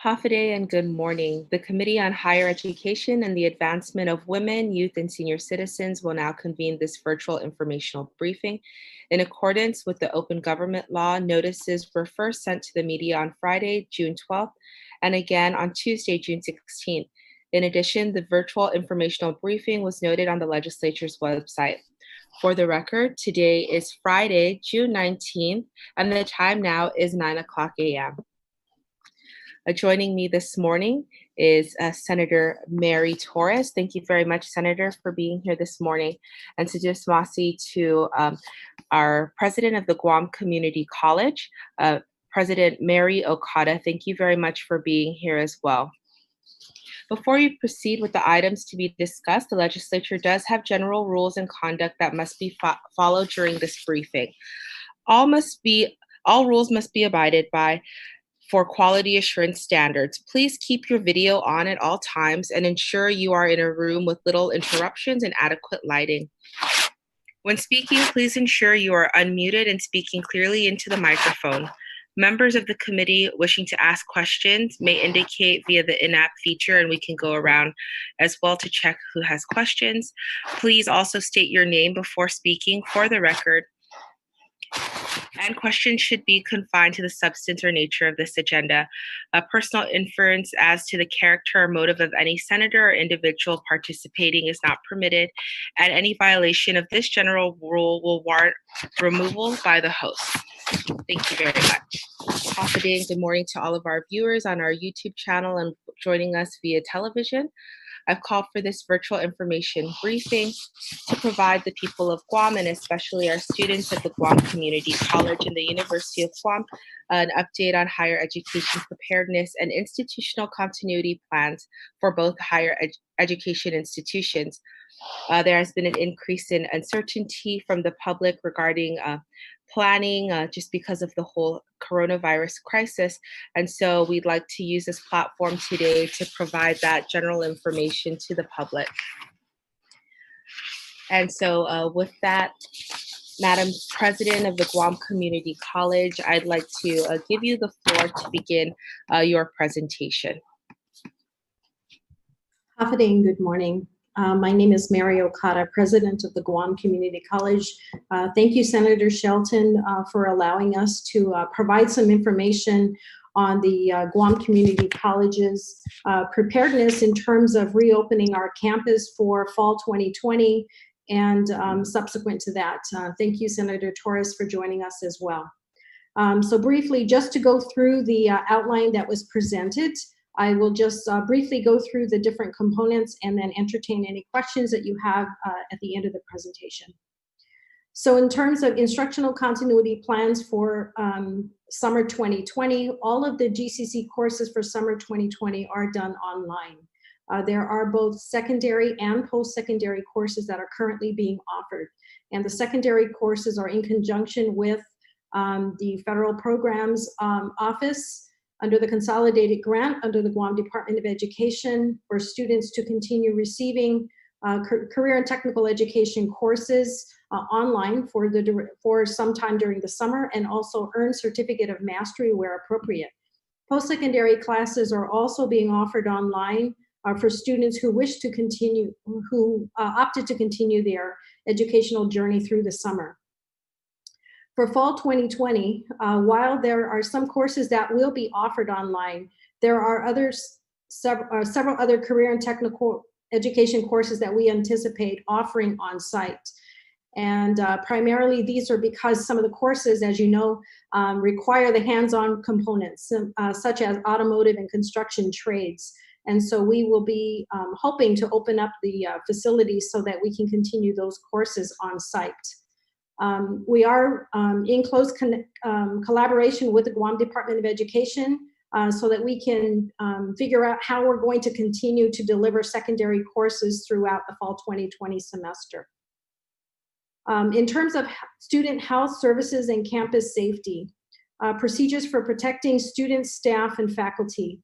Hafaday and good morning. The Committee on Higher Education and the Advancement of Women, Youth, and Senior Citizens will now convene this virtual informational briefing. In accordance with the Open Government Law, notices were first sent to the media on Friday, June 12th, and again on Tuesday, June 16th. In addition, the virtual informational briefing was noted on the legislature's website. For the record, today is Friday, June 19th, and the time now is 9 o'clock a.m. Joining me this morning is Senator Mary Torres. Thank you very much, Senator, for being here this morning. And Sujasmasi to our president of the Guam Community College, President Mary Okada. Thank you very much for being here as well. Before you proceed with the items to be discussed, the legislature does have general rules and conduct that must be followed during this briefing. All rules must be abided by for quality assurance standards. Please keep your video on at all times and ensure you are in a room with little interruptions and adequate lighting. When speaking, please ensure you are unmuted and speaking clearly into the microphone. Members of the committee wishing to ask questions may indicate via the in-app feature, and we can go around as well to check who has questions. Please also state your name before speaking for the record. And questions should be confined to the substance or nature of this agenda. Personal inference as to the character or motive of any senator or individual participating is not permitted, and any violation of this general rule will warrant removal by the host. Thank you very much. Hafaday, good morning to all of our viewers on our YouTube channel and joining us via television. I've called for this virtual information briefing to provide the people of Guam, and especially our students at the Guam Community College and the University of Guam, an update on higher education preparedness and institutional continuity plans for both higher education institutions. There has been an increase in uncertainty from the public regarding planning just because of the whole coronavirus crisis. And so we'd like to use this platform today to provide that general information to the public. And so with that, Madam President of the Guam Community College, I'd like to give you the floor to begin your presentation. Hafaday, good morning. My name is Mary Okada, President of the Guam Community College. Thank you, Senator Shelton, for allowing us to provide some information on the Guam Community College's preparedness in terms of reopening our campus for fall 2020 and subsequent to that. Thank you, Senator Torres, for joining us as well. So briefly, just to go through the outline that was presented, I will just briefly go through the different components and then entertain any questions that you have at the end of the presentation. So in terms of instructional continuity plans for summer 2020, all of the GCC courses for summer 2020 are done online. There are both secondary and post-secondary courses that are currently being offered. And the secondary courses are in conjunction with the Federal Programs Office under the consolidated grant under the Guam Department of Education for students to continue receiving career and technical education courses online for some time during the summer, and also earn certificate of mastery where appropriate. Post-secondary classes are also being offered online for students who wish to continue, who opted to continue their educational journey through the summer. For fall 2020, while there are some courses that will be offered online, there are several other career and technical education courses that we anticipate offering on site. And primarily these are because some of the courses, as you know, require the hands-on components, such as automotive and construction trades. And so we will be hoping to open up the facilities so that we can continue those courses on site. We are in close collaboration with the Guam Department of Education so that we can figure out how we're going to continue to deliver secondary courses throughout the fall 2020 semester. In terms of student health services and campus safety, procedures for protecting students, staff, and faculty.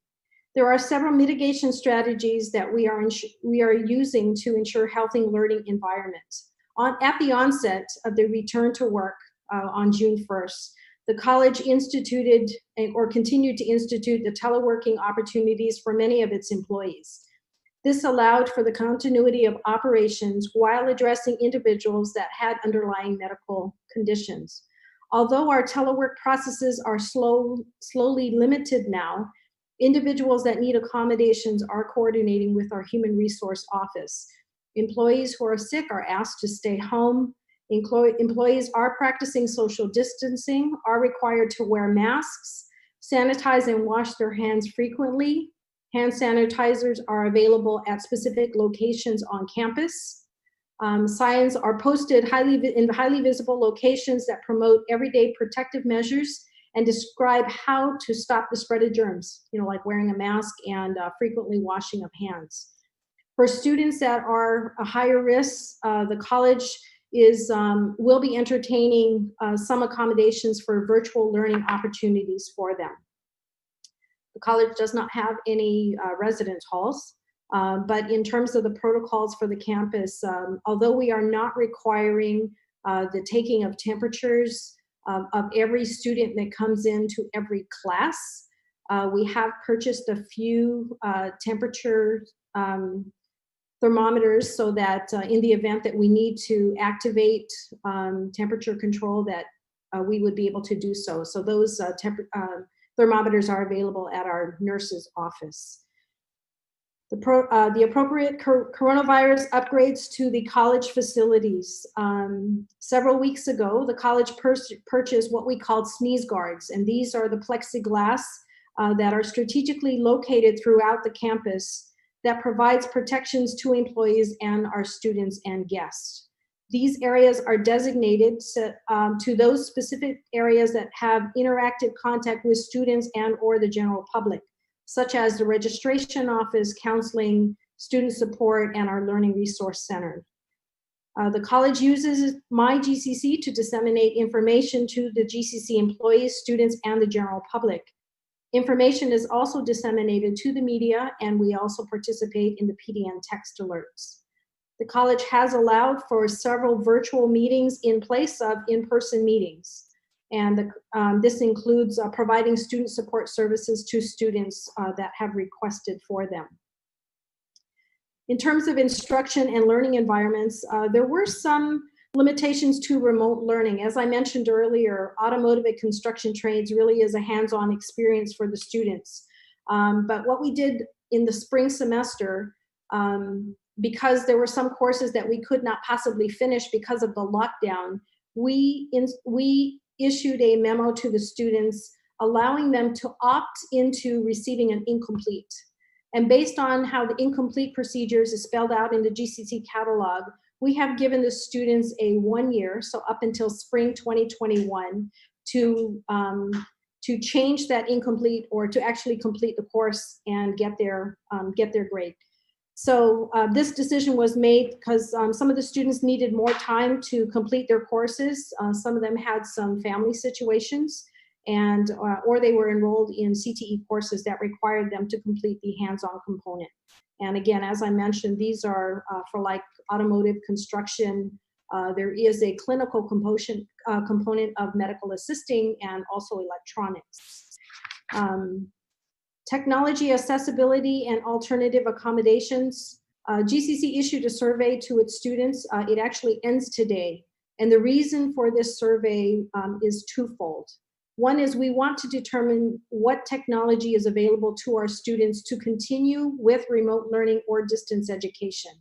There are several mitigation strategies that we are using to ensure healthy learning environments. At the onset of the return to work on June 1st, The college instituted or continued to institute the teleworking opportunities for many of its employees. This allowed for the continuity of operations while addressing individuals that had underlying medical conditions. Although our telework processes are slowly limited now, individuals that need accommodations are coordinating with our human resource office. Employees who are sick are asked to stay home. Employees are practicing social distancing, are required to wear masks, sanitize and wash their hands frequently. Hand sanitizers are available at specific locations on campus. Signs are posted in highly visible locations that promote everyday protective measures and describe how to stop the spread of germs, like wearing a mask and frequently washing of hands. For students that are a higher risk, the college will be entertaining some accommodations for virtual learning opportunities for them. The college does not have any residence halls, but in terms of the protocols for the campus, although we are not requiring the taking of temperatures of every student that comes into every class, we have purchased a few temperature thermometers so that in the event that we need to activate temperature control, that we would be able to do so. So those thermometers are available at our nurse's office. The appropriate coronavirus upgrades to the college facilities. Several weeks ago, the college purchased what we called sneeze guards, and these are the plexiglass that are strategically located throughout the campus that provides protections to employees and our students and guests. These areas are designated to those specific areas that have interactive contact with students and or the general public, such as the registration office, counseling, student support, and our learning resource center. The college uses My GCC to disseminate information to the GCC employees, students, and the general public. Information is also disseminated to the media, and we also participate in the PDN text alerts. The college has allowed for several virtual meetings in place of in-person meetings. And this includes providing student support services to students that have requested for them. In terms of instruction and learning environments, there were some limitations to remote learning. As I mentioned earlier, automotive and construction trades really is a hands-on experience for the students. But what we did in the spring semester, because there were some courses that we could not possibly finish because of the lockdown, we issued a memo to the students allowing them to opt into receiving an incomplete. And based on how the incomplete procedures is spelled out in the GCC catalog, we have given the students a 1 year, so up until spring 2021, to change that incomplete or to actually complete the course and get their grade. So this decision was made because some of the students needed more time to complete their courses. Some of them had some family situations, and or they were enrolled in CTE courses that required them to complete the hands-on component. And again, as I mentioned, these are for like automotive, construction. There is a clinical component of medical assisting and also electronics. Technology accessibility and alternative accommodations. GCC issued a survey to its students. It actually ends today. And the reason for this survey is twofold. One is we want to determine what technology is available to our students to continue with remote learning or distance education.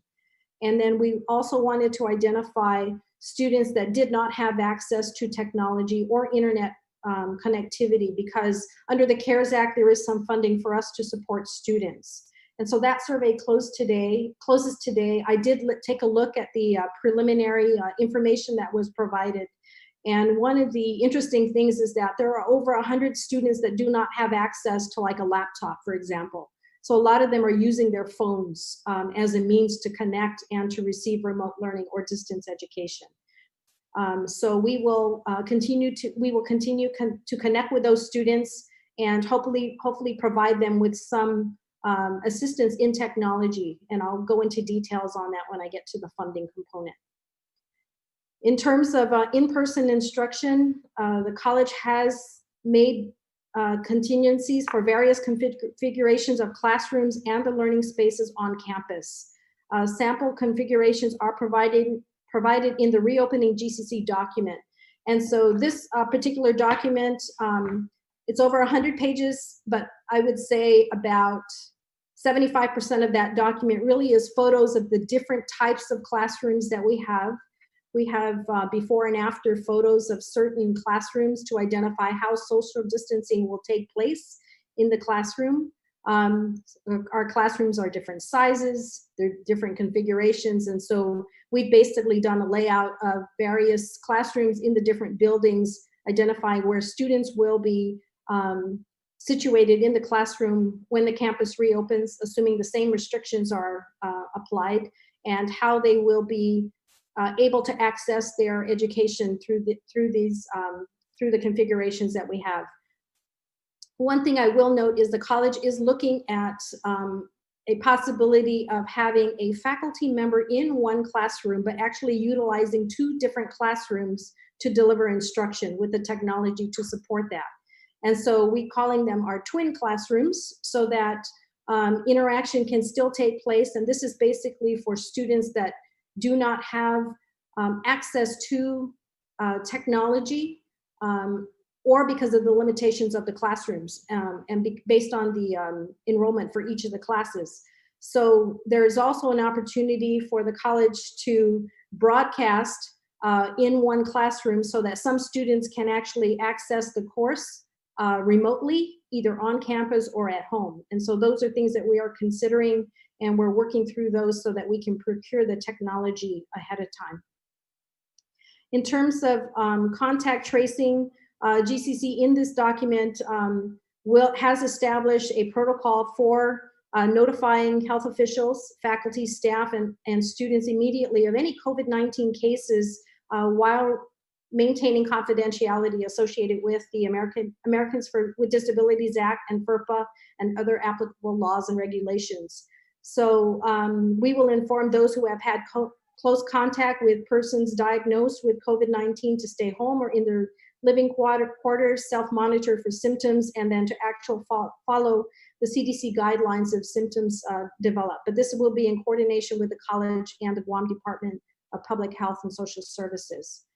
And then we also wanted to identify students that did not have access to technology or internet connectivity, because under the CARES Act, there is some funding for us to support students. And so that survey closes today. I did take a look at the preliminary information that was provided. And one of the interesting things is that there are over 100 students that do not have access to like a laptop, for example. So a lot of them are using their phones as a means to connect and to receive remote learning or distance education. So we will continue to connect with those students and hopefully provide them with some assistance in technology. And I'll go into details on that when I get to the funding component. In terms of in-person instruction, the college has made contingencies for various configurations of classrooms and the learning spaces on campus. Sample configurations are provided in the reopening GCC document. And so this particular document, it's over 100 pages, but I would say about 75% of that document really is photos of the different types of classrooms that we have. We have before and after photos of certain classrooms to identify how social distancing will take place in the classroom. Our classrooms are different sizes, they're different configurations, and so we've basically done a layout of various classrooms in the different buildings, identifying where students will be situated in the classroom when the campus reopens, assuming the same restrictions are applied, and how they will be able to access their education through the configurations that we have. One thing I will note is the college is looking at a possibility of having a faculty member in one classroom, but actually utilizing 2 different classrooms to deliver instruction with the technology to support that. And so we're calling them our twin classrooms so that interaction can still take place. And this is basically for students that do not have access to technology or because of the limitations of the classrooms and based on the enrollment for each of the classes. So there's also an opportunity for the college to broadcast in one classroom so that some students can actually access the course remotely, either on campus or at home. And so those are things that we are considering, and we're working through those so that we can procure the technology ahead of time. In terms of contact tracing, GCC in this document has established a protocol for notifying health officials, faculty, staff, and students immediately of any COVID-19 cases while maintaining confidentiality associated with the Americans with Disabilities Act and FERPA and other applicable laws and regulations. So we will inform those who have had close contact with persons diagnosed with COVID-19 to stay home or in their living quarters, self-monitor for symptoms, and then to follow the CDC guidelines if symptoms develop. But this will be in coordination with the college and the Guam Department of Public Health and Social Services.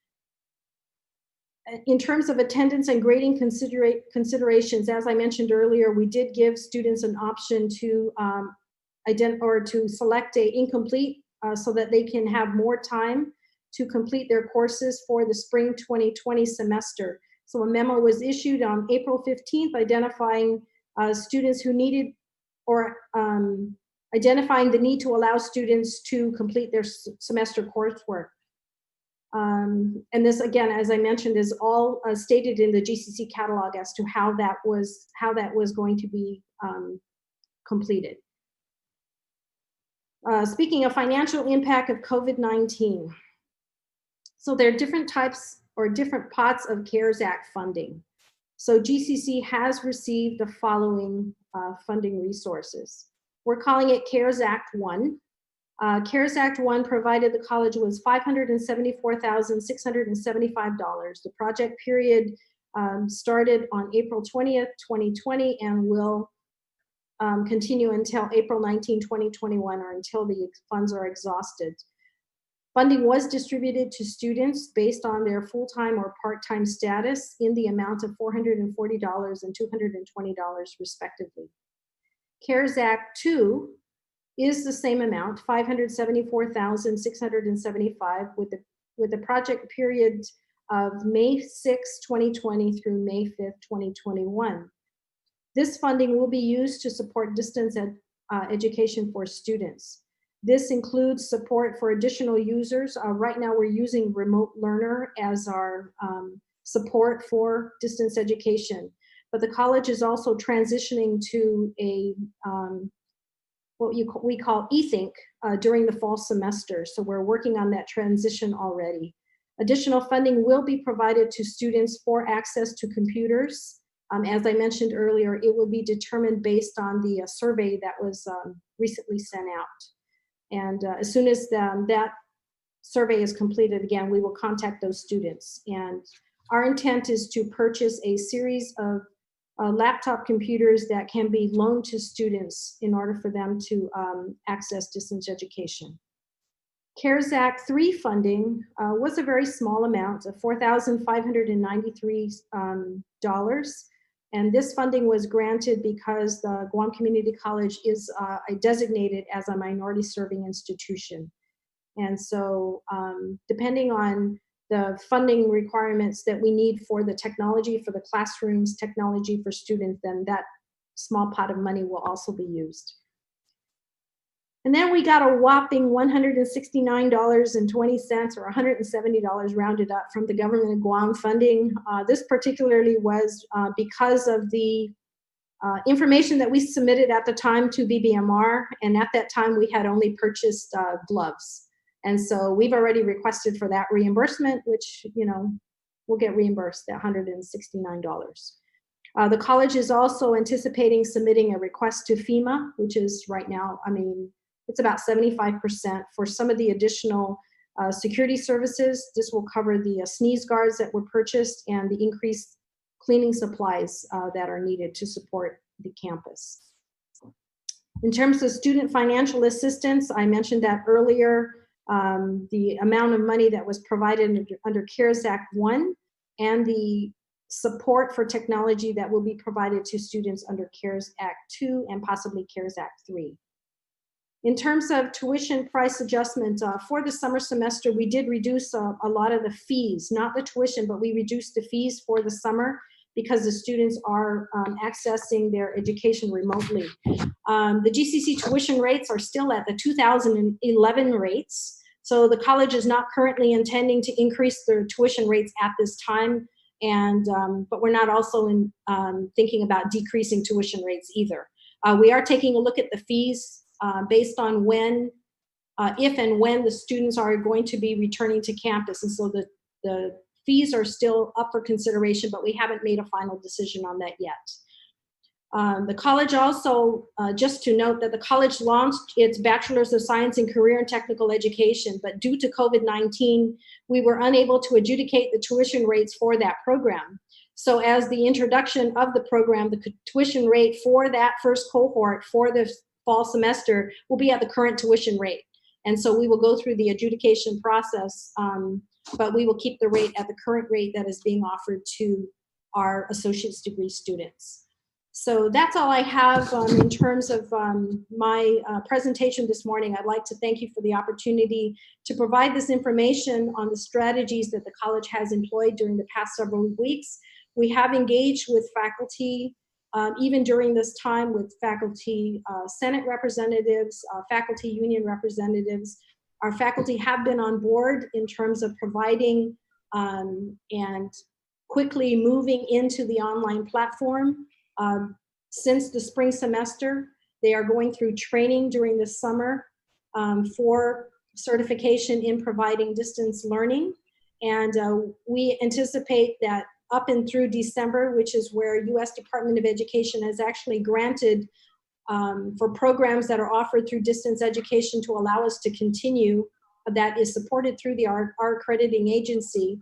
In terms of attendance and grading considerations, as I mentioned earlier, we did give students an option to select a incomplete so that they can have more time to complete their courses for the spring 2020 semester. So a memo was issued on April 15th identifying students who needed or identifying the need to allow students to complete their semester coursework. And this, again, as I mentioned, is all stated in the GCC catalog as to how that was going to be completed. Speaking of financial impact of COVID-19, so there are different types or different pots of CARES Act funding. So GCC has received the following funding resources. We're calling it CARES Act 1. CARES Act 1 provided the college was $574,675. The project period started on April 20th, 2020 and will continue until April 19, 2021 or until the funds are exhausted. Funding was distributed to students based on their full-time or part-time status in the amount of $440 and $220 respectively. CARES Act 2 is the same amount, $574,675, with the project period of May 6, 2020 through May 5th, 2021. This funding will be used to support distance education for students. This includes support for additional users. Right now we're using Remote Learner as our support for distance education, but the college is also transitioning to a what we call eThink during the fall semester. So we're working on that transition already. Additional funding will be provided to students for access to computers. As I mentioned earlier, it will be determined based on the survey that was recently sent out. And as soon as that survey is completed, again, we will contact those students. And our intent is to purchase a series of laptop computers that can be loaned to students in order for them to access distance education. CARES Act 3 funding was a very small amount of $4,593. And this funding was granted because the Guam Community College is designated as a minority serving institution. And so depending on the funding requirements that we need for the technology for the classrooms, technology for students, then that small pot of money will also be used. And then we got a whopping $169.20 or $170 rounded up from the government of Guam funding. This particularly was because of the information that we submitted at the time to BBMR. And at that time, we had only purchased gloves. And so we've already requested for that reimbursement, which, you know, we'll get reimbursed at $169. The college is also anticipating submitting a request to FEMA, which is right now, I mean, it's about 75% for some of the additional security services. This will cover the sneeze guards that were purchased and the increased cleaning supplies that are needed to support the campus. In terms of student financial assistance, I mentioned that earlier. The amount of money that was provided under CARES Act 1 and the support for technology that will be provided to students under CARES Act 2 and possibly CARES Act 3. In terms of tuition price adjustment, for the summer semester, we did reduce a lot of the fees, not the tuition, but we reduced the fees for the summer because the students are accessing their education remotely. The GCC tuition rates are still at the 2011 rates. So the college is not currently intending to increase their tuition rates at this time. And, but we're not also thinking about decreasing tuition rates either. We are taking a look at the fees based on when, if and when the students are going to be returning to campus. And so the fees are still up for consideration, but we haven't made a final decision on that yet. The college also, just to note that the college launched its Bachelor's of Science in Career and Technical Education, but due to COVID-19, we were unable to adjudicate the tuition rates for that program. So as the introduction of the program, the tuition rate for that first cohort for the fall semester will be at the current tuition rate. And so we will go through the adjudication process, but we will keep the rate at the current rate that is being offered to our associate's degree students. So that's all I have in terms of my presentation this morning. I'd like to thank you for the opportunity to provide this information on the strategies that the college has employed during the past several weeks. We have engaged with faculty, even during this time, with faculty Senate representatives, faculty union representatives. Our faculty have been on board in terms of providing and quickly moving into the online platform. Since the spring semester, they are going through training during the summer for certification in providing distance learning. And we anticipate that up and through December, which is where U.S. Department of Education has actually granted for programs that are offered through distance education to allow us to continue, that is supported through our accrediting agency.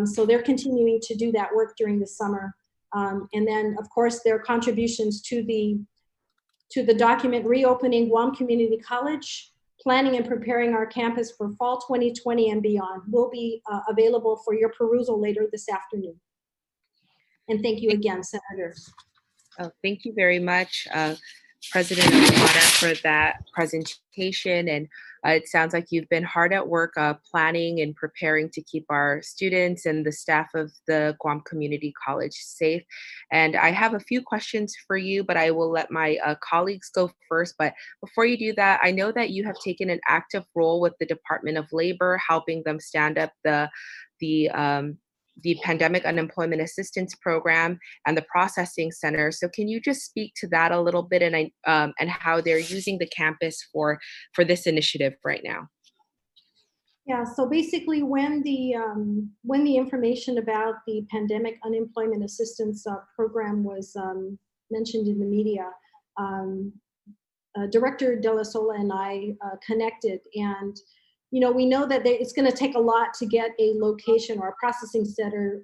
So they're continuing to do that work during the summer. And then, of course, their contributions to the document Reopening Guam Community College, Planning and Preparing Our Campus for Fall 2020 and Beyond will be available for your perusal later this afternoon. And thank you again, Senator. Oh, thank you very much, President Okada, for that presentation. And it sounds like you've been hard at work planning and preparing to keep our students and the staff of the Guam Community College safe. And I have a few questions for you, but I will let my colleagues go first. But before you do that, I know that you have taken an active role with the Department of Labor, helping them stand up the Pandemic Unemployment Assistance Program and the Processing Center. So can you just speak to that a little bit and how they're using the campus for this initiative right now? Yeah, so basically when the information about the Pandemic Unemployment Assistance Program was mentioned in the media, Director De La Sola and I connected, and we know that it's going to take a lot to get a location or a processing center,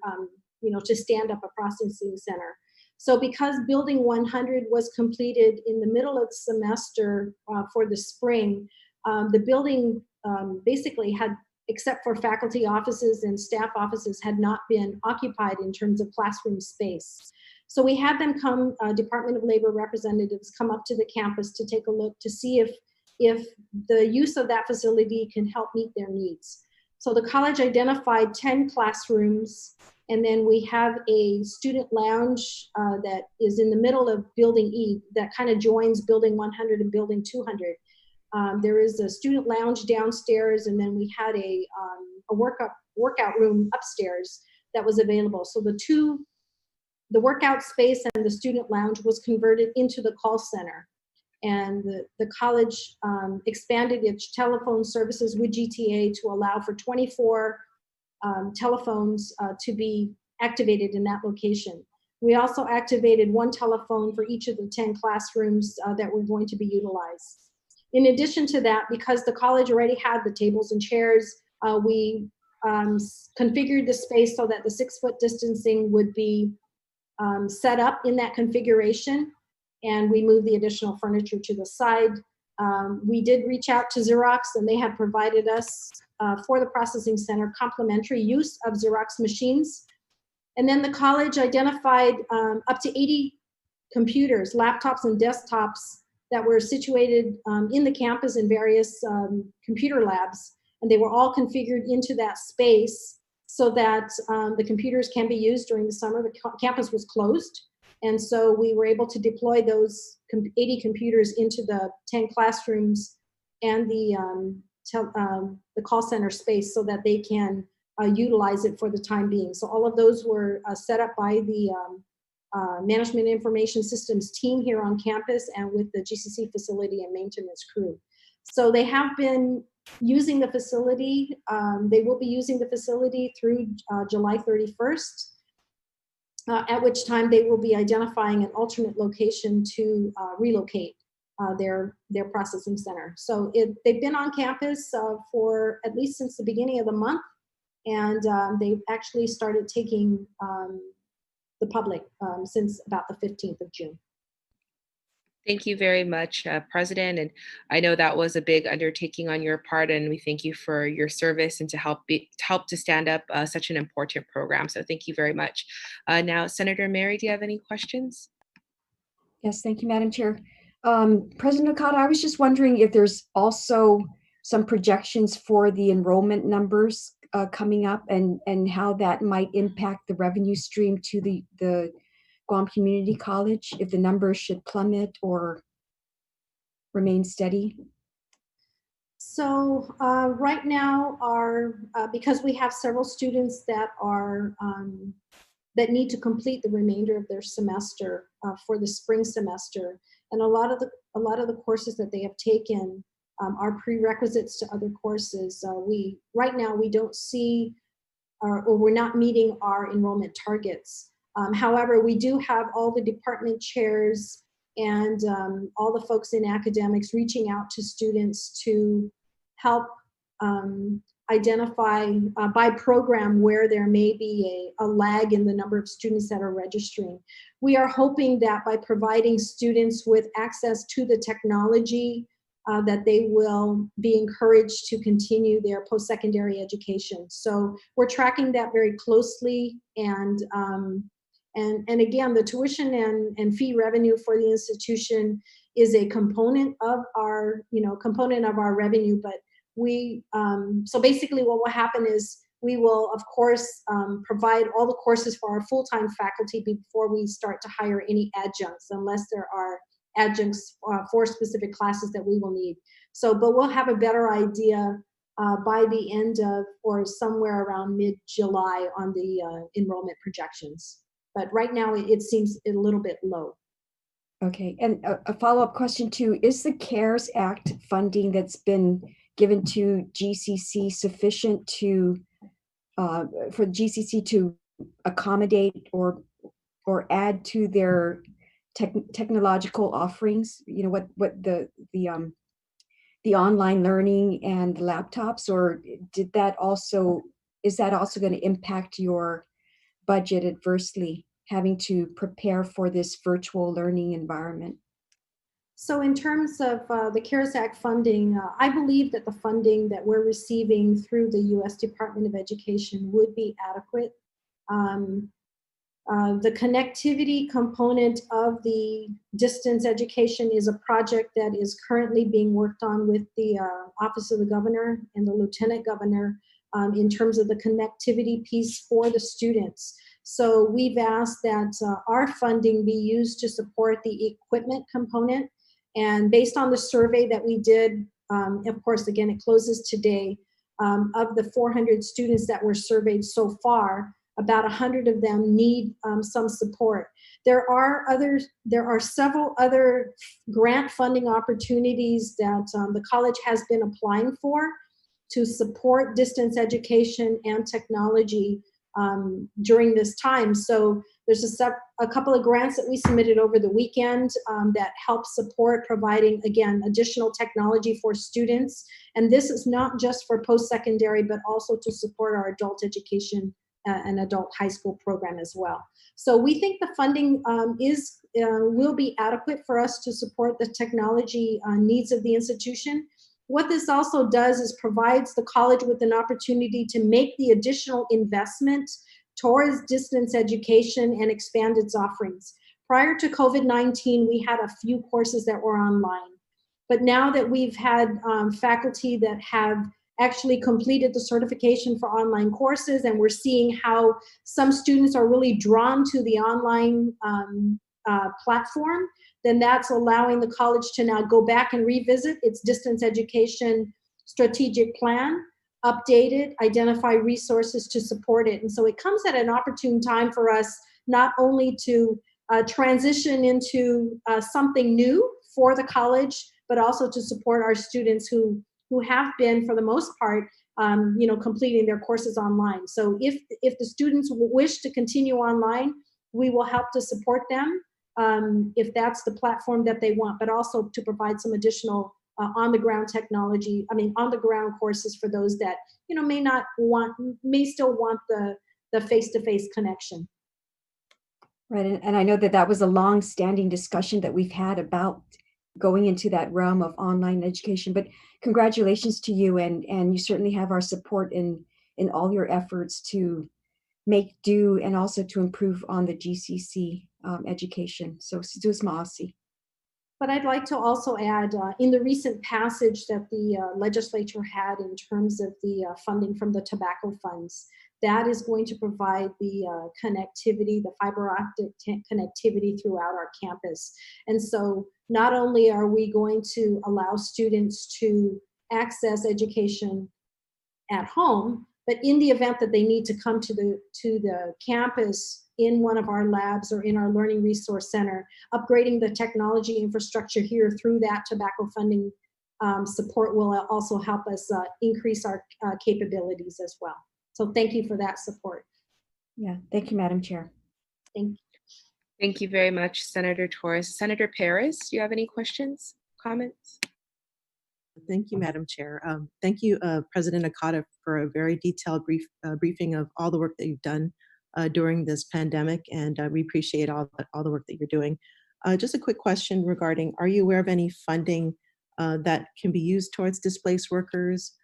to stand up a processing center. So because Building 100 was completed in the middle of the semester for the spring, the building basically had, except for faculty offices and staff offices, had not been occupied in terms of classroom space. So we had them come, Department of Labor representatives come up to the campus to take a look to see if the use of that facility can help meet their needs. So the college identified 10 classrooms, and then we have a student lounge that is in the middle of Building E that kind of joins Building 100 and Building 200. There is a student lounge downstairs, and then we had a workout room upstairs that was available. So the workout space and the student lounge was converted into the call center. And the college expanded its telephone services with GTA to allow for 24 telephones to be activated in that location. We also activated one telephone for each of the 10 classrooms that were going to be utilized. In addition to that, because the college already had the tables and chairs, we configured the space so that the 6-foot distancing would be set up in that configuration, and we moved the additional furniture to the side. We did reach out to Xerox, and they have provided us for the processing center complimentary use of Xerox machines. And then the college identified up to 80 computers, laptops and desktops that were situated in the campus in various computer labs, and they were all configured into that space so that the computers can be used during the summer. The campus was closed, and so we were able to deploy those 80 computers into the 10 classrooms and the call center space so that they can utilize it for the time being. So all of those were set up by the Management Information Systems team here on campus and with the GCC facility and maintenance crew. So they have been using the facility. They will be using the facility through July 31st, at which time they will be identifying an alternate location to relocate their processing center. So they've been on campus for at least since the beginning of the month, and they've actually started taking the public since about the 15th of June. Thank you very much, President. And I know that was a big undertaking on your part, and we thank you for your service and to help to stand up such an important program. So thank you very much. Now, Senator Mary, do you have any questions? Yes, thank you, Madam Chair. President Okada, I was just wondering if there's also some projections for the enrollment numbers coming up and how that might impact the revenue stream to the Guam Community College, if the numbers should plummet or remain steady? So right now, because we have several students that are that need to complete the remainder of their semester for the spring semester, and a lot of the courses that they have taken are prerequisites to other courses. Right now we don't see or we're not meeting our enrollment targets. However, we do have all the department chairs and all the folks in academics reaching out to students to help identify by program where there may be a lag in the number of students that are registering. We are hoping that by providing students with access to the technology, that they will be encouraged to continue their post-secondary education. So we're tracking that very closely, and again, the tuition and fee revenue for the institution is a component of our revenue. But so basically what will happen is we will, of course, provide all the courses for our full-time faculty before we start to hire any adjuncts, unless there are adjuncts for specific classes that we will need. So, but we'll have a better idea by the end of, or somewhere around mid-July on the enrollment projections. But right now it seems a little bit low. Okay, and a follow-up question too, is the CARES Act funding that's been given to GCC sufficient to, for GCC to accommodate or add to their technological offerings? You know, what the the online learning and laptops, or is that also going to impact your budget adversely, having to prepare for this virtual learning environment? So in terms of the CARES Act funding, I believe that the funding that we're receiving through the U.S. Department of Education would be adequate. The connectivity component of the distance education is a project that is currently being worked on with the Office of the Governor and the Lieutenant Governor in terms of the connectivity piece for the students. So we've asked that our funding be used to support the equipment component. And based on the survey that we did, of course, again, it closes today, of the 400 students that were surveyed so far, about 100 of them need some support. There are several other grant funding opportunities that the college has been applying for to support distance education and technology during this time. So there's a couple of grants that we submitted over the weekend that help support providing, again, additional technology for students. And this is not just for post-secondary, but also to support our adult education and adult high school program as well. So we think the funding will be adequate for us to support the technology needs of the institution. What this also does is provides the college with an opportunity to make the additional investment towards distance education and expand its offerings. Prior to COVID-19, we had a few courses that were online. But now that we've had faculty that have actually completed the certification for online courses, and we're seeing how some students are really drawn to the online platform, then that's allowing the college to now go back and revisit its distance education strategic plan, update it, identify resources to support it. And so it comes at an opportune time for us not only to transition into something new for the college, but also to support our students who have been, for the most part, completing their courses online. So if the students wish to continue online, we will help to support them if that's the platform that they want, but also to provide some additional on-the-ground courses for those that may still want the face-to-face connection. Right, and I know that was a long-standing discussion that we've had about going into that realm of online education. But congratulations to you, and you certainly have our support in all your efforts to make do and also to improve on the GCC education. So sus maasi. But I'd like to also add, in the recent passage that the legislature had in terms of the funding from the tobacco funds, that is going to provide the connectivity, the fiber optic connectivity throughout our campus. And so not only are we going to allow students to access education at home, but in the event that they need to come to the campus in one of our labs or in our learning resource center, upgrading the technology infrastructure here through that tobacco funding support will also help us increase our capabilities as well. So thank you for that support. Yeah, thank you, Madam Chair. Thank you. Thank you very much, Senator Torres. Senator Paris, do you have any questions, comments? Thank you, Madam Chair. Thank you, President Akata, for a very detailed briefing of all the work that you've done during this pandemic, and we appreciate all the work that you're doing. Just a quick question regarding, are you aware of any funding that can be used towards displaced workers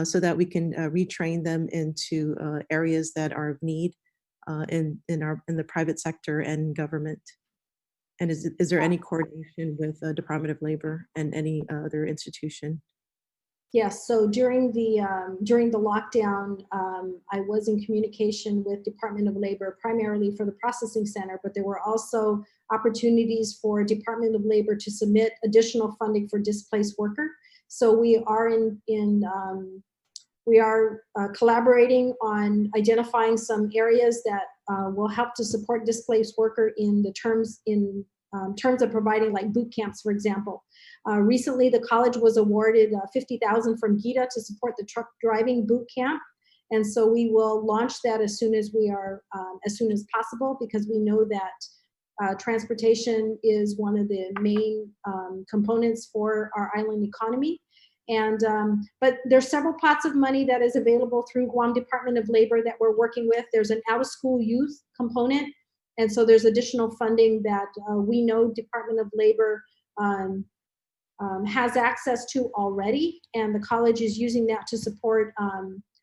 so that we can retrain them into areas that are of need in the private sector and government? And is there any coordination with the Department of Labor and any other institution? Yes, so during the lockdown, I was in communication with Department of Labor, primarily for the processing center, but there were also opportunities for Department of Labor to submit additional funding for displaced worker. So we are collaborating on identifying some areas that will help to support displaced worker in terms of providing like boot camps, for example. Recently, the college was awarded $50,000 from GITA to support the truck driving boot camp. And so we will launch that as soon as possible, because we know that transportation is one of the main components for our island economy. And but there's several pots of money that is available through Guam Department of Labor that we're working with. There's an out-of-school youth component, and so there's additional funding that we know Department of Labor has access to already, and the college is using that to support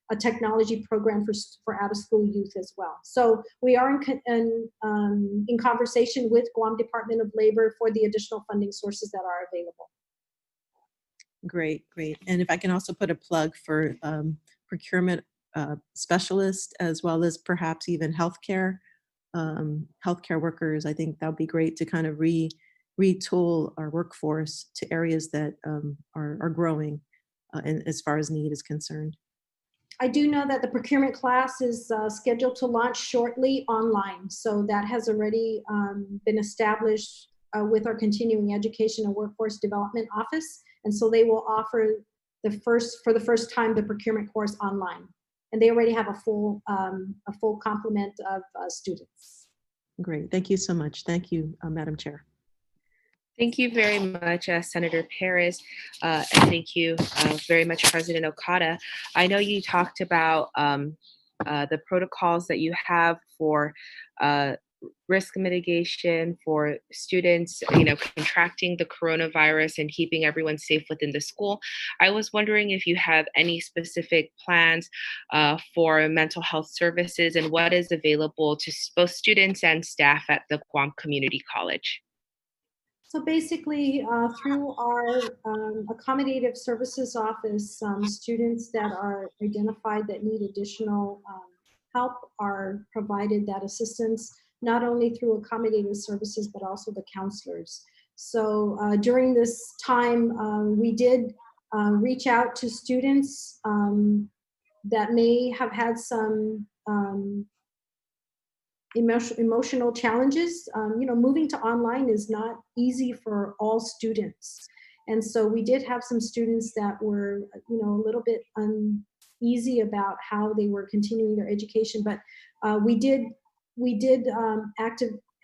a technology program for out-of-school youth as well. So we are in conversation with Guam Department of Labor for the additional funding sources that are available. Great. And if I can also put a plug for procurement specialists, as well as perhaps even healthcare workers, I think that would be great to kind of retool our workforce to areas that are growing and as far as need is concerned. I do know that the procurement class is scheduled to launch shortly online. So that has already been established with our continuing education and workforce development office. And so they will offer for the first time, the procurement course online. And they already have a full complement of students. Great. Thank you so much. Thank you, Madam Chair. Thank you very much, Senator Perez, and thank you very much, President Okada. I know you talked about the protocols that you have for risk mitigation for students, contracting the coronavirus and keeping everyone safe within the school. I was wondering if you have any specific plans for mental health services and what is available to both students and staff at the Guam Community College. So basically, through our accommodative services office, students that are identified that need additional help are provided that assistance, not only through accommodative services, but also the counselors. So during this time, we did reach out to students that may have had some emotional challenges. Moving to online is not easy for all students. And so we did have some students that were, a little bit uneasy about how they were continuing their education, but we did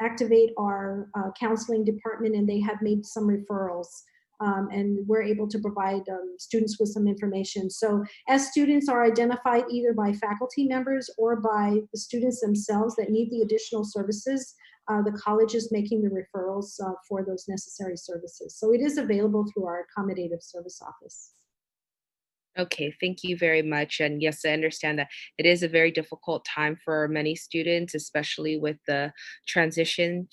activate our counseling department, and they have made some referrals. And we're able to provide students with some information. So as students are identified either by faculty members or by the students themselves that need the additional services, the college is making the referrals for those necessary services. So it is available through our accommodative service office. Okay, thank you very much. And yes, I understand that it is a very difficult time for many students, especially with the transition.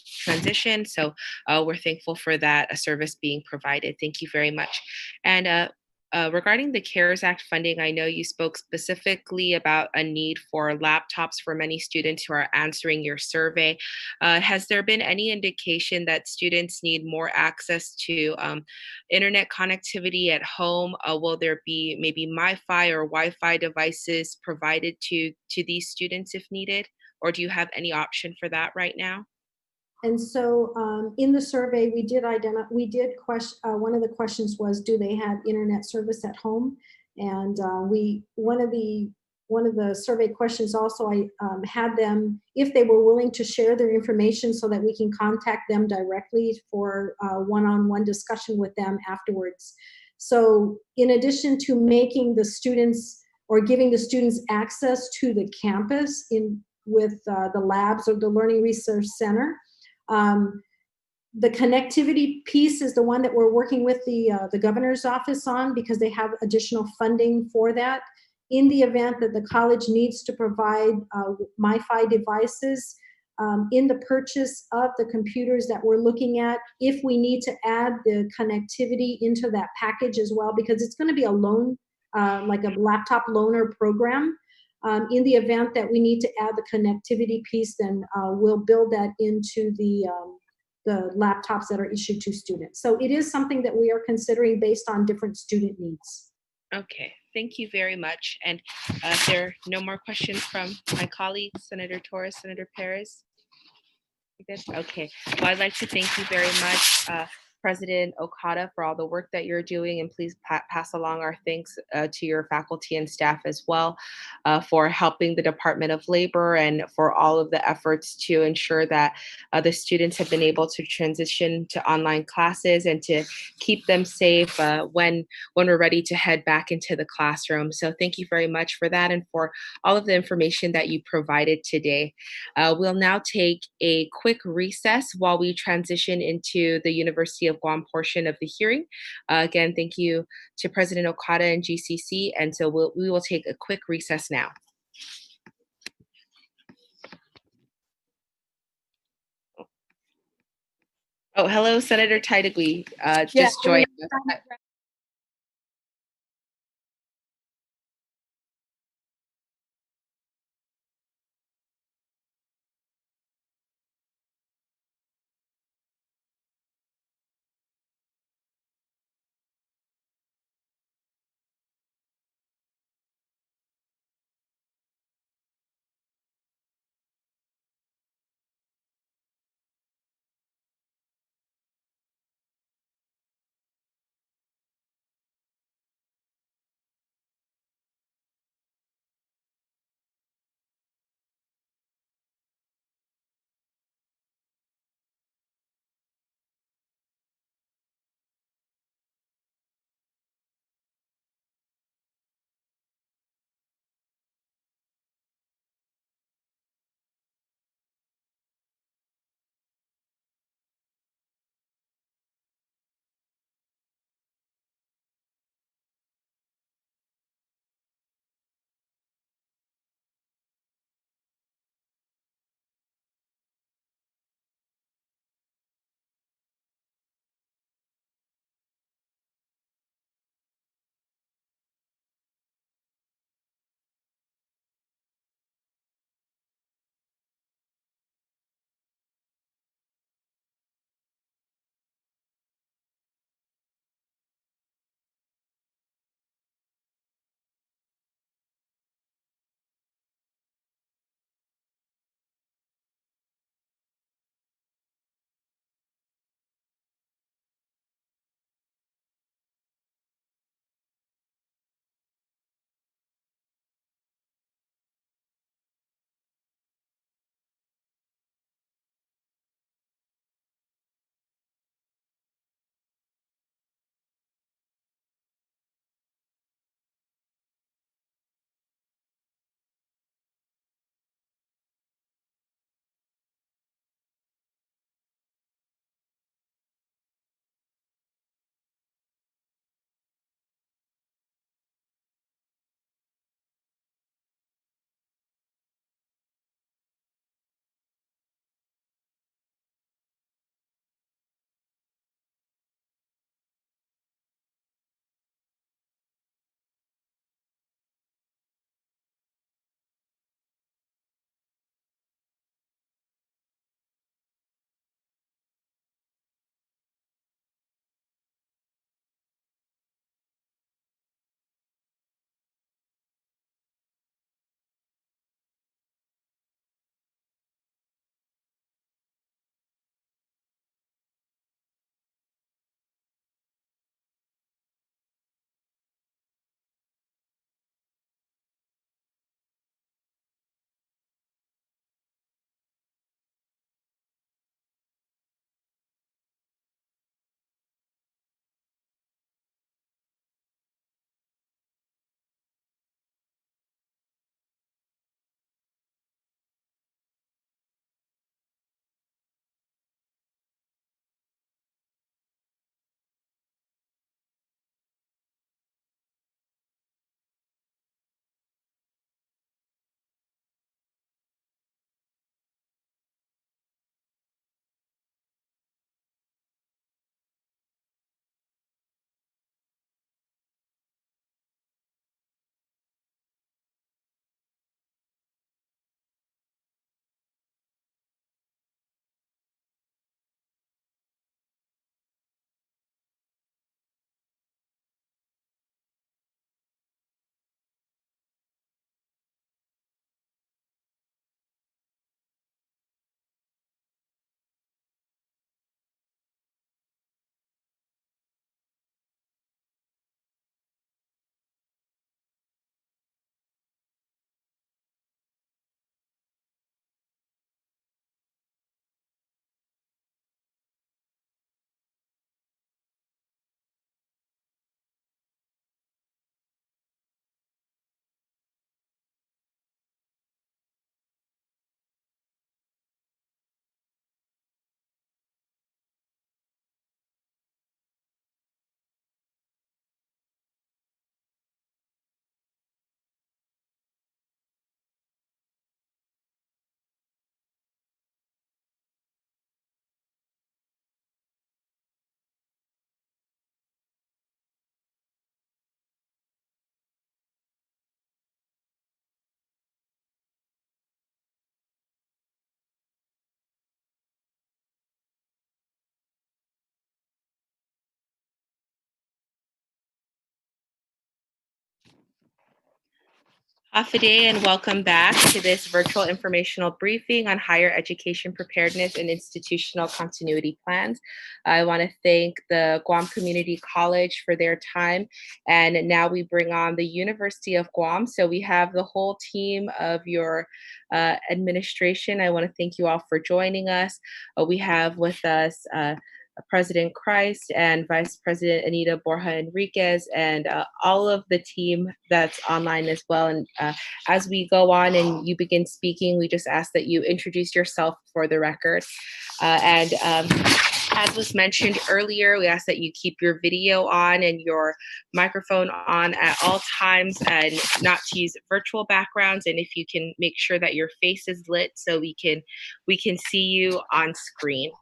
So we're thankful for that service being provided. Thank you very much. And regarding the CARES Act funding, I know you spoke specifically about a need for laptops for many students who are answering your survey. Has there been any indication that students need more access to internet connectivity at home? Will there be maybe MiFi or Wi-Fi devices provided to these students if needed? Or do you have any option for that right now? And so in the survey, one of the questions was, do they have internet service at home? And one of the survey questions also, I had them, if they were willing to share their information so that we can contact them directly for one-on-one discussion with them afterwards. So in addition to making the students or giving the students access to the campus with the labs or the Learning Resource Center, the connectivity piece is the one that we're working with the governor's office on, because they have additional funding for that. In the event that the college needs to provide MiFi devices, in the purchase of the computers that we're looking at, if we need to add the connectivity into that package as well, because it's going to be a loan, like a laptop loaner program. In the event that we need to add the connectivity piece, then we'll build that into the laptops that are issued to students. So it is something that we are considering based on different student needs. Okay, thank you very much. And if there are no more questions from my colleagues, Senator Torres, Senator Perez? Okay, well, I'd like to thank you very much, President Okada for all the work that you're doing, and please pass along our thanks to your faculty and staff as well for helping the Department of Labor and for all of the efforts to ensure that the students have been able to transition to online classes and to keep them safe when we're ready to head back into the classroom. So thank you very much for that and for all of the information that you provided today. We'll now take a quick recess while we transition into the University of Guam portion of the hearing. Again, thank you to President Okada and GCC. And so we will take a quick recess now. Oh, hello, Senator Taitigui. Just joined us. Hafa and welcome back to this virtual informational briefing on higher education preparedness and institutional continuity plans. I want to thank the Guam Community College for their time, and now we bring on the University of Guam. So we have the whole team of your administration. I want to thank you all for joining us. We have with us President Christ and Vice President Anita Borja Enriquez, and all of the team that's online as well. And as we go on and you begin speaking, we just ask that you introduce yourself for the record. As was mentioned earlier, we ask that you keep your video on and your microphone on at all times and not to use virtual backgrounds. And if you can make sure that your face is lit so we can see you on screen.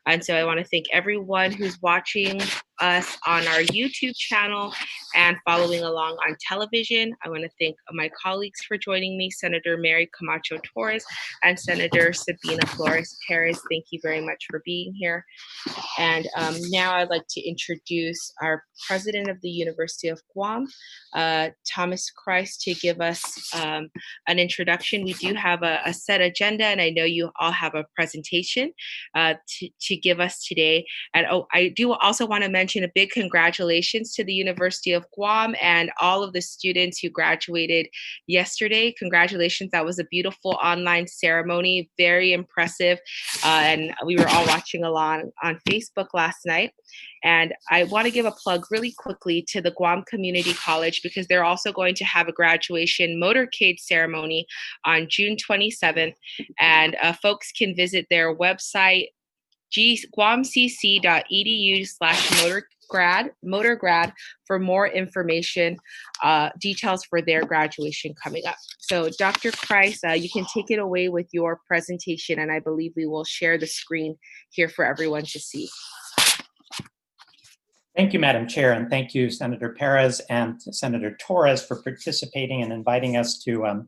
And so I want to thank everyone who's watching us on our YouTube channel and following along on television. I want to thank my colleagues for joining me, Senator Mary Camacho Torres and Senator Sabina Flores Perez. Thank you very much for being here. And now I'd like to introduce our president of the University of Guam, Thomas Christ, to give us an introduction. We do have a set agenda, and I know you all have a presentation to give us today. And I do also want to mention a big congratulations to the University of Guam and all of the students who graduated yesterday. Congratulations. That was a beautiful online ceremony, very impressive. And we were all watching along on Facebook last night. And I want to give a plug really quickly to the Guam Community College because they're also going to have a graduation motorcade ceremony on June 27th. And folks can visit their website, guamcc.edu/motorgrad for more information, details for their graduation coming up. So Dr. Christ, you can take it away with your presentation, and I believe we will share the screen here for everyone to see. Thank you, Madam Chair, and thank you, Senator Perez and Senator Torres, for participating and inviting us to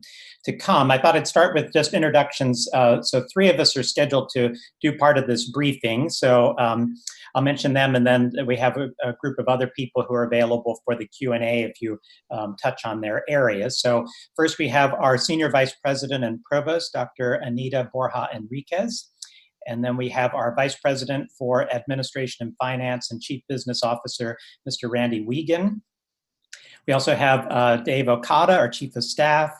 come. I thought I'd start with just introductions. So three of us are scheduled to do part of this briefing. So I'll mention them, and then we have a group of other people who are available for the Q&A if you touch on their areas. So first we have our Senior Vice President and Provost, Dr. Anita Borja Enriquez. And then we have our Vice President for Administration and Finance and Chief Business Officer, Mr. Randy Wiegand. We also have Dave Okada, our Chief of Staff,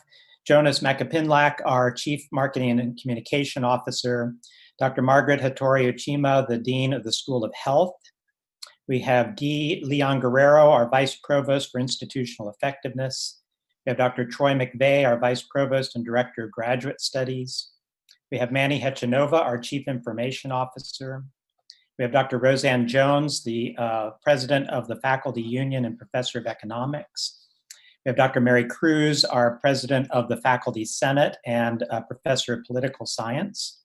Jonas Makapinlak, our Chief Marketing and Communication Officer, Dr. Margaret Hattori Uchima, the Dean of the School of Health. We have Guy Leon Guerrero, our Vice Provost for Institutional Effectiveness. We have Dr. Troy McVeigh, our Vice Provost and Director of Graduate Studies. We have Manny Hechanova, our Chief Information Officer. We have Dr. Roseanne Jones, the President of the Faculty Union and Professor of Economics. We have Dr. Mary Cruz, our President of the Faculty Senate and Professor of Political Science.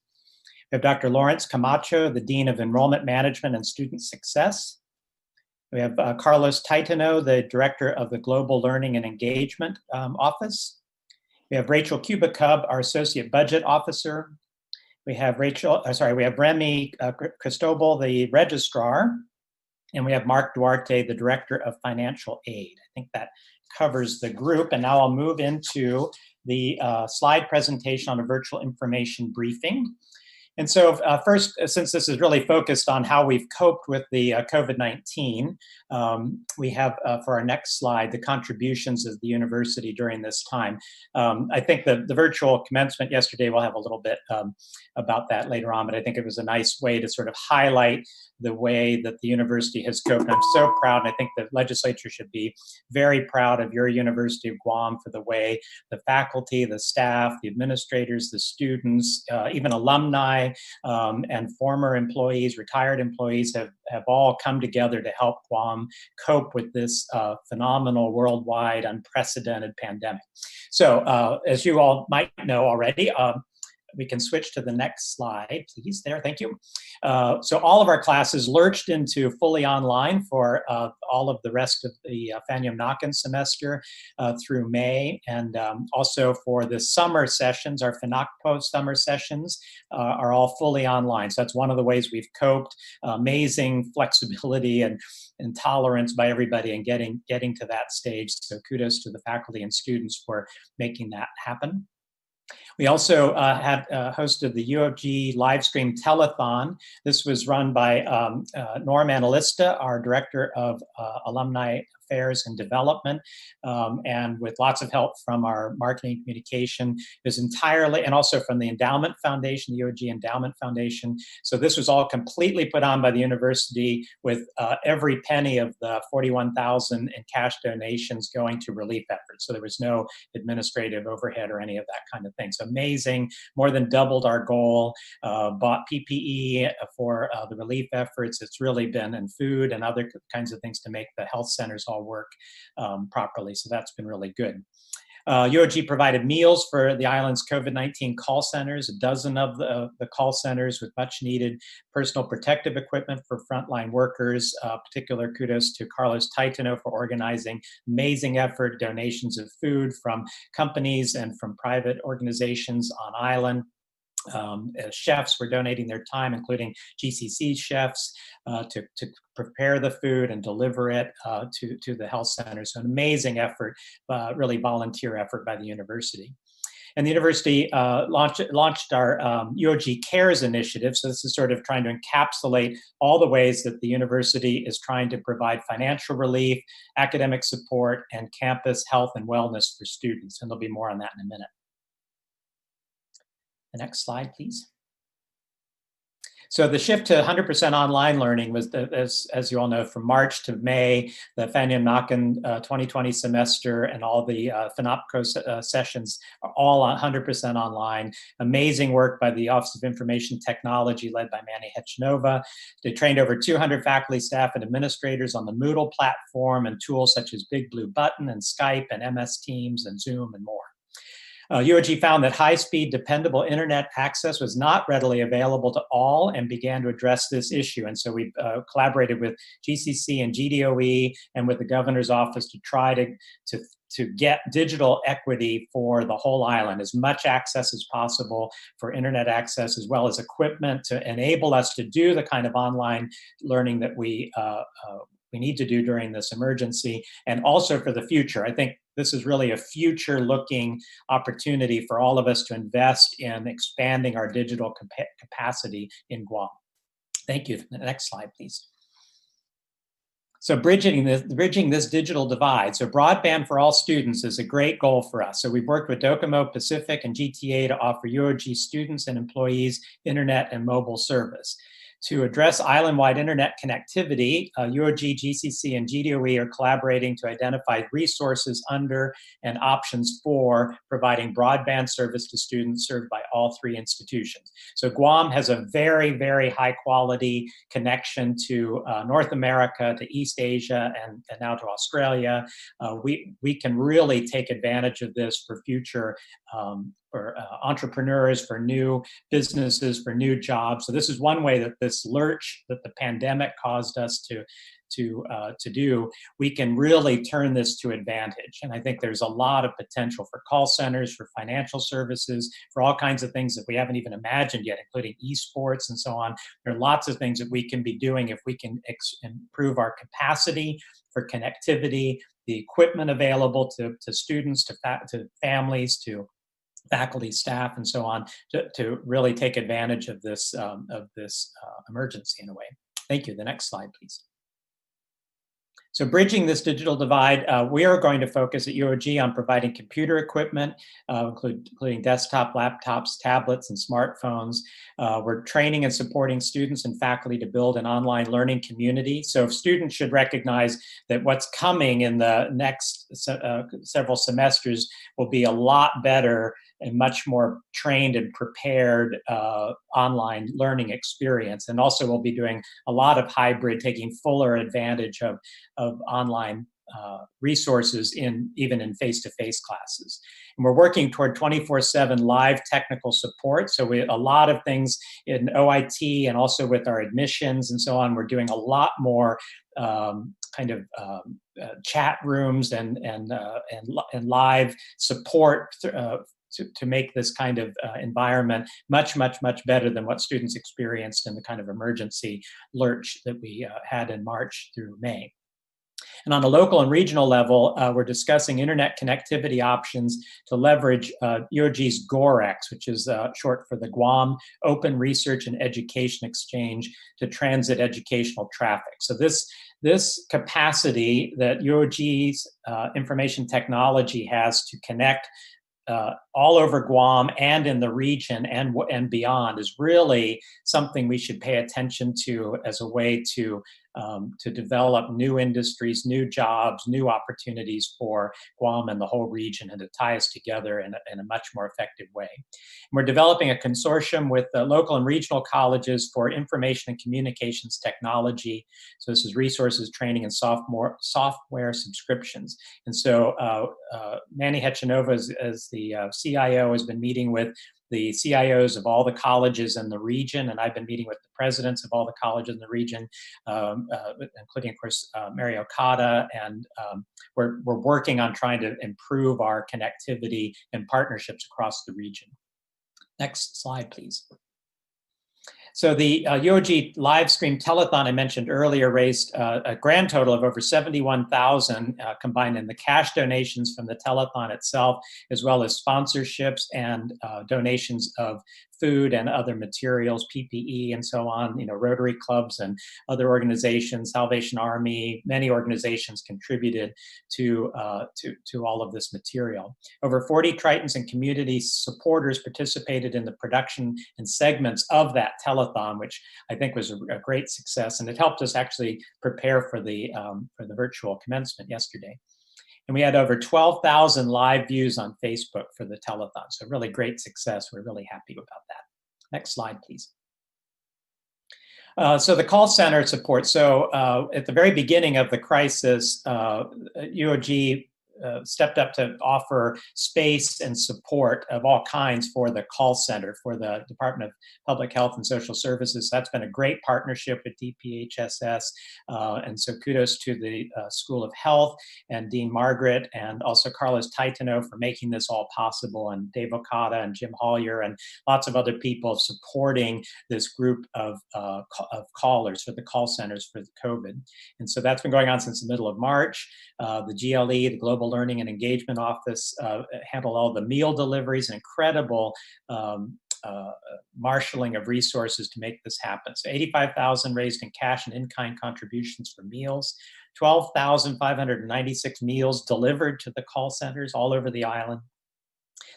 We have Dr. Lawrence Camacho, the Dean of Enrollment Management and Student Success. We have Carlos Taitano, the Director of the Global Learning and Engagement Office. We have Rachel Kubicub, our Associate Budget Officer. We have Remy Cristobal, the Registrar. And we have Mark Duarte, the Director of Financial Aid. I think that covers the group. And now I'll move into the slide presentation on a virtual information briefing. And so first, since this is really focused on how we've coped with the COVID-19, we have for our next slide, the contributions of the university during this time. I think the virtual commencement yesterday, we'll have a little bit about that later on, but I think it was a nice way to sort of highlight the way that the university has coped. I'm so proud, and I think the legislature should be very proud of your University of Guam for the way the faculty, the staff, the administrators, the students, even alumni, and former employees, retired employees have all come together to help Guam cope with this phenomenal worldwide unprecedented pandemic. So as you all might know already, we can switch to the next slide, please. There, thank you. So all of our classes lurched into fully online for all of the rest of the Fanium Knockin semester through May, and also for the summer sessions, our FNOCPO summer sessions are all fully online. So that's one of the ways we've coped. Amazing flexibility and tolerance by everybody and getting to that stage. So kudos to the faculty and students for making that happen. We also had hosted the UOG live stream telethon. This was run by Norm Analista, our Director of Alumni Affairs and Development, and with lots of help from our marketing communication. It was entirely, and also from the Endowment Foundation, the UOG Endowment Foundation. So this was all completely put on by the university with every penny of the $41,000 in cash donations going to relief efforts. So there was no administrative overhead or any of that kind of thing. So amazing, more than doubled our goal, bought PPE for the relief efforts. It's really been, and food and other kinds of things to make the health centers all work properly. So that's been really good. UOG provided meals for the island's COVID-19 call centers, a dozen of the call centers with much needed personal protective equipment for frontline workers. Particular kudos to Carlos Taitano for organizing amazing effort, donations of food from companies and from private organizations on island. Chefs were donating their time, including GCC chefs, to prepare the food and deliver it to the health center. So an amazing effort, really volunteer effort by the university. And the university launched our UOG Cares initiative. So this is sort of trying to encapsulate all the ways that the university is trying to provide financial relief, academic support, and campus health and wellness for students. And there'll be more on that in a minute. The next slide, please. So the shift to 100% online learning was, as you all know, from March to May, the Fanium Knockin 2020 semester and all the FNOPCO sessions are all 100% online. Amazing work by the Office of Information Technology led by Manny Hechnova. They trained over 200 faculty, staff, and administrators on the Moodle platform and tools such as Big Blue Button and Skype and MS Teams and Zoom and more. UOG found that high-speed, dependable internet access was not readily available to all and began to address this issue. And so we collaborated with GCC and GDOE and with the governor's office to try to get digital equity for the whole island, as much access as possible for internet access, as well as equipment to enable us to do the kind of online learning that we need to do during this emergency, and also for the future. I think this is really a future-looking opportunity for all of us to invest in expanding our digital capacity in Guam. Thank you. The next slide, please. So bridging this digital divide. So broadband for all students is a great goal for us. So we've worked with Docomo, Pacific, and GTA to offer UOG students and employees internet and mobile service. To address island-wide internet connectivity, UOG, GCC, and GDOE are collaborating to identify resources under and options for providing broadband service to students served by all three institutions. So Guam has a very, very high-quality connection to North America, to East Asia, and now to Australia. We can really take advantage of this for future for entrepreneurs, for new businesses, for new jobs. So this is one way that this lurch that the pandemic caused us to do, we can really turn this to advantage. And I think there's a lot of potential for call centers, for financial services, for all kinds of things that we haven't even imagined yet, including esports and so on. There are lots of things that we can be doing if we can improve our capacity for connectivity, the equipment available to students, to families, to faculty, staff, and so on, to really take advantage of this emergency in a way. Thank you. The next slide, please. So bridging this digital divide, we are going to focus at UOG on providing computer equipment, including desktop, laptops, tablets, and smartphones. We're training and supporting students and faculty to build an online learning community. So students should recognize that what's coming in the next several semesters will be a lot better and much more trained and prepared online learning experience. And also we'll be doing a lot of hybrid, taking fuller advantage of online resources even in face-to-face classes. And we're working toward 24/7 live technical support. So a lot of things in OIT and also with our admissions and so on. We're doing a lot more chat rooms and live support to make this kind of environment much better than what students experienced in the kind of emergency lurch that we had in March through May. And on a local and regional level, we're discussing internet connectivity options to leverage UOG's GOREX, which is short for the Guam Open Research and Education Exchange, to transit educational traffic. So this capacity that UOG's information technology has to connect all over Guam and in the region and beyond is really something we should pay attention to as a way to develop new industries, new jobs, new opportunities for Guam and the whole region, and to tie us together in a much more effective way. And we're developing a consortium with local and regional colleges for information and communications technology. So this is resources, training, and software subscriptions. And so Manny Hechanova, as the CIO, has been meeting with the CIOs of all the colleges in the region, and I've been meeting with the presidents of all the colleges in the region, including, of course, Mary Okada, and we're working on trying to improve our connectivity and partnerships across the region. Next slide, please. So the UOG live stream telethon I mentioned earlier raised a grand total of over $71,000 combined in the cash donations from the telethon itself, as well as sponsorships and donations of food and other materials, PPE and so on, Rotary clubs and other organizations, Salvation Army, many organizations contributed to all of this material. Over 40 Tritons and community supporters participated in the production and segments of that telethon, which I think was a great success, and it helped us actually prepare for the virtual commencement yesterday. And we had over 12,000 live views on Facebook for the telethon. So really great success. We're really happy about that. Next slide, please. So the call center support. So at the very beginning of the crisis, UOG stepped up to offer space and support of all kinds for the call center for the Department of Public Health and Social Services. That's been a great partnership with DPHSS. And so kudos to the School of Health and Dean Margaret, and also Carlos Taitano for making this all possible, and Dave Okada and Jim Hollier and lots of other people supporting this group of callers for the call centers for the COVID. And so that's been going on since the middle of March. The GLE, the Global Learning and Engagement Office, handled all the meal deliveries, and incredible marshaling of resources to make this happen. So $85,000 raised in cash and in-kind contributions for meals, 12,596 meals delivered to the call centers all over the island,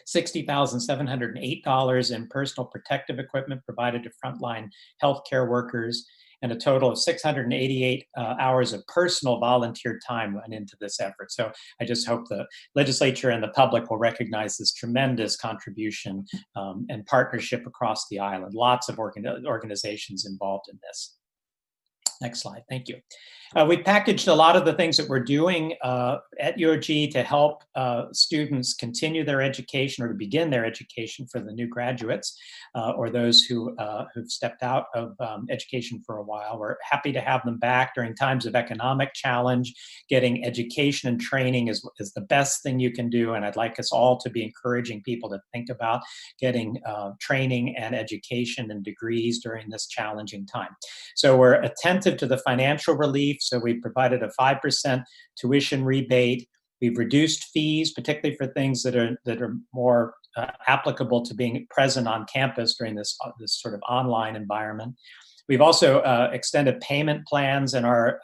$60,708 in personal protective equipment provided to frontline healthcare workers, and a total of 688 hours of personal volunteer time went into this effort. So I just hope the legislature and the public will recognize this tremendous contribution and partnership across the island. Lots of organizations involved in this. Next slide, thank you. We packaged a lot of the things that we're doing at UOG to help students continue their education or to begin their education for the new graduates or those who've stepped out of education for a while. We're happy to have them back during times of economic challenge. Getting education and training is the best thing you can do, and I'd like us all to be encouraging people to think about getting training and education and degrees during this challenging time. So we're attentive to the financial relief. So we provided a 5% tuition rebate. We've reduced fees, particularly for things that are more applicable to being present on campus during this sort of online environment. We've also extended payment plans, and our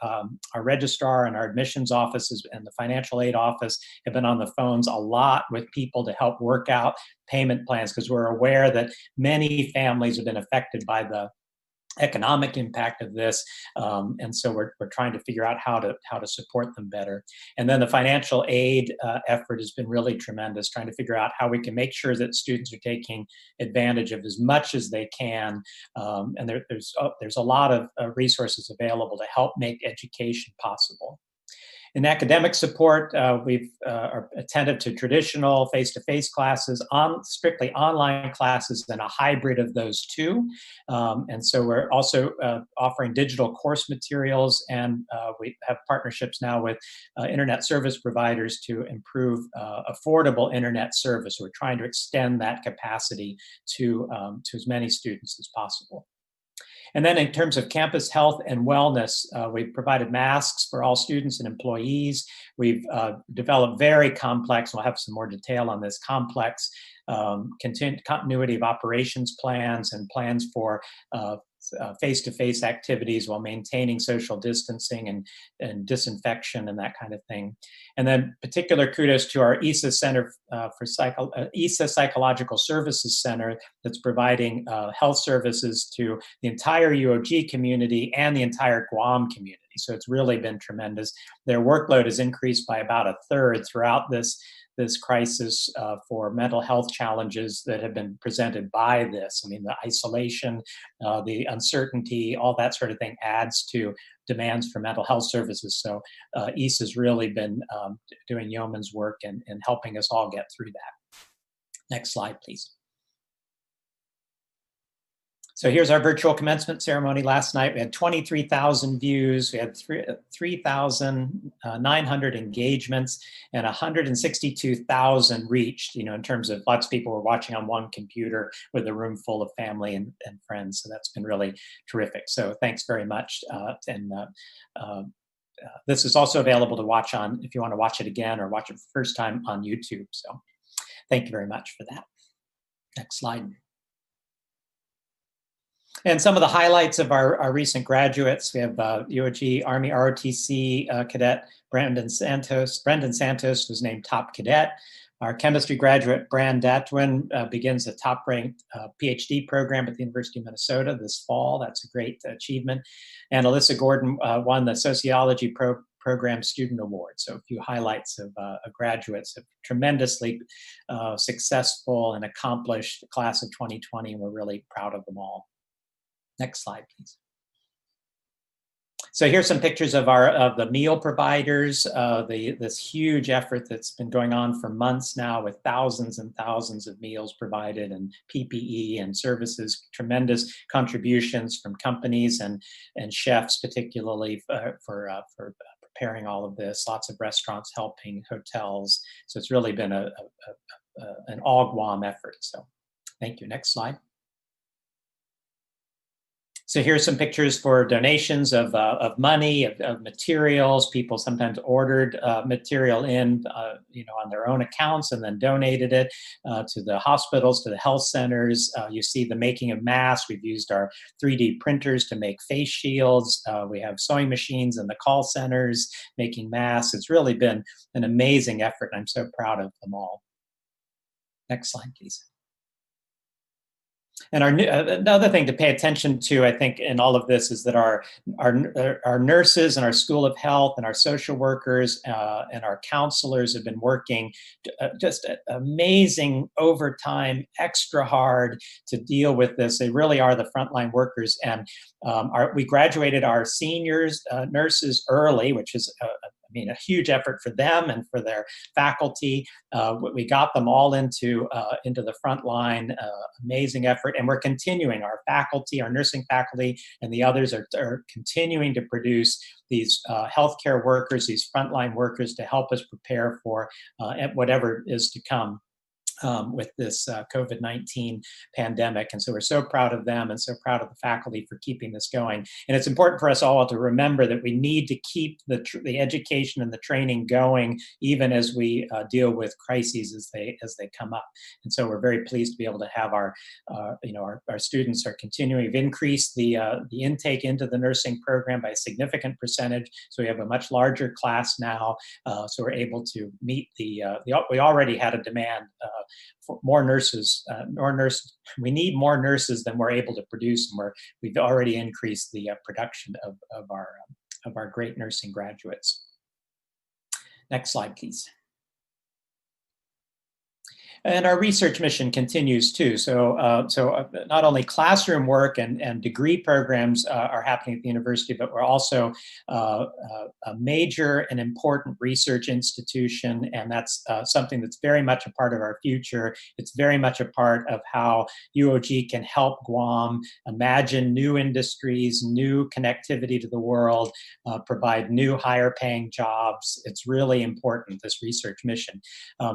registrar and our admissions offices and the financial aid office have been on the phones a lot with people to help work out payment plans, because we're aware that many families have been affected by the economic impact of this, and so we're trying to figure out how to support them better. And then the financial aid effort has been really tremendous, trying to figure out how we can make sure that students are taking advantage of as much as they can. And there's a lot of resources available to help make education possible. In academic support, we've are attentive to traditional face-to-face classes, strictly online classes, and a hybrid of those two. And so we're also offering digital course materials, and we have partnerships now with internet service providers to improve affordable internet service. We're trying to extend that capacity to as many students as possible. And then in terms of campus health and wellness, we've provided masks for all students and employees. We've developed very complex, we'll have some more detail on this, complex continuity of operations plans and plans for face-to-face activities while maintaining social distancing and disinfection and that kind of thing. And then particular kudos to our ESA Center ESA Psychological Services Center that's providing health services to the entire UOG community and the entire Guam community. So it's really been tremendous. Their workload has increased by about a third throughout this crisis for mental health challenges that have been presented by this. I mean, the isolation, the uncertainty, all that sort of thing adds to demands for mental health services. So ESA has really been doing yeoman's work and helping us all get through that. Next slide, please. So here's our virtual commencement ceremony last night. We had 23,000 views. We had 3,900 engagements and 162,000 reached, in terms of lots of people were watching on one computer with a room full of family and friends. So that's been really terrific. So thanks very much. This is also available to watch on, if you want to watch it again or watch it for the first time, on YouTube. So thank you very much for that. Next slide. And some of the highlights of our recent graduates, we have UOG Army ROTC cadet Brendan Santos. Brendan Santos was named top cadet. Our chemistry graduate, Bran Datwin, begins a top-ranked PhD program at the University of Minnesota this fall. That's a great achievement. And Alyssa Gordon won the Sociology Program Student Award. So a few highlights of graduates, a tremendously successful and accomplished class of 2020. And we're really proud of them all. Next slide, please. So here's some pictures of the meal providers, this huge effort that's been going on for months now with thousands and thousands of meals provided and PPE and services, tremendous contributions from companies and chefs, particularly for preparing all of this, lots of restaurants helping, hotels. So it's really been an all Guam effort. So thank you. Next slide. So here's some pictures for donations of money, of materials. People sometimes ordered material in, on their own accounts and then donated it to the hospitals, to the health centers. You see the making of masks. We've used our 3D printers to make face shields. We have sewing machines in the call centers making masks. It's really been an amazing effort. I'm so proud of them all. Next slide, please. And another thing to pay attention to, I think, in all of this is that our nurses and our School of Health and our social workers and our counselors have been working just amazing overtime, extra hard to deal with this. They really are the frontline workers. And we graduated our seniors, nurses early, which is a huge effort for them and for their faculty. We got them all into the front line, amazing effort. And we're continuing, our faculty, our nursing faculty, and the others are continuing to produce these healthcare workers, these frontline workers to help us prepare for whatever is to come. With this COVID-19 pandemic. And so we're so proud of them and so proud of the faculty for keeping this going. And it's important for us all to remember that we need to keep the education and the training going even as we deal with crises as they come up. And so we're very pleased to be able to have our students are continuing. We've increased the intake into the nursing program by a significant percentage. So we have a much larger class now. So we're able to meet we already had a demand for more nurses. We need more nurses than we're able to produce, and we've already increased the production of our great nursing graduates. Next slide, please. And our research mission continues too. So, not only classroom work and degree programs are happening at the university, but we're also a major and important research institution, and that's something that's very much a part of our future. It's very much a part of how UOG can help Guam imagine new industries, new connectivity to the world, provide new higher paying jobs. It's really important, this research mission.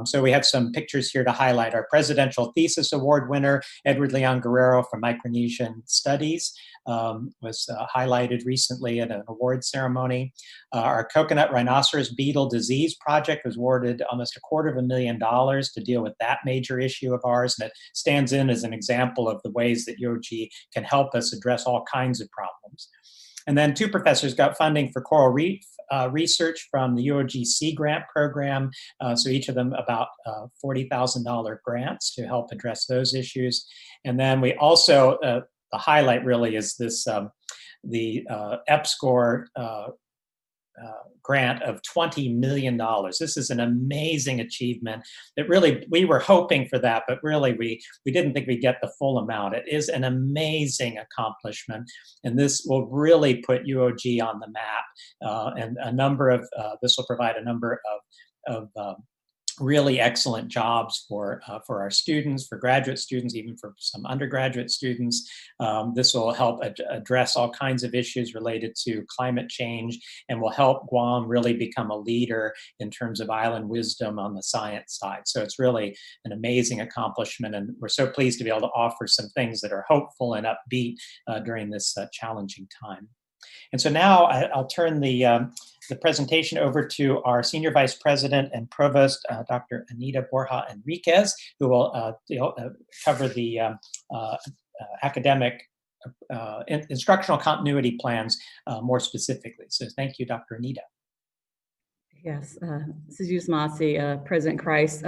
So we have some pictures here to highlight. Our Presidential Thesis Award winner, Edward Leon Guerrero from Micronesian Studies, was highlighted recently at an award ceremony. Our Coconut Rhinoceros Beetle Disease Project was awarded almost $250,000 to deal with that major issue of ours, and it stands in as an example of the ways that UOG can help us address all kinds of problems. And then 2 professors got funding for coral reef research from the UOG Sea Grant program. So each of them about $40,000 grants to help address those issues. And then we also, the highlight really is this, the EPSCoR grant of $20 million. This is an amazing achievement. That really, we were hoping for that, but really we didn't think we'd get the full amount. It is an amazing accomplishment, and this will really put UOG on the map. And a number of, this will provide a number of really excellent jobs for our students, for graduate students, even for some undergraduate students. This will help address all kinds of issues related to climate change, and will help Guam really become a leader in terms of island wisdom on the science side. So it's really an amazing accomplishment, and we're so pleased to be able to offer some things that are hopeful and upbeat during this challenging time. And so now I'll turn the presentation over to our Senior Vice President and Provost, Dr. Anita Borja Enriquez, who will cover the academic instructional continuity plans more specifically. So thank you, Dr. Anita. Yes, this is Yusmasi, President Christ.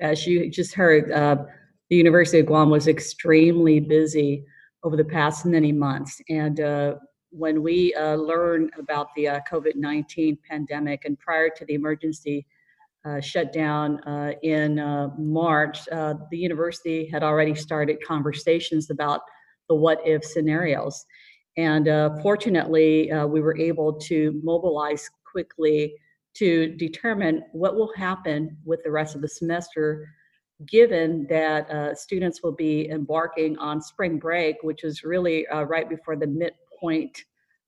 As you just heard, the University of Guam was extremely busy over the past many months. And when we learned about the COVID-19 pandemic, and prior to the emergency shutdown in March, the university had already started conversations about the what-if scenarios. And fortunately, we were able to mobilize quickly to determine what will happen with the rest of the semester, given that students will be embarking on spring break, which is really right before the midpoint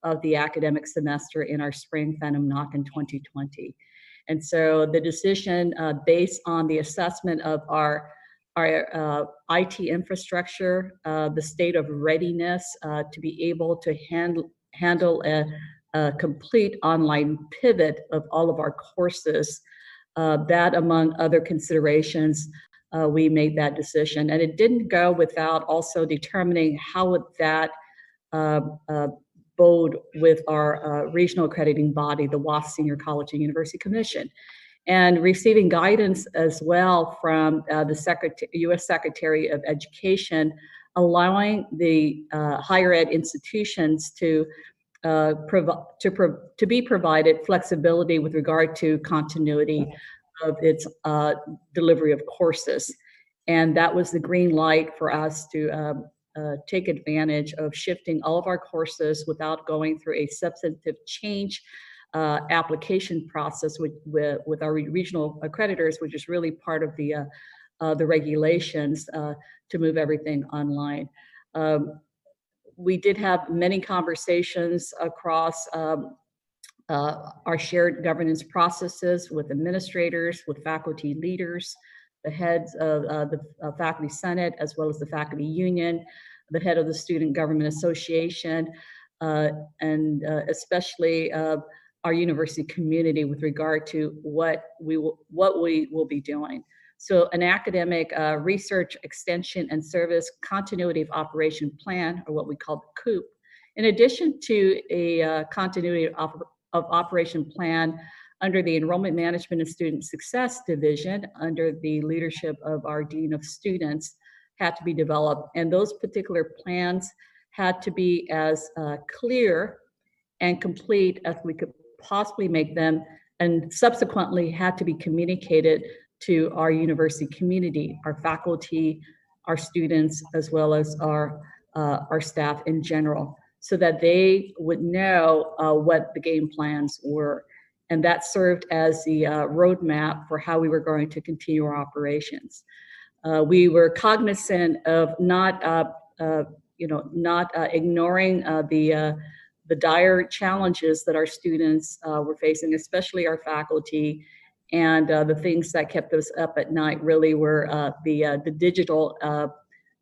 of the academic semester in our spring Phantom Knock in 2020. And so the decision based on the assessment of our IT infrastructure, the state of readiness to be able to handle a complete online pivot of all of our courses, that among other considerations, we made that decision. And it didn't go without also determining how would that bode with our regional accrediting body, the WASC Senior College and University Commission, and receiving guidance as well from the U.S. Secretary of Education, allowing the higher ed institutions to be provided flexibility with regard to continuity of its delivery of courses. And that was the green light for us to take advantage of shifting all of our courses without going through a substantive change application process with our regional accreditors, which is really part of the regulations to move everything online. We did have many conversations across our shared governance processes with administrators, with faculty leaders, the heads of the Faculty Senate, as well as the Faculty Union, the head of the Student Government Association, and especially our university community with regard to what we will be doing. So an academic research, extension, and service continuity of operation plan, or what we call the COOP, in addition to a continuity of operation plan under the Enrollment Management and Student Success Division, under the leadership of our Dean of Students, had to be developed. And those particular plans had to be as clear and complete as we could possibly make them, and subsequently had to be communicated to our university community, our faculty, our students, as well as our staff in general, so that they would know what the game plans were. And that served as the roadmap for how we were going to continue our operations. We were cognizant of not ignoring the dire challenges that our students were facing, especially our faculty. And the things that kept us up at night really were the digital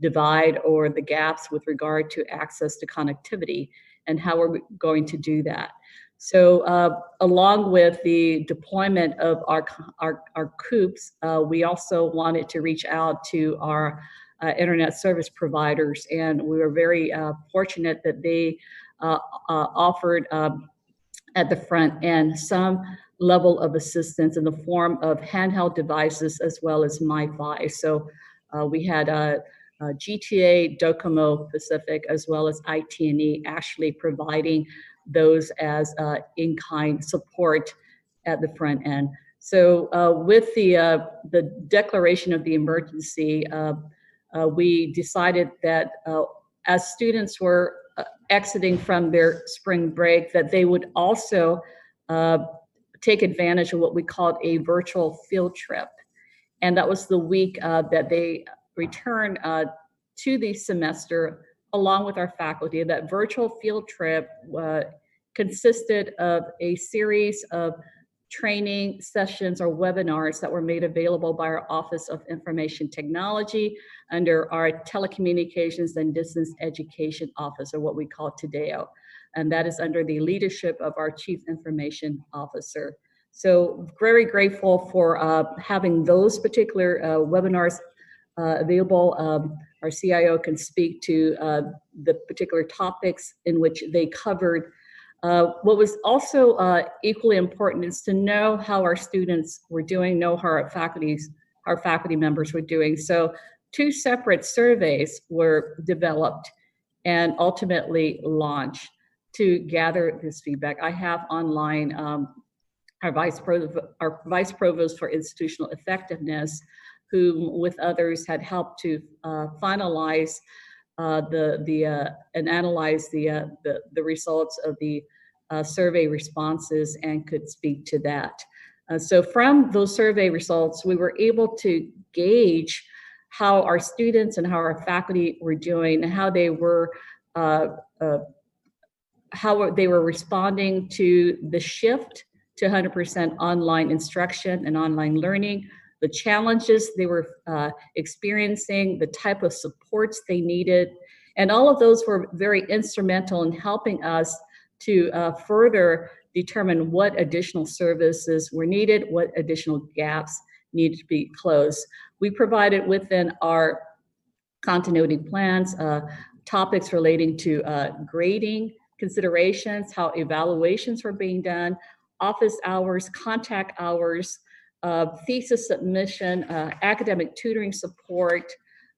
divide, or the gaps with regard to access to connectivity, and how we're going to do that. So along with the deployment of our COOPs, we also wanted to reach out to our internet service providers, and we were very fortunate that they offered at the front end some level of assistance in the form of handheld devices as well as MiFi. So we had GTA, Docomo Pacific, as well as IT&E actually providing those as in-kind support at the front end. So with the declaration of the emergency, we decided that as students were exiting from their spring break, that they would also take advantage of what we called a virtual field trip. And that was the week that they returned to the semester along with our faculty. That virtual field trip consisted of a series of training sessions or webinars that were made available by our Office of Information Technology under our Telecommunications and Distance Education Office, or what we call TDEO. And that is under the leadership of our Chief Information Officer. So very grateful for having those particular webinars available. Our CIO can speak to the particular topics in which they covered. What was also equally important is to know how our students were doing, know how our faculty members were doing. So 2 separate surveys were developed and ultimately launched to gather this feedback. I have online our vice provost for institutional effectiveness, who with others had helped to finalize and analyze the results of the survey responses, and could speak to that. So from those survey results, we were able to gauge how our students and how our faculty were doing, and how they were responding to the shift to 100% online instruction and online learning, the challenges they were experiencing, the type of supports they needed. And all of those were very instrumental in helping us to further determine what additional services were needed, what additional gaps needed to be closed. We provided within our continuity plans topics relating to grading considerations, how evaluations were being done, office hours, contact hours, thesis submission, academic tutoring support,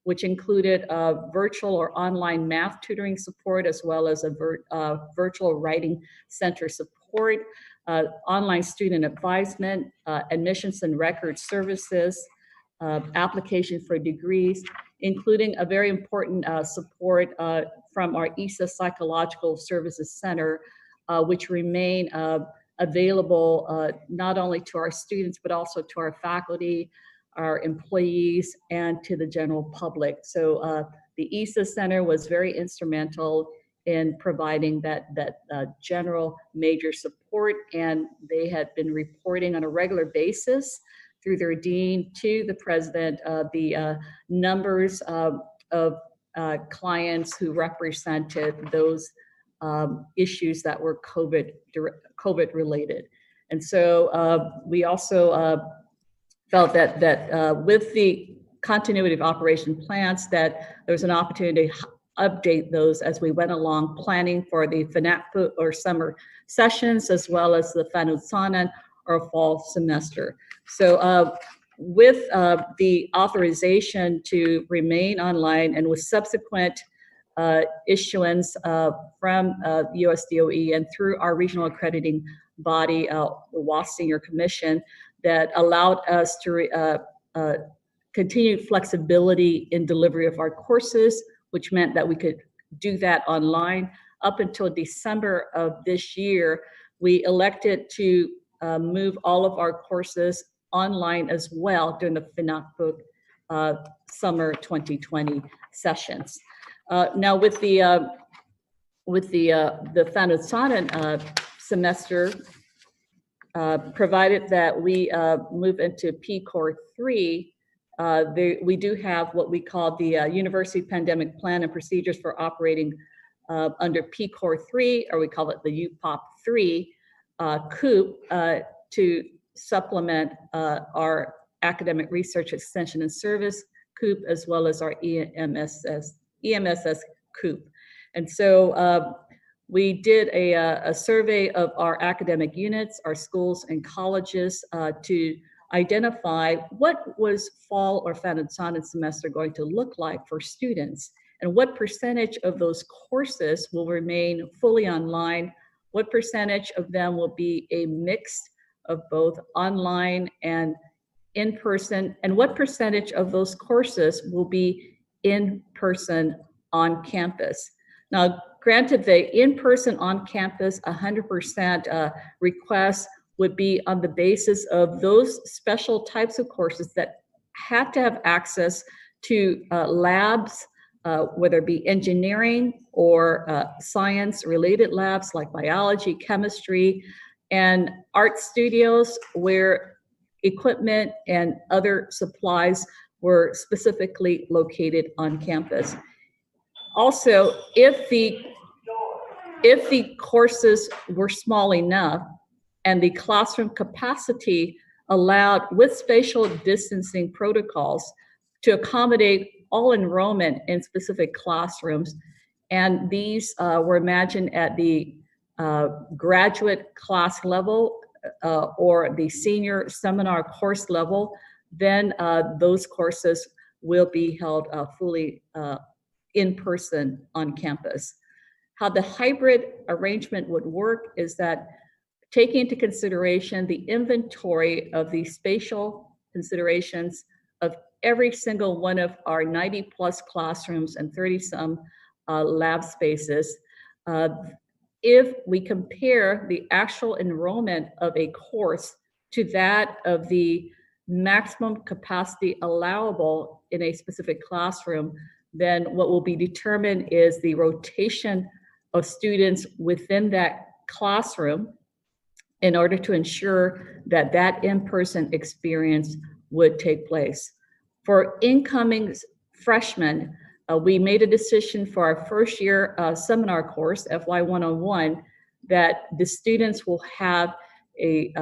which included virtual or online math tutoring support, as well as a virtual writing center support, online student advisement, admissions and record services, application for degrees, including a very important support from our ESA Psychological Services Center, which remain available not only to our students, but also to our faculty, our employees, and to the general public. So the ESA Center was very instrumental in providing that general major support, and they had been reporting on a regular basis through their dean to the president the numbers of clients who represented those issues that were COVID related. And so we also felt that with the continuity of operation plans, that there was an opportunity to update those as we went along, planning for the FNAPU or summer sessions, as well as the Fanutsanan or fall semester. So with the authorization to remain online, and with subsequent issuance from USDOE and through our regional accrediting body, the WAS Senior Commission, that allowed us to continued flexibility in delivery of our courses, which meant that we could do that online. Up until December of this year, we elected to move all of our courses online as well during the Finakbuk summer 2020 sessions. Now with the Thanusanan semester, provided that we move into P-Core 3, we do have what we call the University Pandemic Plan and Procedures for Operating under P-Core 3, or we call it the UPOP 3 COOP, to supplement our Academic Research Extension and Service COOP, as well as our EMSS COOP. And so we did a survey of our academic units, our schools and colleges, to identify what was fall or Thanusanan semester going to look like for students, and what percentage of those courses will remain fully online, what percentage of them will be a mix of both online and in person, and what percentage of those courses will be in person on campus. Now, granted, the in-person on campus 100% requests would be on the basis of those special types of courses that had to have access to labs, whether it be engineering or science-related labs like biology, chemistry, and art studios where equipment and other supplies were specifically located on campus. Also, if the courses were small enough and the classroom capacity allowed, with spatial distancing protocols, to accommodate all enrollment in specific classrooms, and these were imagined at the graduate class level or the senior seminar course level, then those courses will be held fully in person on campus. How the hybrid arrangement would work is that, taking into consideration the inventory of the spatial considerations of every single one of our 90+ classrooms and 30-some lab spaces, if we compare the actual enrollment of a course to that of the maximum capacity allowable in a specific classroom, then what will be determined is the rotation of students within that classroom in order to ensure that that in-person experience would take place. For incoming freshmen, we made a decision for our first year seminar course, FY 101, that the students will have a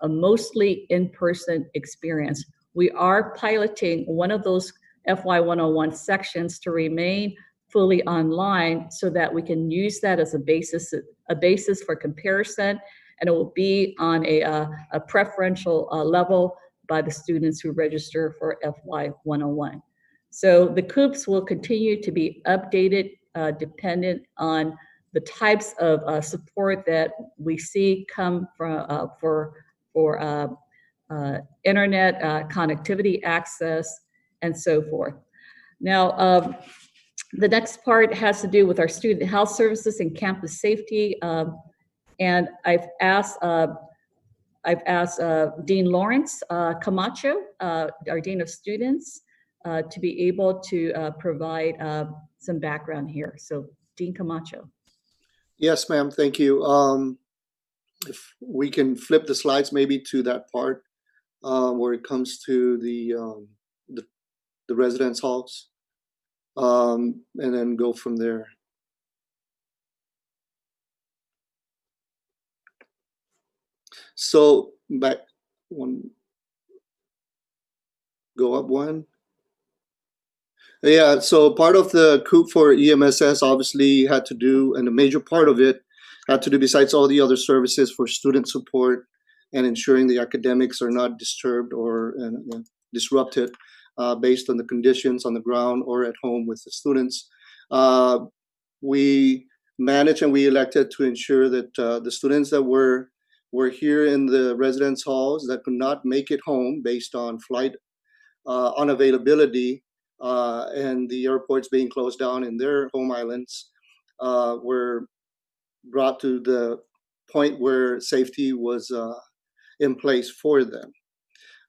mostly in-person experience. We are piloting one of those FY 101 sections to remain fully online so that we can use that as a basis for comparison, and it will be on a preferential level by the students who register for FY 101. So the COOPs will continue to be updated dependent on the types of support that we see come from for internet connectivity access and so forth. Now, the next part has to do with our student health services and campus safety. And I've asked Dean Lawrence Camacho, our Dean of Students, to be able to provide some background here. So Dean Camacho. Yes, ma'am, thank you. If we can flip the slides maybe to that part where it comes to the residence halls, and then go from there. So back one, go up one. Yeah, so part of the COOP for EMSS obviously had to do, and a major part of it had to do, besides all the other services, for student support and ensuring the academics are not disturbed or disrupted based on the conditions on the ground or at home with the students. We managed and we elected to ensure that the students that were were here in the residence halls that could not make it home based on flight unavailability and the airports being closed down in their home islands, were brought to the point where safety was in place for them.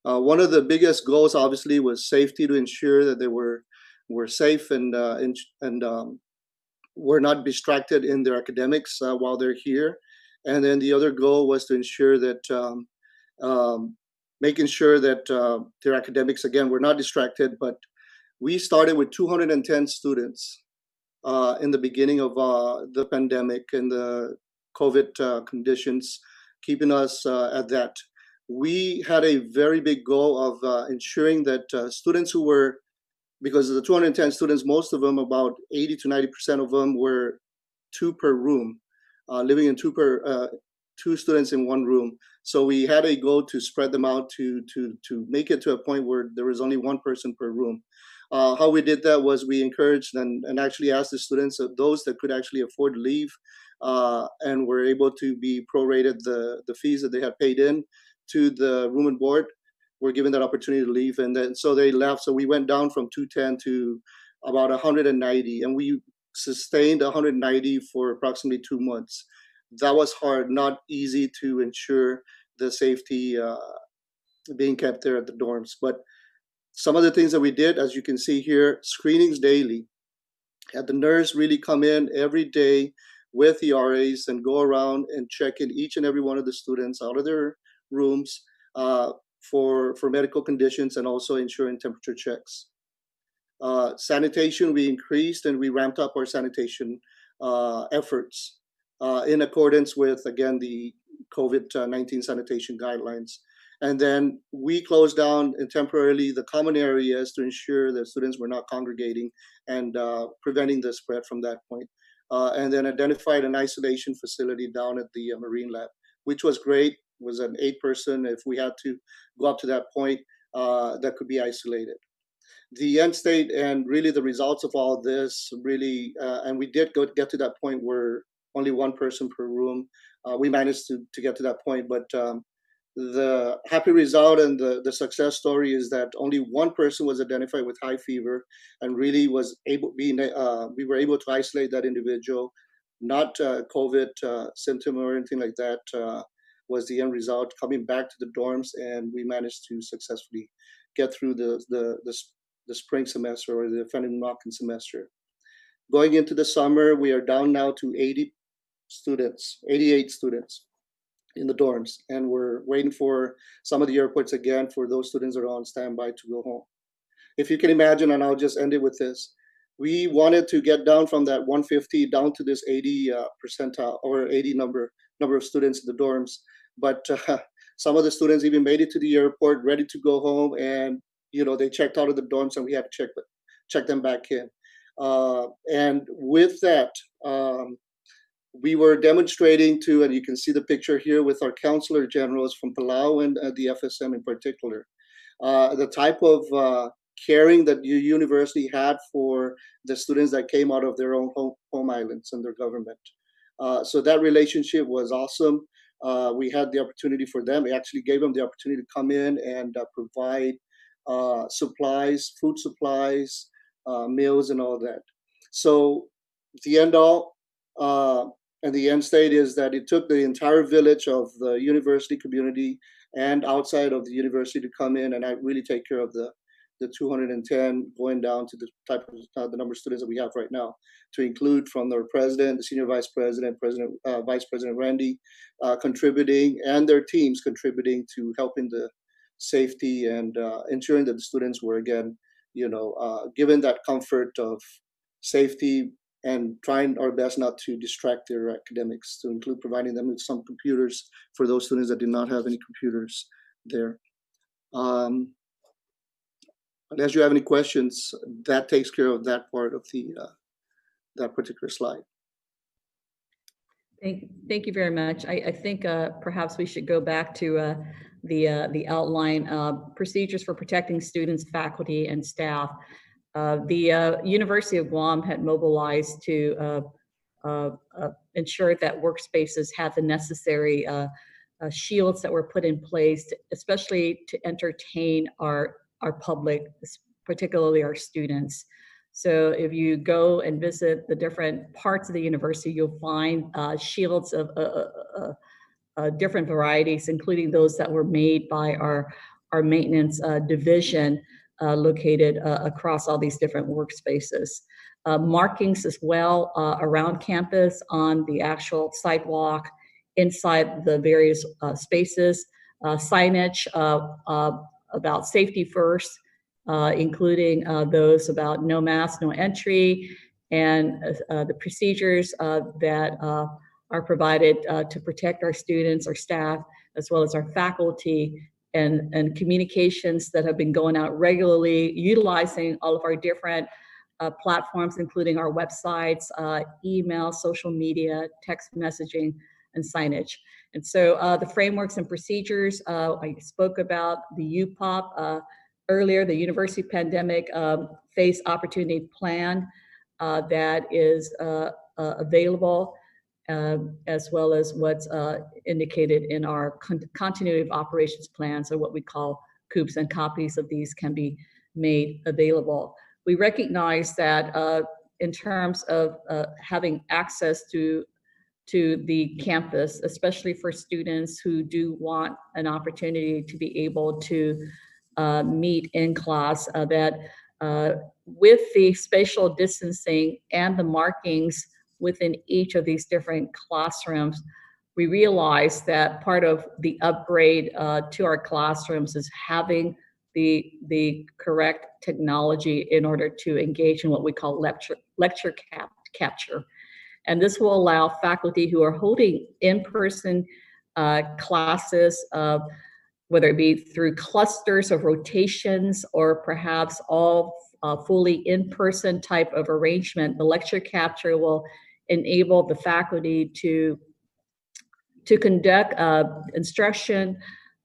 One of the biggest goals, obviously, was safety, to ensure that they were safe and were not distracted in their academics while they're here. And then the other goal was to ensure that making sure that their academics, again, were not distracted. But we started with 210 students in the beginning of the pandemic and the COVID conditions, keeping us at that. We had a very big goal of ensuring that students who were, because of the 210 students, most of them, about 80 to 90% of them, were two per room, living in two students in one room. So we had a goal to spread them out to make it to a point where there was only one person per room. How we did that was we encouraged and actually asked the students, those that could actually afford to leave and were able to be prorated the fees that they had paid in to the room and board, were given that opportunity to leave. And then so they left. So we went down from 210 to about 190, and we sustained 190 for approximately 2 months. That was hard, not easy to ensure the safety being kept there at the dorms. But some of the things that we did, as you can see here, screenings daily. Had the nurse really come in every day with the RAs and go around and check in each and every one of the students out of their rooms for medical conditions, and also ensuring temperature checks. Sanitation, we increased and we ramped up our sanitation efforts in accordance with, again, the COVID-19 sanitation guidelines. And then we closed down temporarily the common areas to ensure that students were not congregating and preventing the spread from that point. And then identified an isolation facility down at the Marine Lab, which was great. It was an 8-person, if we had to go up to that point, that could be isolated. The end state and really the results of all this really, and we did get to that point where only one person per room. We managed to get to that point, but the happy result and the success story is that only one person was identified with high fever, and really was able, we were able to isolate that individual. Not COVID symptom or anything like that was the end result. Coming back to the dorms, and we managed to successfully get through the spring semester, or the Fenimmorakan semester. Going into the summer, we are down now to 88 students in the dorms, and we're waiting for some of the airports again for those students that are on standby to go home. If you can imagine, and I'll just end it with this, we wanted to get down from that 150 down to this 80 percentile, or 80 number of students in the dorms, but some of the students even made it to the airport ready to go home, and they checked out of the dorms, and we had to check them back in. And with that, we were demonstrating to, and you can see the picture here with our counselor generals from Palau and the FSM in particular, the type of caring that your university had for the students that came out of their own home islands and their government. So that relationship was awesome. We had the opportunity for them. We actually gave them the opportunity to come in and provide supplies, food supplies, meals, and all that. So the end all and the end state is that it took the entire village of the university community and outside of the university to come in and really take care of the 210, going down to the type of the number of students that we have right now, to include from their president, the senior vice president, vice president Randy, contributing, and their teams contributing to helping the safety and ensuring that the students were, again, given that comfort of safety, and trying our best not to distract their academics, to include providing them with some computers for those students that did not have any computers there. Unless you have any questions, that takes care of that part of the that particular slide. Thank you very much. I think perhaps we should go back to the outline procedures for protecting students, faculty, and staff. The University of Guam had mobilized to ensure that workspaces had the necessary shields that were put in place, especially to entertain our public, particularly our students. So if you go and visit the different parts of the university, you'll find shields of different varieties, including those that were made by our maintenance division located across all these different workspaces. Markings as well around campus on the actual sidewalk, inside the various spaces, signage about safety first, including those about no mask, no entry, and the procedures that are provided to protect our students, our staff, as well as our faculty, and communications that have been going out regularly, utilizing all of our different platforms, including our websites, email, social media, text messaging, and signage. And so the frameworks and procedures, I spoke about the UPOP earlier, the University Pandemic Phase Opportunity Plan that is available, as well as what's indicated in our continuity of operations plans, or what we call COOPs, and copies of these can be made available. We recognize that in terms of having access to the campus, especially for students who do want an opportunity to be able to meet in class, that with the spatial distancing and the markings within each of these different classrooms, we realize that part of the upgrade to our classrooms is having the correct technology in order to engage in what we call lecture capture. And this will allow faculty who are holding in-person classes, whether it be through clusters of rotations or perhaps all fully in-person type of arrangement, the lecture capture will enable the faculty to conduct instruction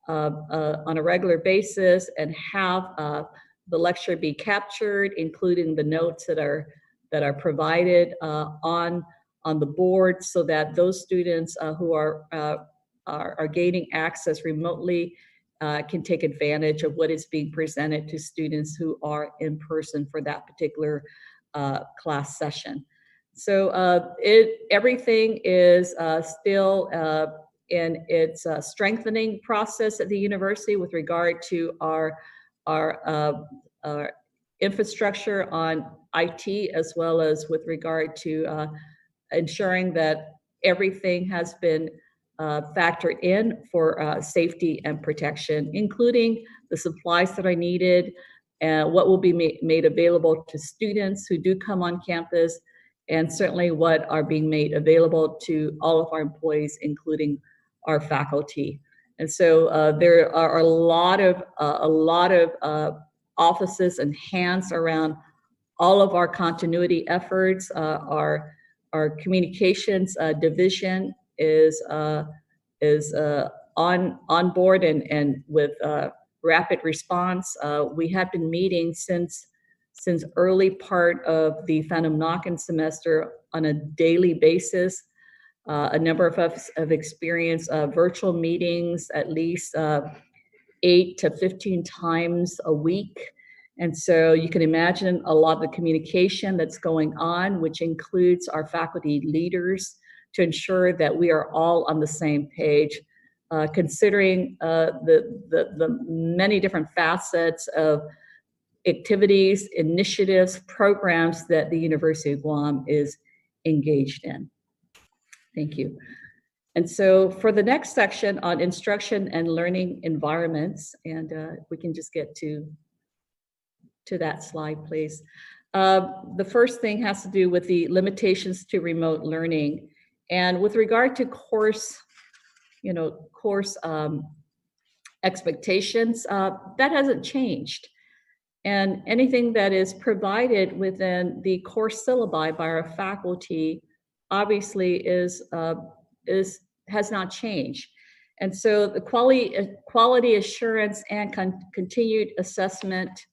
on a regular basis and have the lecture be captured, including the notes that are provided on the board, so that those students who are gaining access remotely can take advantage of what is being presented to students who are in person for that particular class session. So everything is still in its strengthening process at the university with regard to our infrastructure on IT, as well as with regard to ensuring that everything has been factored in for safety and protection, including the supplies that are needed, what will be made available to students who do come on campus, and certainly what are being made available to all of our employees, including our faculty. And so there are a lot of offices and hands around all of our continuity efforts. Our communications division is on board and with rapid response. We have been meeting since early part of the Phantom Knock-in semester on a daily basis. A number of us have experienced virtual meetings at least 8 to 15 times a week. And so you can imagine a lot of the communication that's going on, which includes our faculty leaders, to ensure that we are all on the same page, considering the many different facets of activities, initiatives, programs that the University of Guam is engaged in. Thank you. And so for the next section on instruction and learning environments, and we can just get to that slide, please. The first thing has to do with the limitations to remote learning. And with regard to course expectations, that hasn't changed. And anything that is provided within the course syllabi by our faculty obviously has not changed. And so the quality assurance and continued assessment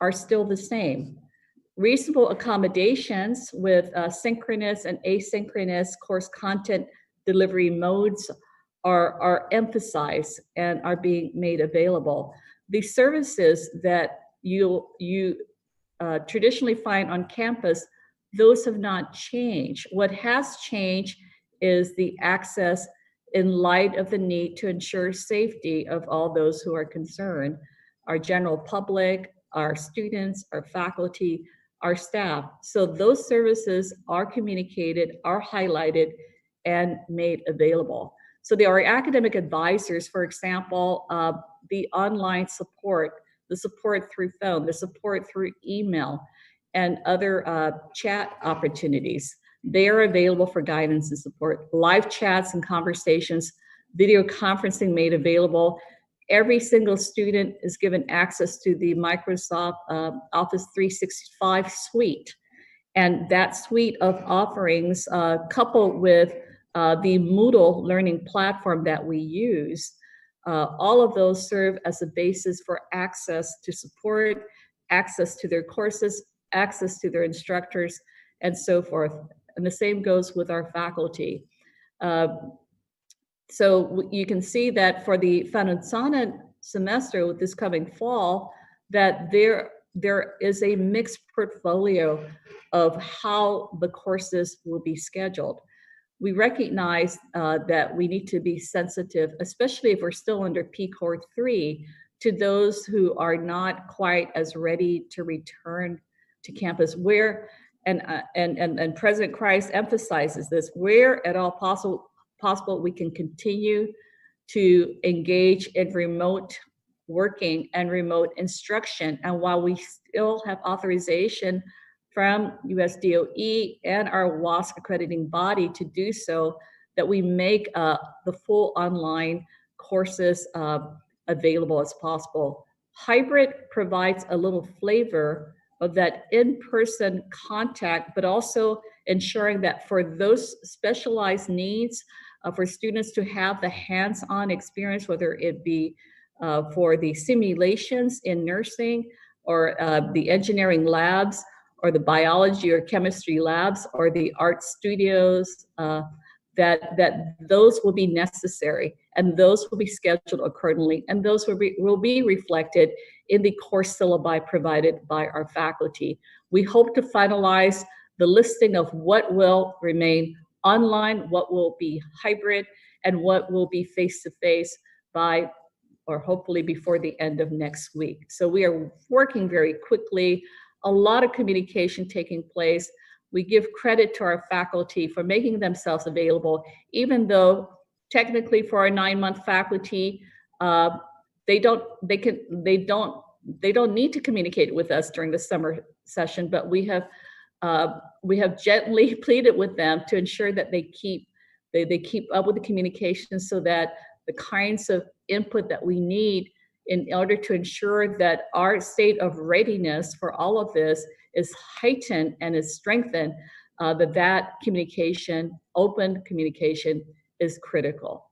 are still the same. Reasonable accommodations with synchronous and asynchronous course content delivery modes are emphasized and are being made available. The services that you traditionally find on campus, those have not changed. What has changed is the access in light of the need to ensure safety of all those who are concerned, our general public, our students, our faculty, our staff. So those services are communicated, are highlighted, and made available. So there are academic advisors, for example, the online support, the support through phone, the support through email, and other chat opportunities. They are available for guidance and support. Live chats and conversations, video conferencing made available. Every single student is given access to the Microsoft Office 365 suite. And that suite of offerings, coupled with the Moodle learning platform that we use, all of those serve as a basis for access to support, access to their courses, access to their instructors, and so forth. And the same goes with our faculty. So you can see that for the Whanauntsana semester with this coming fall, that there is a mixed portfolio of how the courses will be scheduled. We recognize that we need to be sensitive, especially if we're still under PCOR 3, to those who are not quite as ready to return to campus, where, and President Christ emphasizes this, where at all possible we can continue to engage in remote working and remote instruction. And while we still have authorization from USDOE and our WASC accrediting body to do so, that we make the full online courses available as possible. Hybrid provides a little flavor of that in-person contact, but also ensuring that for those specialized needs, for students to have the hands-on experience, whether it be for the simulations in nursing or the engineering labs, or the biology or chemistry labs, or the art studios, that those will be necessary, and those will be scheduled accordingly, and those will be reflected in the course syllabi provided by our faculty. We hope to finalize the listing of what will remain online, what will be hybrid, and what will be face-to-face by, or hopefully before the end of next week. So we are working very quickly, a lot of communication taking place. We give credit to our faculty for making themselves available, even though technically for our 9-month faculty, they don't need to communicate with us during the summer session, but we have gently pleaded with them to ensure that they keep up with the communication, so that the kinds of input that we need in order to ensure that our state of readiness for all of this is heightened and is strengthened, that communication, open communication, is critical.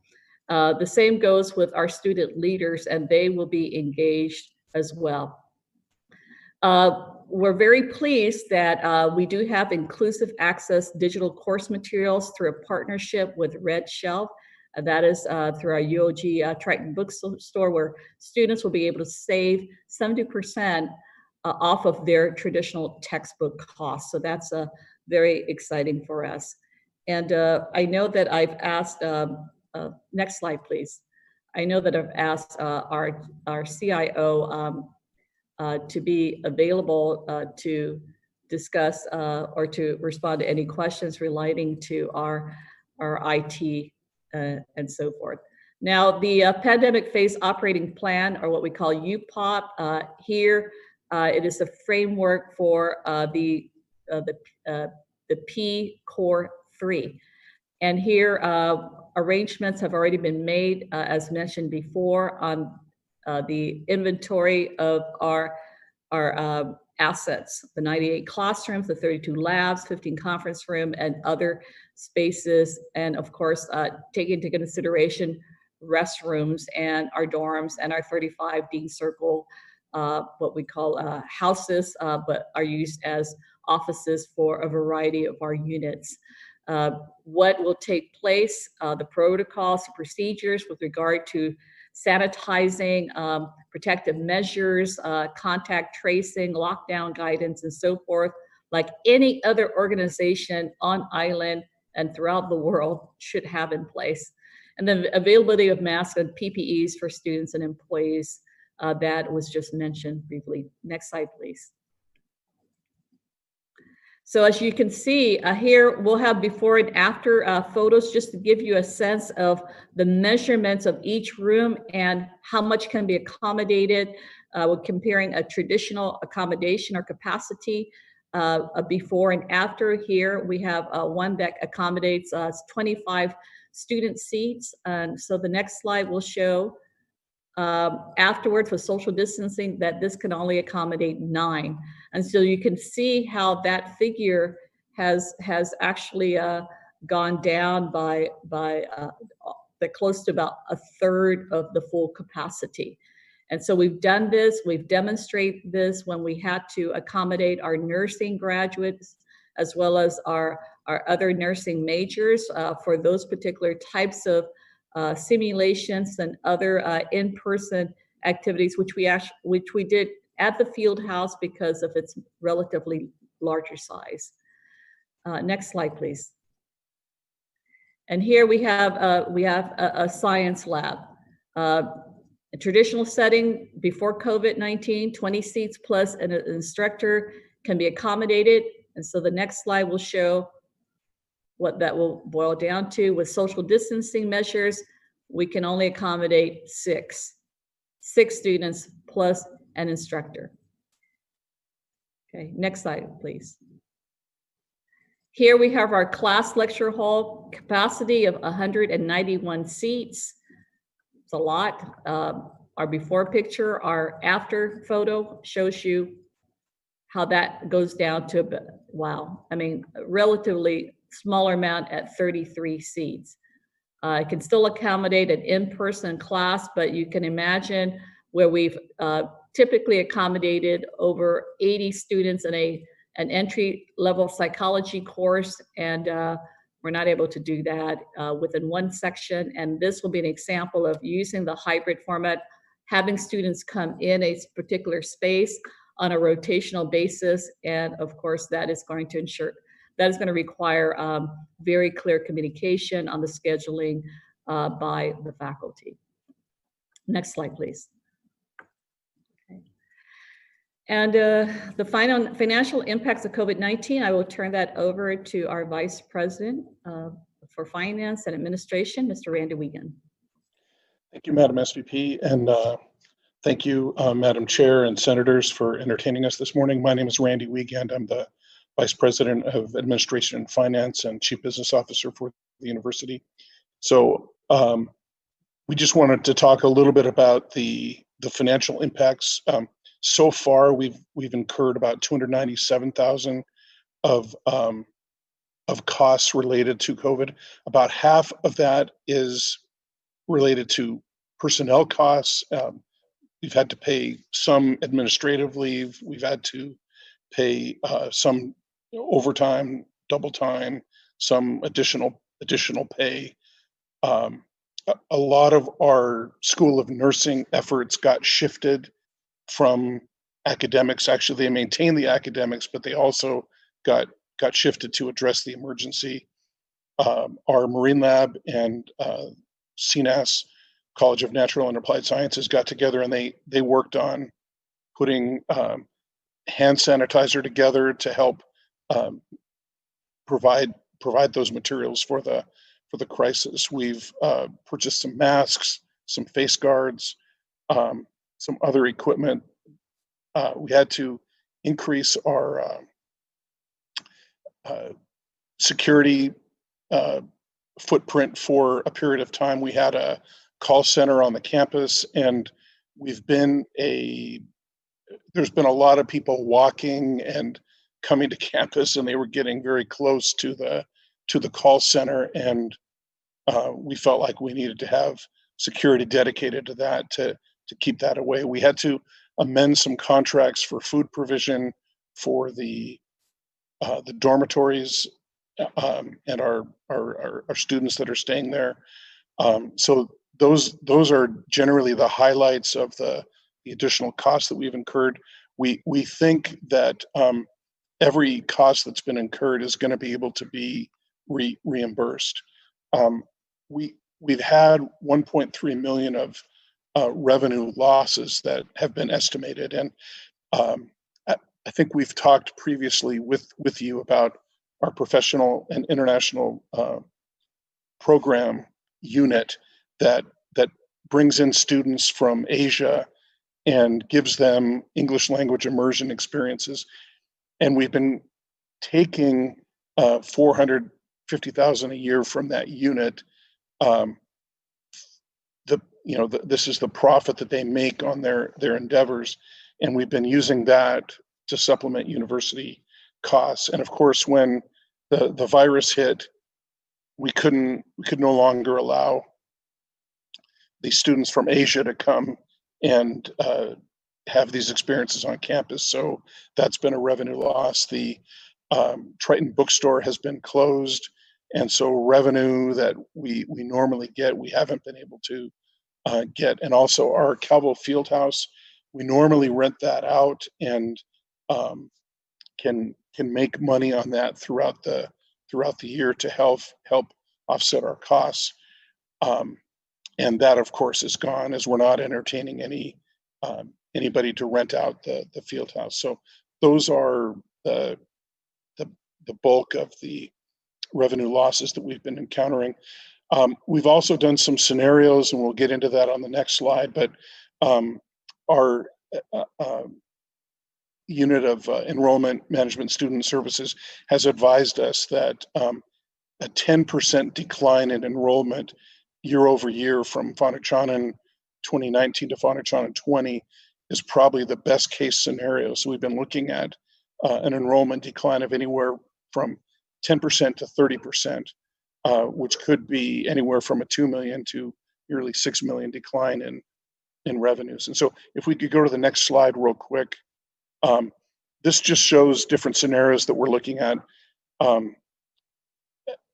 The same goes with our student leaders, and they will be engaged as well. We're very pleased that we do have inclusive access digital course materials through a partnership with Red Shelf. That is through our UOG Triton bookstore, where students will be able to save 70% off of their traditional textbook costs. So that's very exciting for us. And I know that I've asked, next slide, please. I know that I've asked our CIO to be available to discuss or to respond to any questions relating to our IT and so forth. Now, the pandemic phase operating plan, or what we call UPOP, here it is a framework for the PCOR 3. And here arrangements have already been made, as mentioned before, on the inventory of our assets, the 98 classrooms, the 32 labs, 15 conference room, and other spaces, and of course, take into consideration restrooms and our dorms and our 35 Dean Circle, what we call houses, but are used as offices for a variety of our units. what will take place, the protocols, the procedures with regard to sanitizing, protective measures, contact tracing, lockdown guidance, and so forth, like any other organization on island and throughout the world should have in place. And then availability of masks and PPEs for students and employees, that was just mentioned briefly. Next slide, please. So as you can see here, we'll have before and after photos just to give you a sense of the measurements of each room and how much can be accommodated. We're comparing a traditional accommodation or capacity, a before and after. Here we have one that accommodates 25 student seats. And so the next slide will show afterwards with social distancing that this can only accommodate 9. And so you can see how that figure has actually gone down by close to about a third of the full capacity. And so we've done this, we've demonstrated this when we had to accommodate our nursing graduates as well as our other nursing majors for those particular types of simulations and other in-person activities, which we did at the field house because of its relatively larger size. Next slide, please. And here we have a science lab. A traditional setting before COVID-19, 20 seats plus an instructor can be accommodated. And so the next slide will show what that will boil down to. With social distancing measures, we can only accommodate 6 students plus an instructor. Okay, next slide, please. Here we have our class lecture hall capacity of 191 seats. It's a lot. Our before picture, our after photo shows you how that goes down to, wow, I mean, relatively smaller amount at 33 seats. It can still accommodate an in-person class, but you can imagine where we've typically accommodated over 80 students in an entry-level psychology course, and we're not able to do that within one section. And this will be an example of using the hybrid format, having students come in a particular space on a rotational basis. And of course, that is going to require very clear communication on the scheduling by the faculty. Next slide, please. Okay. And the financial impacts of COVID-19, I will turn that over to our Vice President for Finance and Administration, Mr. Randy Wiegand. Thank you, Madam SVP, and thank you, Madam Chair and Senators, for entertaining us this morning. My name is Randy Wiegand. I'm the Vice President of Administration and Finance and Chief Business Officer for the university. So we just wanted to talk a little bit about the financial impacts. So far, we've incurred about $297,000 of costs related to COVID. About half of that is related to personnel costs. We've had to pay some administrative leave. We've had to pay some overtime, double time, some additional pay. A lot of our School of Nursing efforts got shifted from academics. Actually, they maintained the academics, but they also got shifted to address the emergency. Our Marine Lab and CNAS, College of Natural and Applied Sciences, got together and they worked on putting hand sanitizer together to help provide those materials for the crisis. We've purchased some masks, some face guards, some other equipment. We had to increase our security footprint for a period of time. We had a call center on the campus, and there's been a lot of people walking and coming to campus, and they were getting very close to the call center, and we felt like we needed to have security dedicated to that to keep that away. We had to amend some contracts for food provision for the dormitories and our students that are staying there. So those are generally the highlights of the additional costs that we've incurred. We think that every cost that's been incurred is going to be able to be reimbursed. We've had 1.3 million of revenue losses that have been estimated, and I think we've talked previously with you about our professional and international program unit that brings in students from Asia and gives them English language immersion experiences. And we've been taking $450,000 a year from that unit. This is the profit that they make on their endeavors, and we've been using that to supplement university costs. And of course, when the virus hit, we could no longer allow the students from Asia to come and have these experiences on campus. So that's been a revenue loss. The Triton bookstore has been closed, and so revenue that we normally get, we haven't been able to get. And also our Calvo Fieldhouse, we normally rent that out and can make money on that throughout the year to help offset our costs. And that, of course, is gone, as we're not entertaining anybody to rent out the field house. So those are the bulk of the revenue losses that we've been encountering. We've also done some scenarios, and we'll get into that on the next slide, but our unit of enrollment management student services has advised us that a 10% decline in enrollment year over year from Whanachanan 2019 to Whanachanan 20 is probably the best case scenario. So we've been looking at an enrollment decline of anywhere from 10% to 30%, which could be anywhere from a 2 million to nearly 6 million decline in revenues. And so if we could go to the next slide real quick, this just shows different scenarios that we're looking at.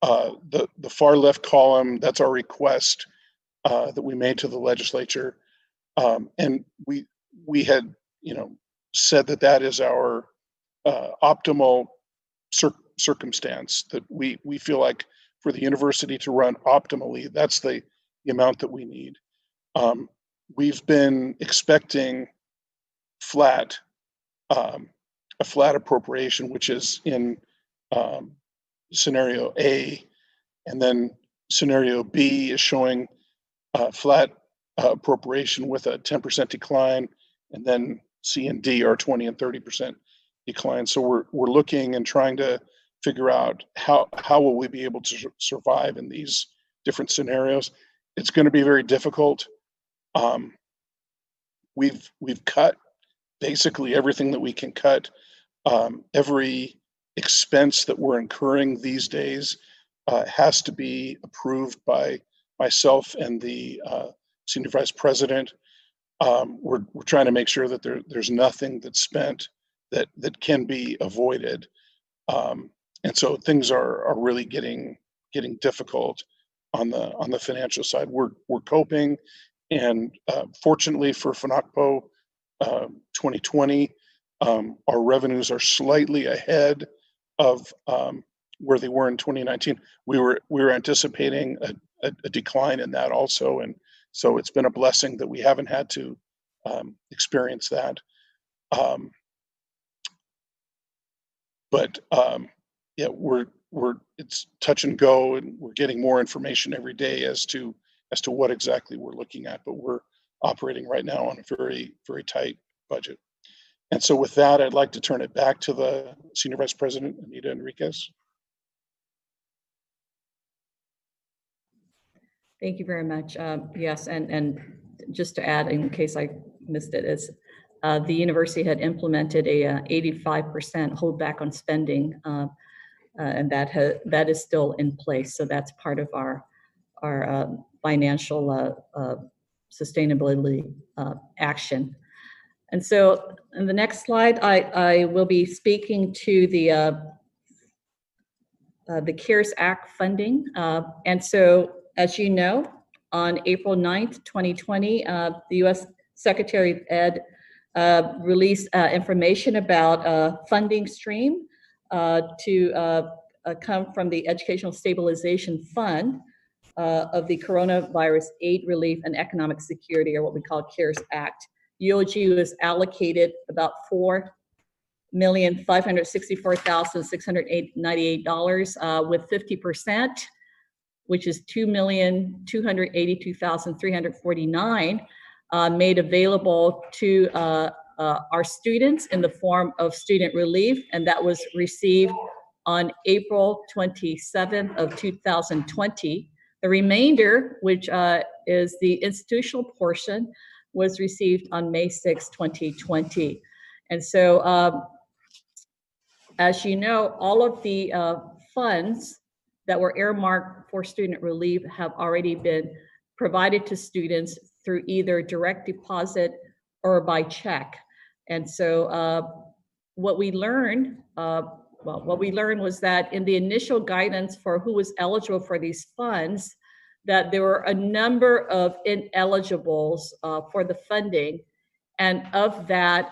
The far left column, that's our request that we made to the legislature. And we had, said that is our optimal circumstance, that we feel like for the university to run optimally, that's the amount that we need. We've been expecting a flat appropriation, which is in scenario A, and then scenario B is showing a flat appropriation with a 10% decline, and then C and D are 20 and 30% decline. So we're looking and trying to figure out how will we be able to survive in these different scenarios. It's going to be very difficult. We've cut basically everything that we can cut. Every expense that we're incurring these days has to be approved by myself and the senior vice president. We're trying to make sure that there's nothing that's spent that can be avoided. And so things are really getting difficult on the financial side. We're coping, and fortunately for FNOCPO 2020, our revenues are slightly ahead of where they were in 2019. We were anticipating a decline in that also, and so it's been a blessing that we haven't had to experience that. But yeah, it's touch and go, and we're getting more information every day as to what exactly we're looking at. But we're operating right now on a very, very tight budget. And so with that, I'd like to turn it back to the Senior Vice President, Anita Enriquez. Thank you very much. Yes, and just to add, in case I missed it, is the university had implemented a 85% holdback on spending, and that is still in place. So that's part of our financial sustainability action. And so in the next slide, I will be speaking to the the CARES Act funding. And so, as you know, on April 9th, 2020, the U.S. Secretary of Ed released information about funding stream to come from the Educational Stabilization Fund of the Coronavirus Aid Relief and Economic Security, or what we call CARES Act. UOG was allocated about $4,564,698 with 50%, which is $2,282,349 made available to our students in the form of student relief, and that was received on April 27th of 2020. The remainder, which is the institutional portion, was received on May 6, 2020. And so, as you know, all of the funds that were earmarked for student relief have already been provided to students through either direct deposit or by check. And so what we learned was that in the initial guidance for who was eligible for these funds, that there were a number of ineligibles for the funding. And of that,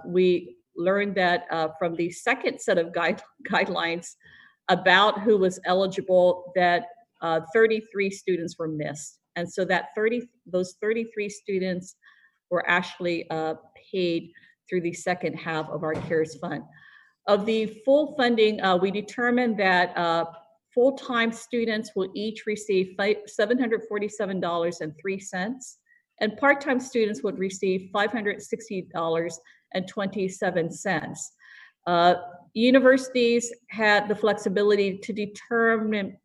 we learned that from the second set of guidelines about who was eligible, that 33 students were missed. And so that those 33 students were actually paid through the second half of our CARES Fund. Of the full funding, we determined that full-time students will each receive $747.03, and part-time students would receive $560.27. Universities had the flexibility to determine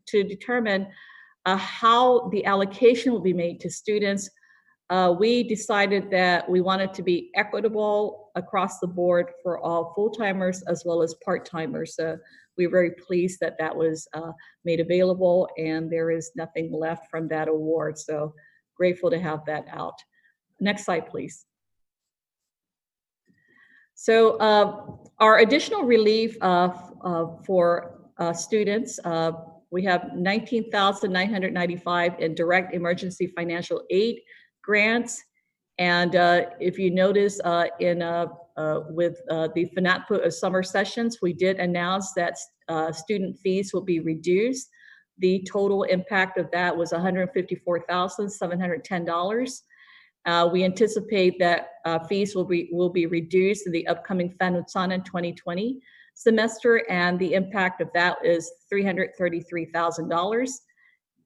how the allocation will be made to students. We decided that we wanted to be equitable across the board for all full-timers as well as part-timers. We were very pleased that that was made available, and there is nothing left from that award. So grateful to have that out. Next slide, please. So our additional relief for students, we have $19,995 in direct emergency financial aid grants. And if you notice with the FNAPA summer sessions, we did announce that student fees will be reduced. The total impact of that was $154,710. We anticipate that fees will be reduced in the upcoming Fanutsanan 2020 semester, and the impact of that is $333,000.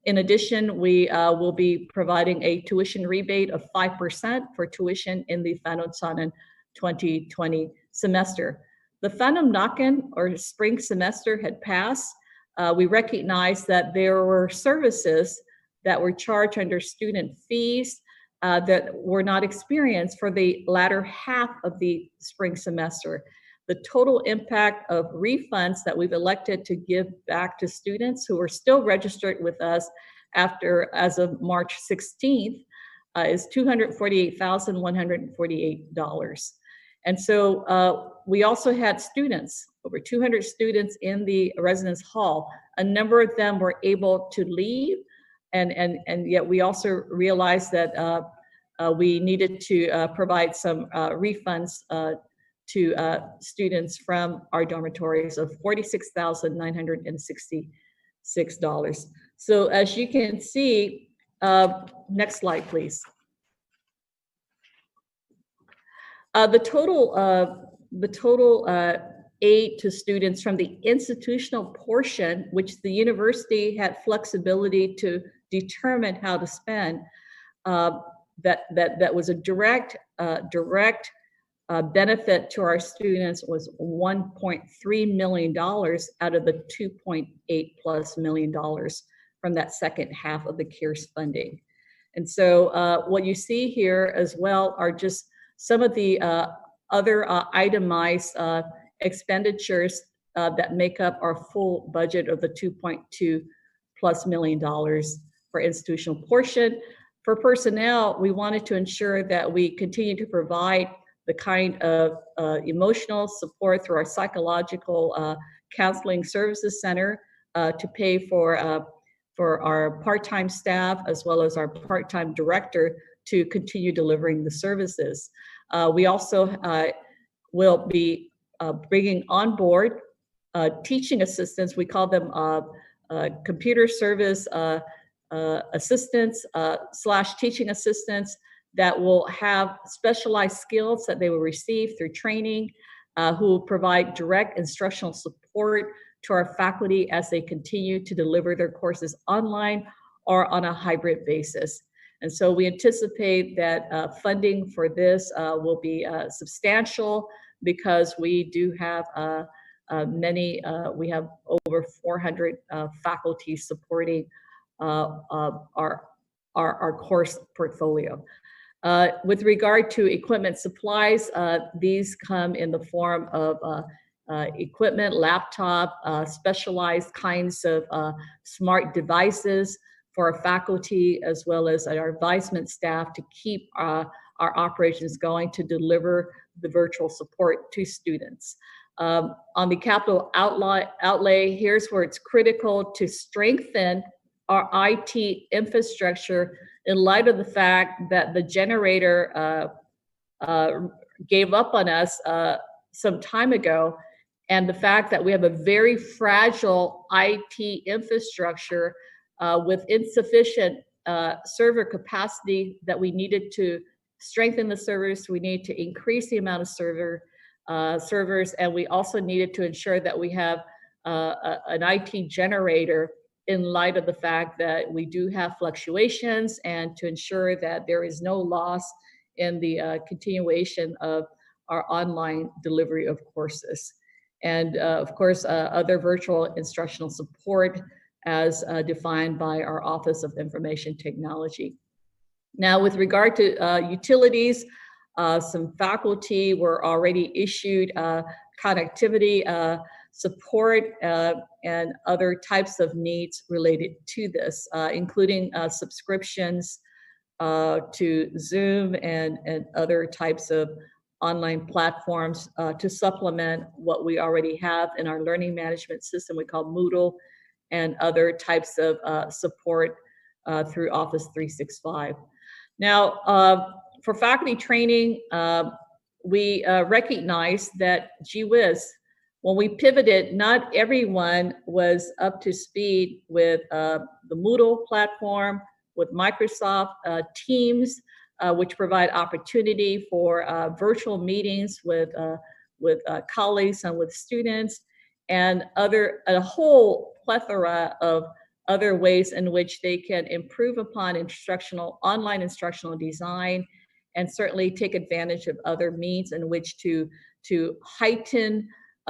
In addition, we will be providing a tuition rebate of 5% for tuition in the Fanutsanan 2020 semester. The Fanum Nakan, or spring semester, had passed. We recognized that there were services that were charged under student fees that were not experienced for the latter half of the spring semester. The total impact of refunds that we've elected to give back to students who are still registered with us as of March 16th is $248,148. And so we also had students, over 200 students in the residence hall. A number of them were able to leave, and yet we also realized that we needed to provide some refunds to students from our dormitories of $46,966. So as you can see, next slide, please. The total aid to students from the institutional portion, which the university had flexibility to determine how to spend, that was a direct benefit to our students, was $1.3 million out of the $2.8+ million from that second half of the CARES funding. And so what you see here as well are just some of the other itemized expenditures that make up our full budget of the $2.2+ million for institutional portion. For personnel, we wanted to ensure that we continue to provide the kind of emotional support through our psychological counseling services center. to pay for our part-time staff as well as our part-time director to continue delivering the services. We also will be bringing on board teaching assistants. We call them computer service assistants / teaching assistants that will have specialized skills that they will receive through training, who will provide direct instructional support to our faculty as they continue to deliver their courses online or on a hybrid basis. And so we anticipate that funding for this will be substantial, because we do have we have over 400 faculty supporting our course portfolio. With regard to equipment supplies, these come in the form of equipment, laptop, specialized kinds of smart devices for our faculty, as well as our advisement staff, to keep our operations going to deliver the virtual support to students. On the capital outlay, here's where it's critical to strengthen our IT infrastructure in light of the fact that the generator gave up on us some time ago, and the fact that we have a very fragile IT infrastructure with insufficient server capacity, that we needed to strengthen the servers. We need to increase the amount of servers, and we also needed to ensure that we have an IT generator in light of the fact that we do have fluctuations, and to ensure that there is no loss in the continuation of our online delivery of courses. And of course, other virtual instructional support as defined by our Office of Information Technology. Now, with regard to utilities, some faculty were already issued connectivity support and other types of needs related to this, including subscriptions to Zoom and other types of online platforms to supplement what we already have in our learning management system we call Moodle, and other types of support through Office 365. Now, for faculty training, we recognize that, gee whiz, when we pivoted, not everyone was up to speed with the Moodle platform, with Microsoft Teams, which provide opportunity for virtual meetings with colleagues and with students, and a whole plethora of other ways in which they can improve upon online instructional design, and certainly take advantage of other means in which to heighten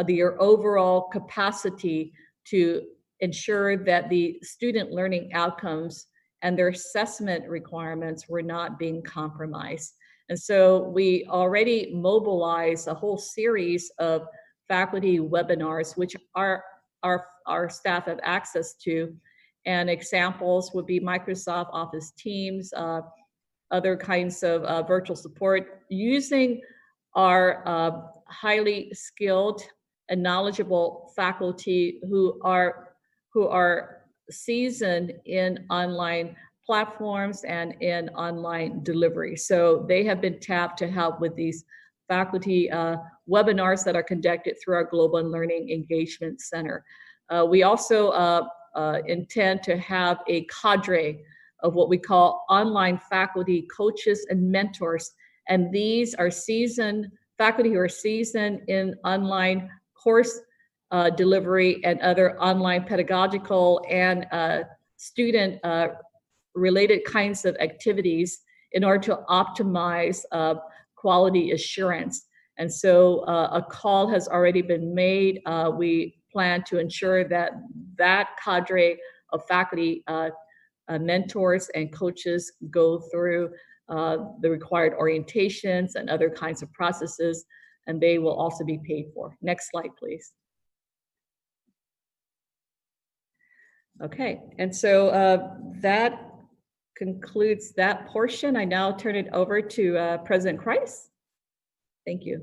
your overall capacity to ensure that the student learning outcomes and their assessment requirements were not being compromised. And so we already mobilized a whole series of faculty webinars, which our staff have access to. And examples would be Microsoft Office Teams, other kinds of virtual support, using our highly skilled and knowledgeable faculty who are seasoned in online platforms and in online delivery. So they have been tapped to help with these faculty webinars that are conducted through our Global Learning Engagement Center. We also intend to have a cadre of what we call online faculty coaches and mentors. And these are seasoned faculty who are seasoned in online course delivery and other online pedagogical and student related kinds of activities in order to optimize quality assurance. And so a call has already been made. We plan to ensure that that cadre of faculty mentors and coaches go through the required orientations and other kinds of processes, and they will also be paid for. Next slide, please. Okay, and so that concludes that portion. I now turn it over to President Kreis. Thank you.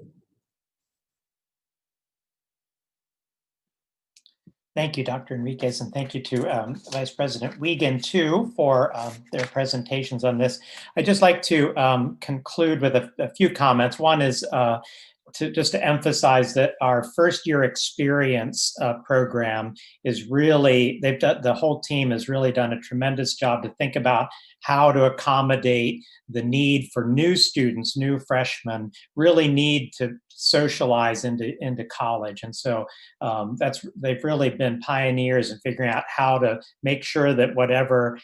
Thank you, Dr. Enriquez, and thank you to Vice President Wiegand, too, for their presentations on this. I'd just like to conclude with a few comments. One is to emphasize that our first year experience program is really, the whole team has really done a tremendous job to think about how to accommodate the need for new students, new freshmen, really need to socialize into college. And so they've really been pioneers in figuring out how to make sure that whatever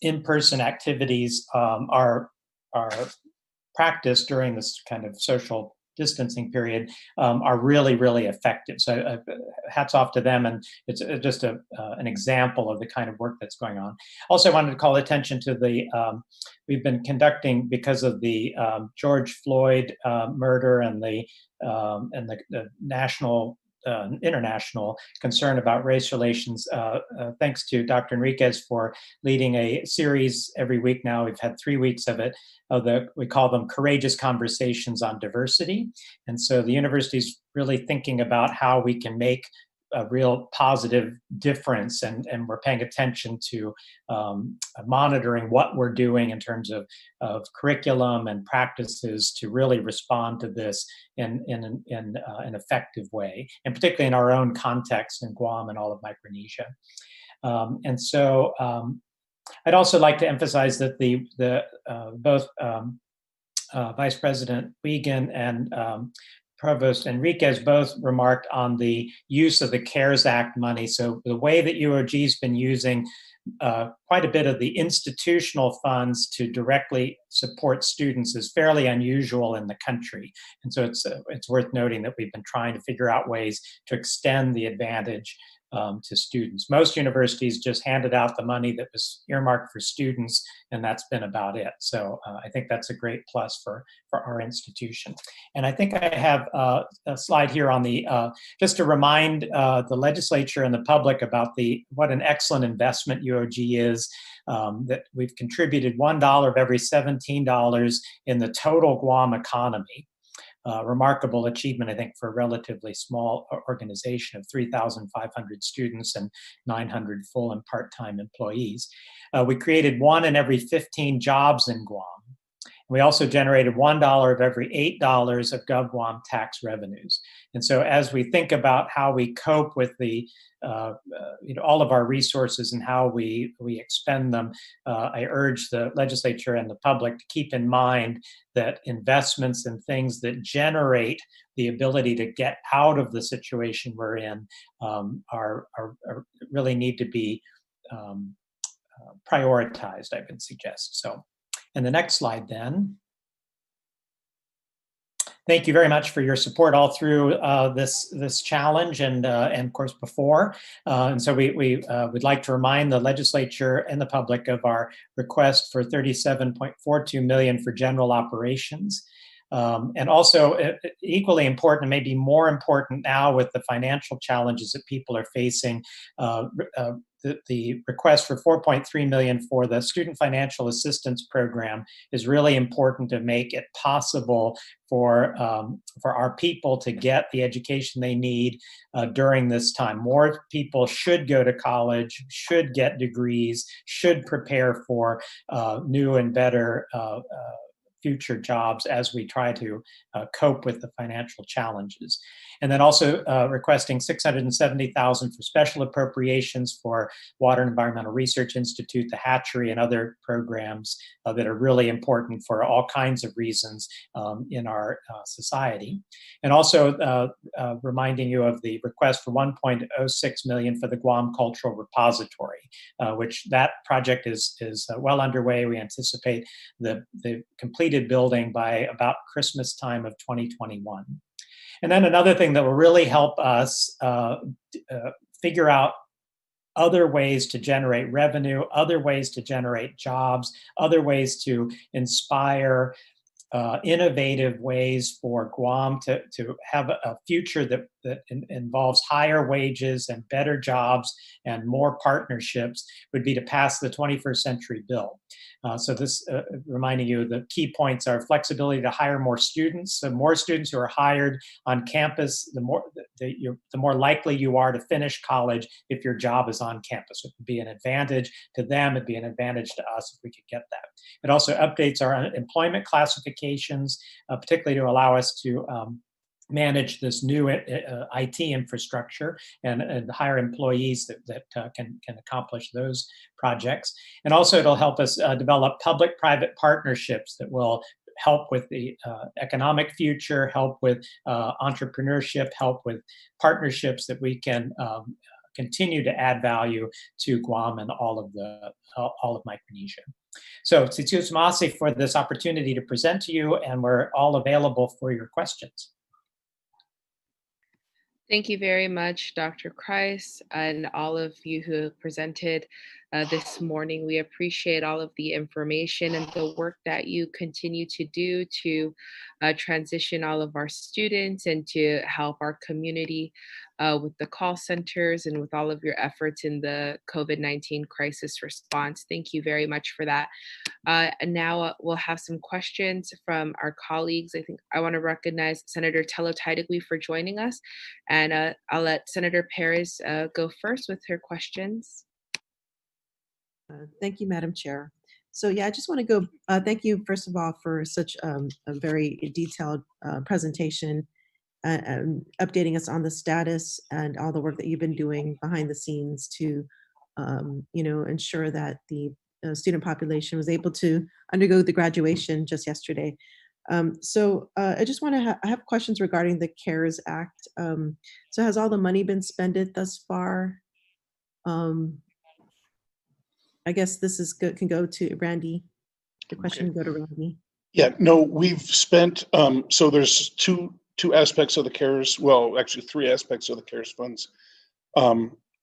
in-person activities are practiced during this kind of social distancing period are really, really effective. So hats off to them, and it's just an example of the kind of work that's going on. Also, I wanted to call attention to we've been conducting, because of the George Floyd murder and the national international concern about race relations. Thanks to Dr. Enriquez for leading a series every week now. We've had 3 weeks of it. We call them Courageous Conversations on Diversity. And so the university is really thinking about how we can make a real positive difference, and we're paying attention to monitoring what we're doing in terms of curriculum and practices to really respond to this in an effective way, and particularly in our own context in Guam and all of Micronesia. And so I'd also like to emphasize that both Vice President Wiegand and Provost Enriquez both remarked on the use of the CARES Act money. So the way that UOG's been using quite a bit of the institutional funds to directly support students is fairly unusual in the country. And so it's worth noting that we've been trying to figure out ways to extend the advantage to students. Most universities just handed out the money that was earmarked for students, and that's been about it. So I think that's a great plus for our institution. And I think I have a slide here on just to remind the legislature and the public about what an excellent investment UOG is. That we've contributed $1 of every $17 in the total Guam economy. Remarkable achievement, I think, for a relatively small organization of 3,500 students and 900 full and part-time employees. We created 1 in every 15 jobs in Guam. We also generated $1 of every $8 of GovGuam tax revenues. And so as we think about how we cope with all of our resources and how we expend them, I urge the legislature and the public to keep in mind that investments in things that generate the ability to get out of the situation we're in are really need to be prioritized, I would suggest. So, and the next slide then. Thank you very much for your support all through this challenge and of course before. And so we would like to remind the legislature and the public of our request for $37.42 million for general operations. And also equally important, maybe more important now with the financial challenges that people are facing, the request for $4.3 million for the Student Financial Assistance Program is really important to make it possible for our people to get the education they need during this time. More people should go to college, should get degrees, should prepare for new and better future jobs as we try to cope with the financial challenges. And then also requesting $670,000 for special appropriations for Water and Environmental Research Institute, the hatchery, and other programs that are really important for all kinds of reasons in our society. And also reminding you of the request for $1.06 million for the Guam Cultural Repository, which that project is well underway. We anticipate the completed building by about Christmas time of 2021. And then another thing that will really help us figure out other ways to generate revenue, other ways to generate jobs, other ways to inspire innovative ways for Guam to have a future that that involves higher wages and better jobs and more partnerships would be to pass the 21st Century Bill. So this, reminding you, the key points are flexibility to hire more students. So more students who are hired on campus, the more likely you are to finish college if your job is on campus. It would be an advantage to them. It'd be an advantage to us if we could get that. It also updates our employment classifications, particularly to allow us to manage this new IT infrastructure and hire employees that can accomplish those projects. And also it'll help us develop public-private partnerships that will help with the economic future, help with entrepreneurship, help with partnerships that we can continue to add value to Guam and all of Micronesia. So Tsitsios Masi for this opportunity to present to you, and we're all available for your questions. Thank you very much, Dr. Kreis, and all of you who have presented this morning. We appreciate all of the information and the work that you continue to do to transition all of our students and to help our community with the call centers and with all of your efforts in the COVID-19 crisis response. Thank you very much for that. And now we'll have some questions from our colleagues. I think I want to recognize Senator Tello-Taitigui for joining us. And I'll let Senator Perez go first with her questions. Thank you, Madam Chair. So yeah, I just want to go, thank you, first of all, for such a very detailed presentation and updating us on the status and all the work that you've been doing behind the scenes to, ensure that the student population was able to undergo the graduation just yesterday. So I just want to I have questions regarding the CARES Act. So has all the money been spent thus far? I guess this is good, can go to Randy. The question can go to Randy. Yeah, no, we've spent, so there's two aspects of the CARES, well, actually 3 aspects of the CARES funds.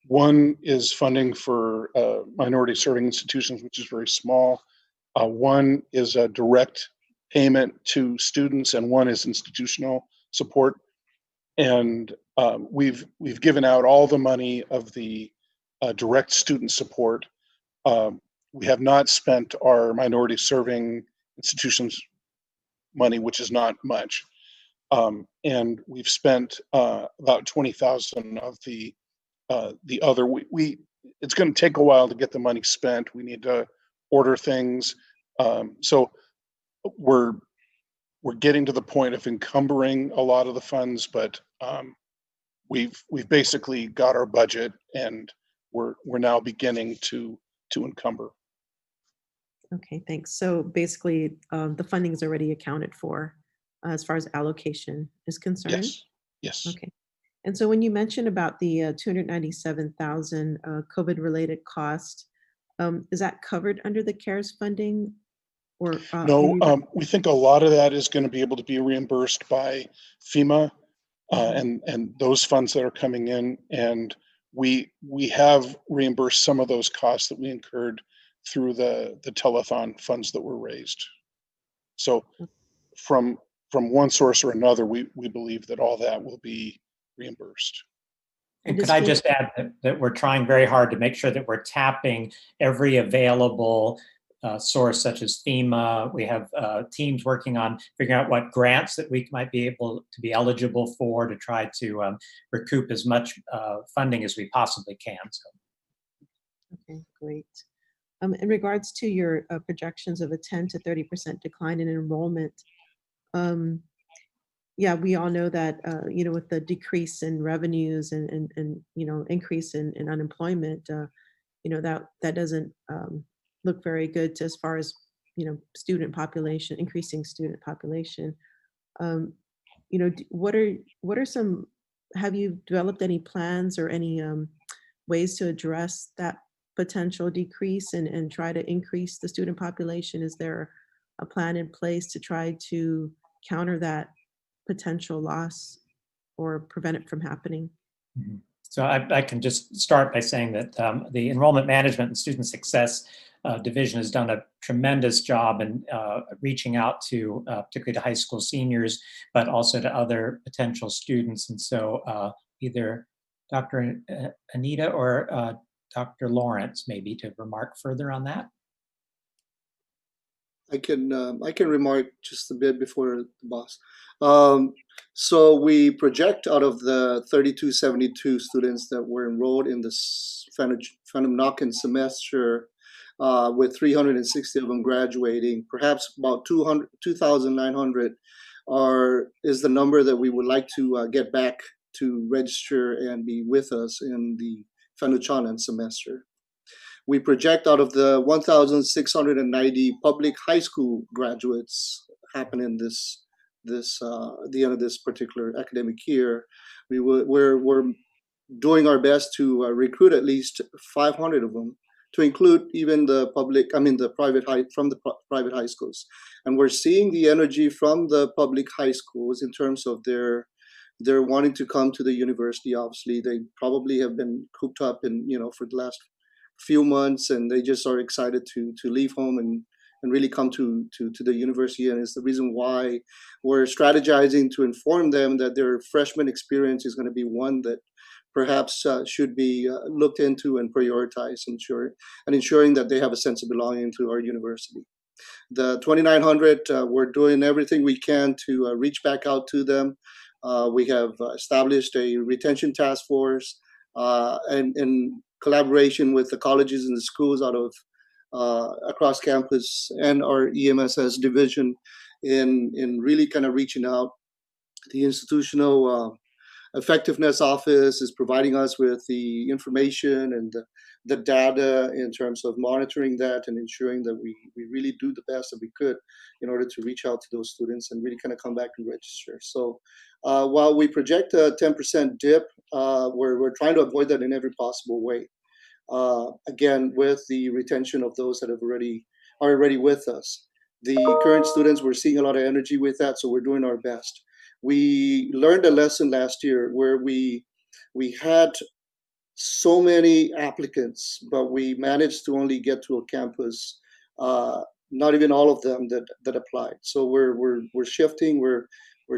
One is funding for minority serving institutions, which is very small. One is a direct payment to students, and one is institutional support. And we've given out all the money of the direct student support. We have not spent our minority serving institutions money, which is not much. And we've spent about 20,000 of the other. It's going to take a while to get the money spent. We need to order things. So we're getting to the point of encumbering a lot of the funds, but we've basically got our budget, and we're now beginning to encumber. Okay, thanks. So basically, the funding is already accounted for as far as allocation is concerned? Yes, yes. Okay. And so when you mentioned about the 297,000 COVID-related cost, is that covered under the CARES funding? Or no, we think a lot of that is going to be able to be reimbursed by FEMA and those funds that are coming in. And we have reimbursed some of those costs that we incurred through the telethon funds that were raised. So from one source or another, we believe that all that will be reimbursed. And could I just add that we're trying very hard to make sure that we're tapping every available source, such as FEMA. We have teams working on figuring out what grants that we might be able to be eligible for to try to recoup as much funding as we possibly can. So. Okay, great. In regards to your projections of a 10 to 30% decline in enrollment, yeah, we all know that, with the decrease in revenues and increase in unemployment, that doesn't look very good as far as, student population, increasing student population. What are some, have you developed any plans or any ways to address that potential decrease and try to increase the student population? Is there a plan in place to try to counter that potential loss or prevent it from happening? Mm-hmm. So I can just start by saying that the enrollment management and student success division has done a tremendous job in reaching out to particularly to high school seniors, but also to other potential students. And so either Dr. Anita or Dr. Lawrence, maybe to remark further on that. I can remark just a bit before the boss. So we project out of the 3272 students that were enrolled in this Phantom Knock-in semester, with 360 of them graduating, perhaps about 2,900 is the number that we would like to get back to register and be with us in the Fanuchanan semester. We project out of the 1,690 public high school graduates happening the end of this particular academic year. We're doing our best to recruit at least 500 of them, to include even the private high schools. And we're seeing the energy from the public high schools in terms of their wanting to come to the university. Obviously, they probably have been cooped up for the last few months, and they just are excited to leave home and really come to the university. And it's the reason why we're strategizing to inform them that their freshman experience is going to be one that perhaps should be looked into and prioritized, ensuring that they have a sense of belonging to our university. The 2,900, we're doing everything we can to reach back out to them. We have established a retention task force and in collaboration with the colleges and the schools out of across campus and our EMSS division in really kind of reaching out. The institutional effectiveness office is providing us with the information and the data in terms of monitoring that and ensuring that we really do the best that we could in order to reach out to those students and really kind of come back and register. So while we project a 10% dip, we're trying to avoid that in every possible way. Again, with the retention of those that are already with us. The current students, we're seeing a lot of energy with that, so we're doing our best. We learned a lesson last year where we had so many applicants, but we managed to only get to a campus, not even all of them that applied. So we're shifting, we're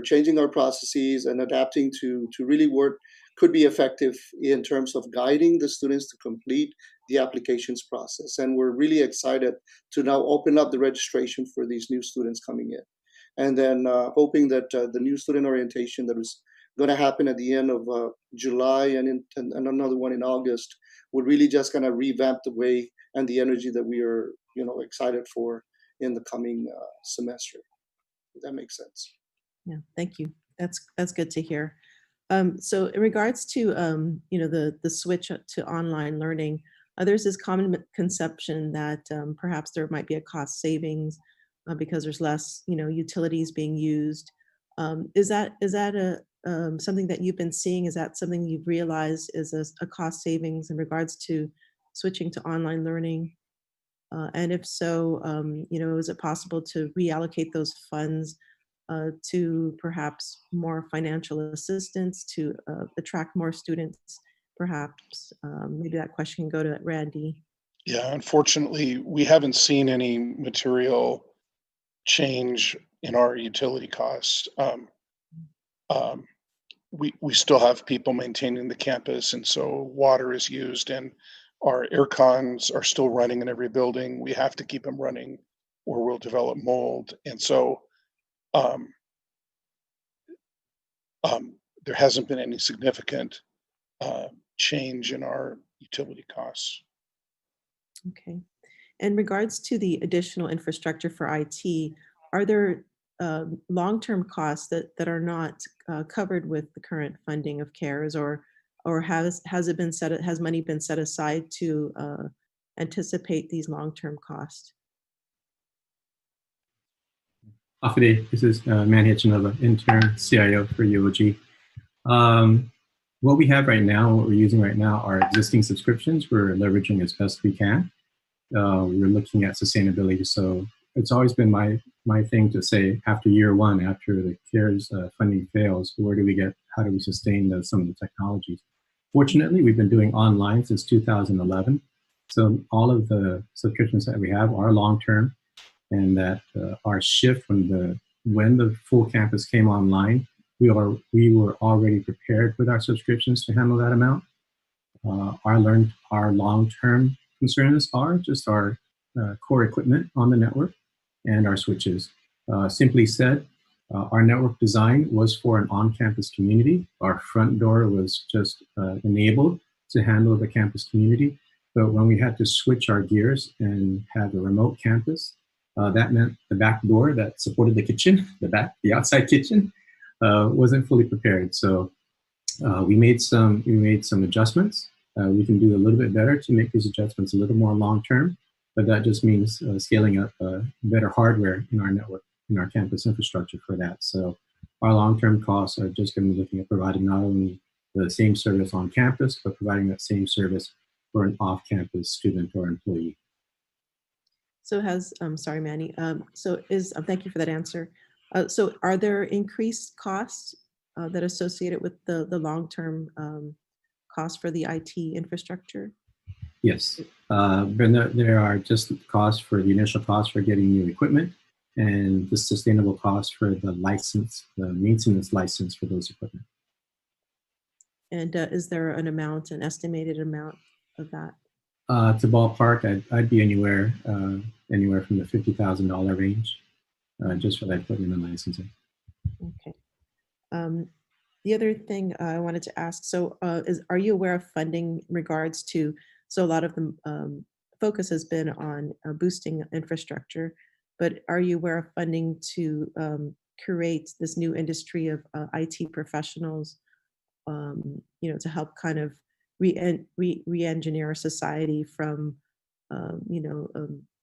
changing our processes and adapting to really work could be effective in terms of guiding the students to complete the applications process. And we're really excited to now open up the registration for these new students coming in. And then hoping that the new student orientation that was going to happen at the end of July and another one in August would really just kind of revamp the way and the energy that we are, excited for in the coming semester. If that makes sense. Yeah, thank you. That's good to hear. So in regards to the switch to online learning, there's this common conception that perhaps there might be a cost savings because there's less utilities being used. Is that something that you've been seeing? Is that something you've realized is a cost savings in regards to switching to online learning? And if so, is it possible to reallocate those funds to perhaps more financial assistance to attract more students, perhaps? Maybe that question can go to Randy. Yeah, unfortunately, we haven't seen any material change in our utility costs. We still have people maintaining the campus, and so water is used, and our air cons are still running in every building. We have to keep them running or we'll develop mold. And so there hasn't been any significant change in our utility costs. Okay. In regards to the additional infrastructure for IT, are there long-term costs that are not covered with the current funding of CARES, or has money been set aside to anticipate these long-term costs? Afide, this is Manny Chinova, intern CIO for UOG. What we have right now, what we're using right now, are existing subscriptions. We're leveraging as best we can. We're looking at sustainability. So it's always been my thing to say, after year one, after the CARES funding fails, how do we sustain some of the technologies? Fortunately, we've been doing online since 2011. So all of the subscriptions that we have are long-term, and that our shift when the full campus came online, we were already prepared with our subscriptions to handle that amount. Our long-term concerns are just our core equipment on the network and our switches. Simply said, our network design was for an on-campus community. Our front door was just enabled to handle the campus community. But when we had to switch our gears and have a remote campus, that meant the back door that supported the kitchen, the outside kitchen, wasn't fully prepared. So we made some adjustments. We can do a little bit better to make these adjustments a little more long-term, but that just means scaling up better hardware in our network, in our campus infrastructure for that. So our long-term costs are just going to be looking at providing not only the same service on campus, but providing that same service for an off-campus student or employee. So sorry, Manny. Thank you for that answer. So are there increased costs that are associated with the long-term costs for the IT infrastructure? Yes, but there are just costs for the initial costs for getting new equipment and the sustainable costs for the maintenance license for those equipment. And is there an estimated amount of that? To ballpark, I'd be anywhere from the $50,000 range, just for that equipment and licensing. Okay. The other thing I wanted to ask, are you aware of funding in regards to, so a lot of the focus has been on boosting infrastructure, but are you aware of funding to create this new industry of IT professionals, to help kind of re-engineer our society from,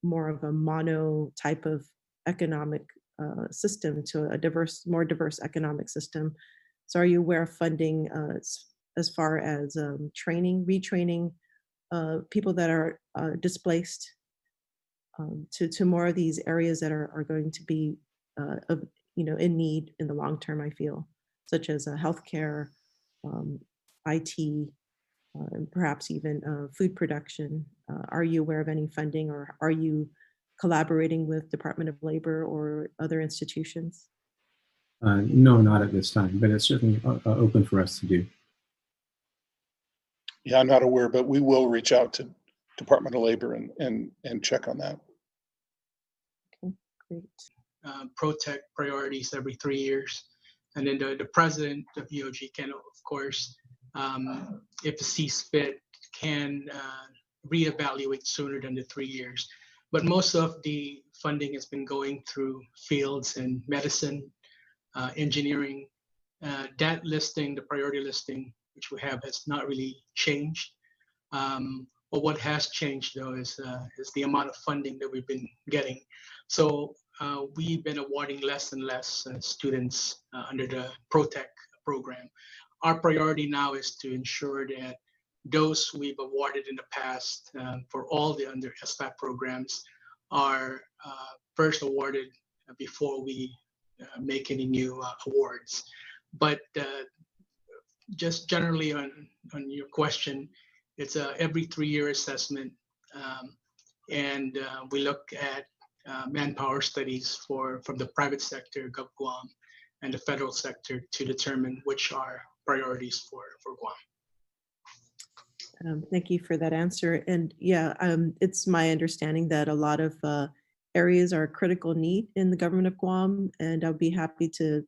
more of a mono type of economic system to a more diverse economic system? So are you aware of funding as far as retraining people that are displaced to more of these areas that are going to be in need in the long term, I feel, such as healthcare, IT, and perhaps even food production? Are you aware of any funding, or are you collaborating with Department of Labor or other institutions? No, not at this time, but it's certainly open for us to do. Yeah, I'm not aware, but we will reach out to Department of Labor and check on that. Okay, great. Protect priorities every 3 years. And then the president of EOG can, of course, if he sees fit, can reevaluate sooner than the 3 years. But most of the funding has been going through fields in medicine, engineering. That listing, the priority listing, which we have, has not really changed. But what has changed, though, is the amount of funding that we've been getting. So we've been awarding less and less students under the Protect program. Our priority now is to ensure that those we've awarded in the past for all the under SPAC programs are first awarded before we make any new awards. But just generally on your question, it's a every 3-year assessment, and we look at manpower studies from the private sector, Guam, and the federal sector to determine which are priorities for Guam. Thank you for that answer. And yeah, it's my understanding that a lot of areas are critical need in the government of Guam, and I'll be happy to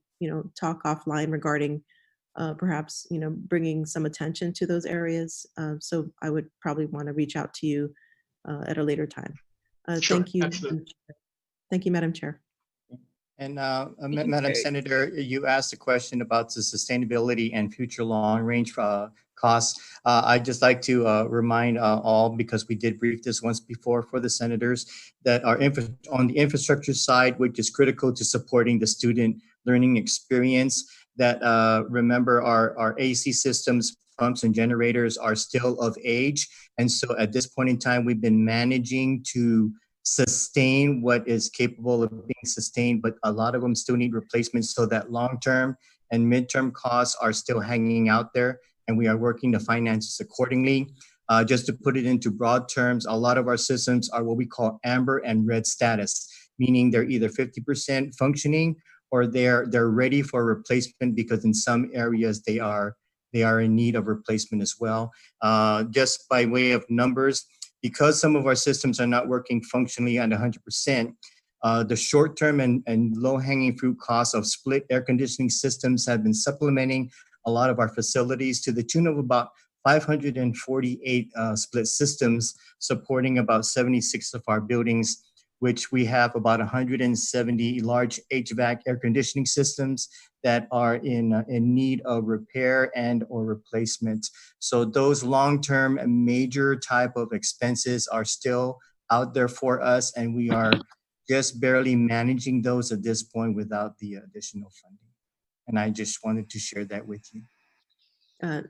talk offline regarding perhaps bringing some attention to those areas. So I would probably want to reach out to you at a later time. Sure, thank you. absolutely. Thank you, Madam Chair. And Madam Senator, you asked a question about the sustainability and future long-range costs. I'd just like to remind all, because we did brief this once before for the senators, that on the infrastructure side, which is critical to supporting the student learning experience, that remember our AC systems, pumps, and generators are still of age. And so at this point in time, we've been managing to sustain what is capable of being sustained, but a lot of them still need replacements, so that long-term and mid-term costs are still hanging out there, and we are working the finances accordingly. Just to put it into broad terms, a lot of our systems are what we call amber and red status, meaning they're either 50% functioning or they're ready for replacement, because in some areas they are in need of replacement as well. Just by way of numbers, because some of our systems are not working functionally at 100%, the short-term and low-hanging fruit costs of split air conditioning systems have been supplementing a lot of our facilities to the tune of about 548 split systems, supporting about 76 of our buildings, which we have about 170 large HVAC air conditioning systems that are in need of repair and or replacement. So those long-term and major type of expenses are still out there for us, and we are just barely managing those at this point without the additional funding. And I just wanted to share that with you.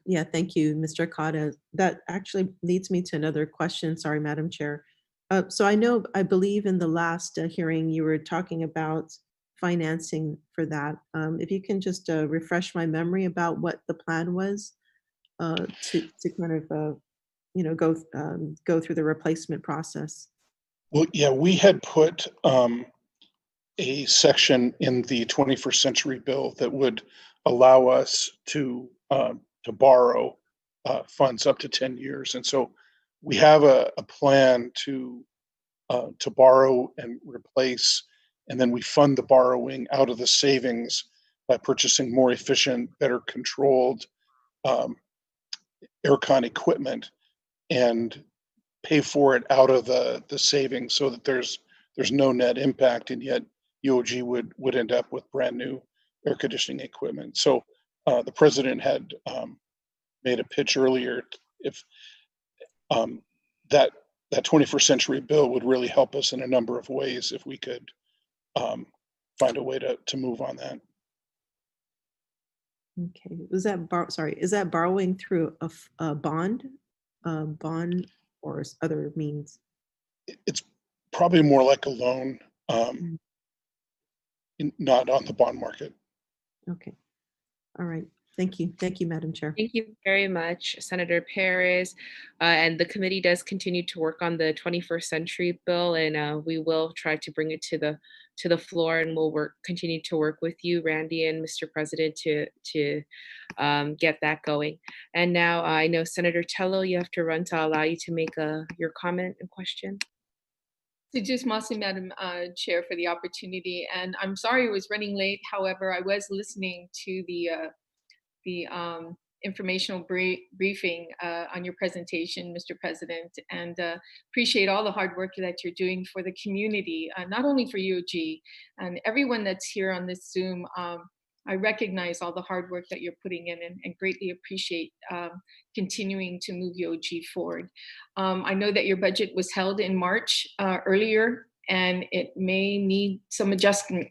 Yeah, thank you, Mr. Akata. That actually leads me to another question. Sorry, Madam Chair. So I believe in the last hearing, you were talking about financing for that. If you can just refresh my memory about what the plan was to kind of, go through the replacement process. Well, yeah, we had put a section in the 21st century bill that would allow us to borrow funds up to 10 years. And so we have a plan to borrow and replace, and then we fund the borrowing out of the savings by purchasing more efficient, better controlled aircon equipment, and pay for it out of the savings, so that there's no net impact, and yet UOG would end up with brand new air conditioning equipment. So the president had made a pitch earlier. If that 21st century bill would really help us in a number of ways if we could find a way to move on that. Okay, is that borrowing through a bond or other means? It's probably more like a loan, not on the bond market. Okay, all right. Thank you, Madam Chair. Thank you very much, Senator Perez. And the committee does continue to work on the 21st century bill, and we will try to bring it to the floor, and we'll continue to work with you, Randy and Mr. President, to get that going. And now I know Senator Tello, you have to run to allow you to make your comment and question. So just mostly, Madam Chair, for the opportunity. And I'm sorry I was running late. However, I was listening to the informational briefing on your presentation, Mr. President, and appreciate all the hard work that you're doing for the community, not only for UOG and everyone that's here on this Zoom. I recognize all the hard work that you're putting in, and greatly appreciate continuing to move UOG forward. I know that your budget was held in March earlier, and it may need some adjusting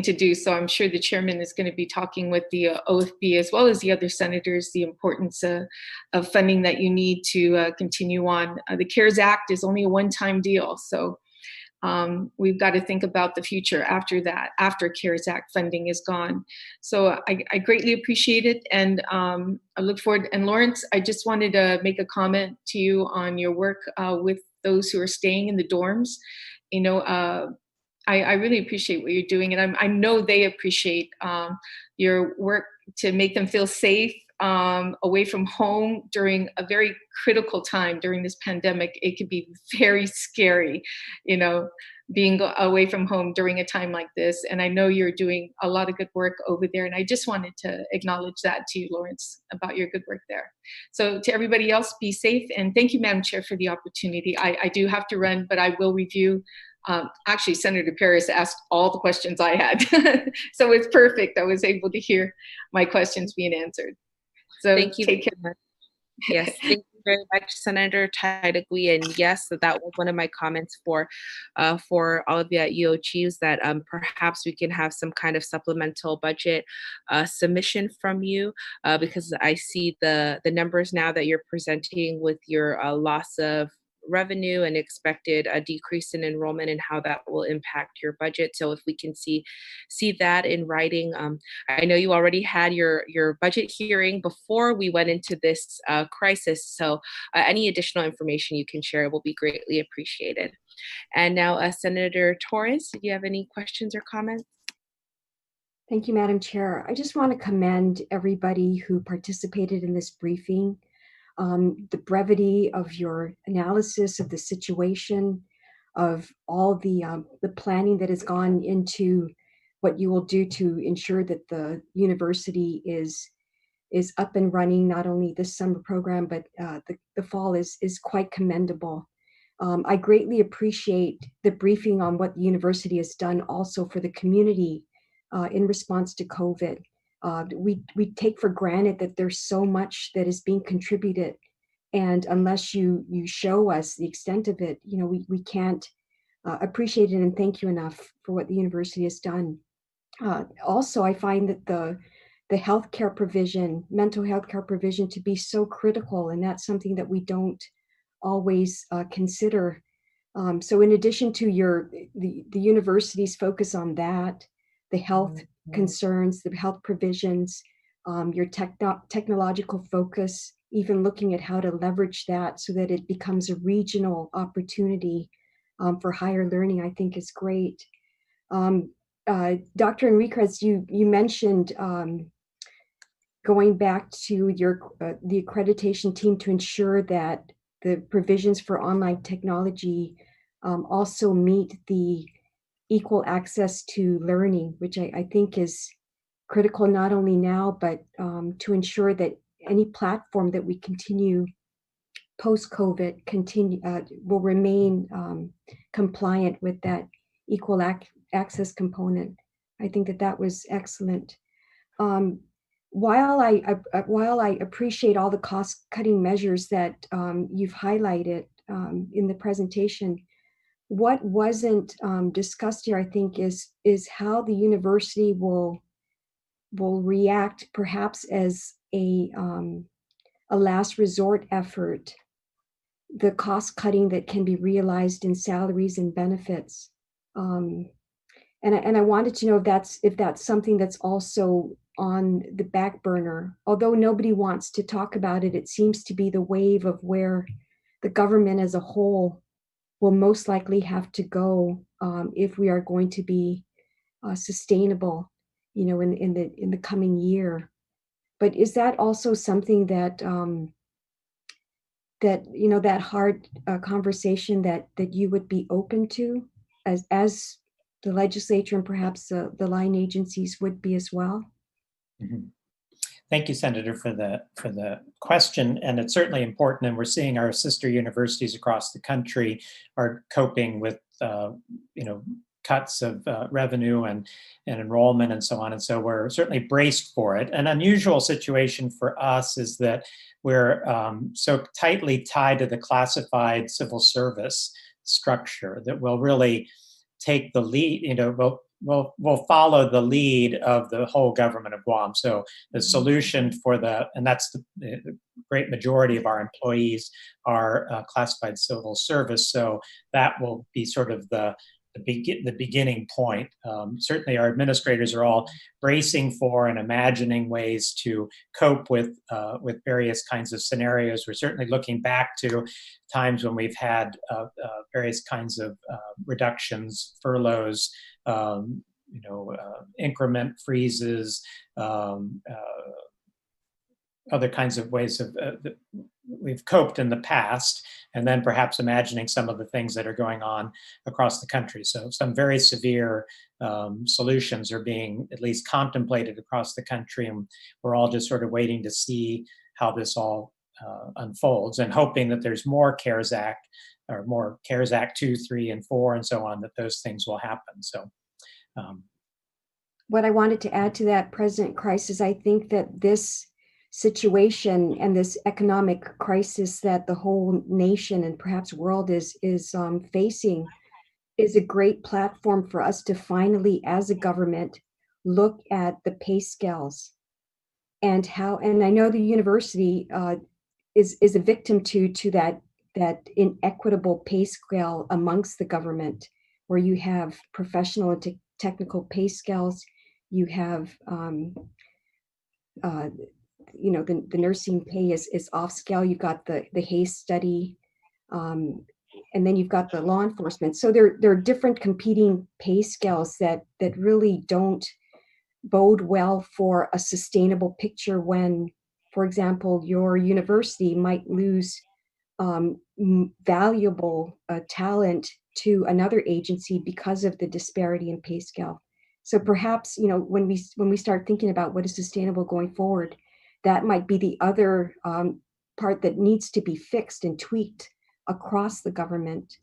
to do. So I'm sure the chairman is going to be talking with the OFB as well as the other senators, the importance of funding that you need to continue on. The CARES Act is only a one-time deal. So we've got to think about the future after that, after CARES Act funding is gone. So I greatly appreciate it, and I look forward. And Lawrence, I just wanted to make a comment to you on your work with those who are staying in the dorms. You know, I really appreciate what you're doing, and I know they appreciate your work to make them feel safe away from home during a very critical time during this pandemic. It could be very scary, you know, being away from home during a time like this. And I know you're doing a lot of good work over there. And I just wanted to acknowledge that to you, Lawrence, about your good work there. So to everybody else, be safe. And thank you, Madam Chair, for the opportunity. I do have to run, but I will review. Actually, Senator Perez asked all the questions I had. So it's perfect. I was able to hear my questions being answered. So thank you. Take care. Yes, thank you very much, Senator Tidegui. And yes, that was one of my comments for all of you at UOG, is that perhaps we can have some kind of supplemental budget submission from you, because I see the numbers now that you're presenting with your loss of revenue and expected a decrease in enrollment and how that will impact your budget. So if we can see that in writing. I know you already had your budget hearing before we went into this crisis. So any additional information you can share will be greatly appreciated. And now, Senator Torres, did you have any questions or comments? Thank you, Madam Chair. I just want to commend everybody who participated in this briefing. The brevity of your analysis of the situation, of all the planning that has gone into what you will do to ensure that the university is up and running, not only this summer program, but the fall is quite commendable. I greatly appreciate the briefing on what the university has done also for the community in response to COVID. We take for granted that there's so much that is being contributed, and unless you show us the extent of it, we can't appreciate it and thank you enough for what the university has done. Also, I find that the healthcare provision, mental health care provision, to be so critical, and that's something that we don't always consider. So in addition to the university's focus on that, the health concerns, the health provisions, your technological focus, even looking at how to leverage that so that it becomes a regional opportunity for higher learning, I think is great. Dr. Enriquez, you mentioned going back to the accreditation team to ensure that the provisions for online technology also meet the equal access to learning, which I think is critical not only now, but to ensure that any platform that we continue post-COVID will remain compliant with that equal access component. I think that was excellent. While I appreciate all the cost-cutting measures that you've highlighted in the presentation, what wasn't discussed here, I think, is how the university will react, perhaps as a last resort effort, the cost cutting that can be realized in salaries and benefits. And I wanted to know if that's something that's also on the back burner. Although nobody wants to talk about it, it seems to be the wave of where the government as a whole will most likely have to go if we are going to be sustainable, in the coming year. But is that also something that that hard conversation that you would be open to, as the legislature and perhaps the line agencies would be as well? Mm-hmm. Thank you, Senator, for the question, and it's certainly important. And we're seeing our sister universities across the country are coping with cuts of revenue and enrollment and so on. And so we're certainly braced for it. An unusual situation for us is that we're so tightly tied to the classified civil service structure that will really take the lead. We'll follow the lead of the whole government of Guam. So the solution and that's the great majority of our employees are classified civil service. So that will be sort of the beginning point. Certainly our administrators are all bracing for and imagining ways to cope with various kinds of scenarios. We're certainly looking back to times when we've had various kinds of reductions, furloughs, increment freezes, other kinds of ways of we've coped in the past, and then perhaps imagining some of the things that are going on across the country. So some very severe solutions are being at least contemplated across the country, and we're all just sort of waiting to see how this all unfolds, and hoping that there's more CARES Act or more CARES Act 2, 3, and 4, and so on, that those things will happen. So what I wanted to add to that, President Christ, is I think that this situation and this economic crisis that the whole nation and perhaps world is facing is a great platform for us to finally, as a government, look at the pay scales and I know the university is a victim to that that inequitable pay scale amongst the government, where you have professional and technical pay scales, you have the nursing pay is off scale. You've got the Hayes study, and then you've got the law enforcement. So there are different competing pay scales that really don't bode well for a sustainable picture when, for example, your university might lose valuable talent to another agency because of the disparity in pay scale. So perhaps, when we start thinking about what is sustainable going forward, that might be the other part that needs to be fixed and tweaked across the government.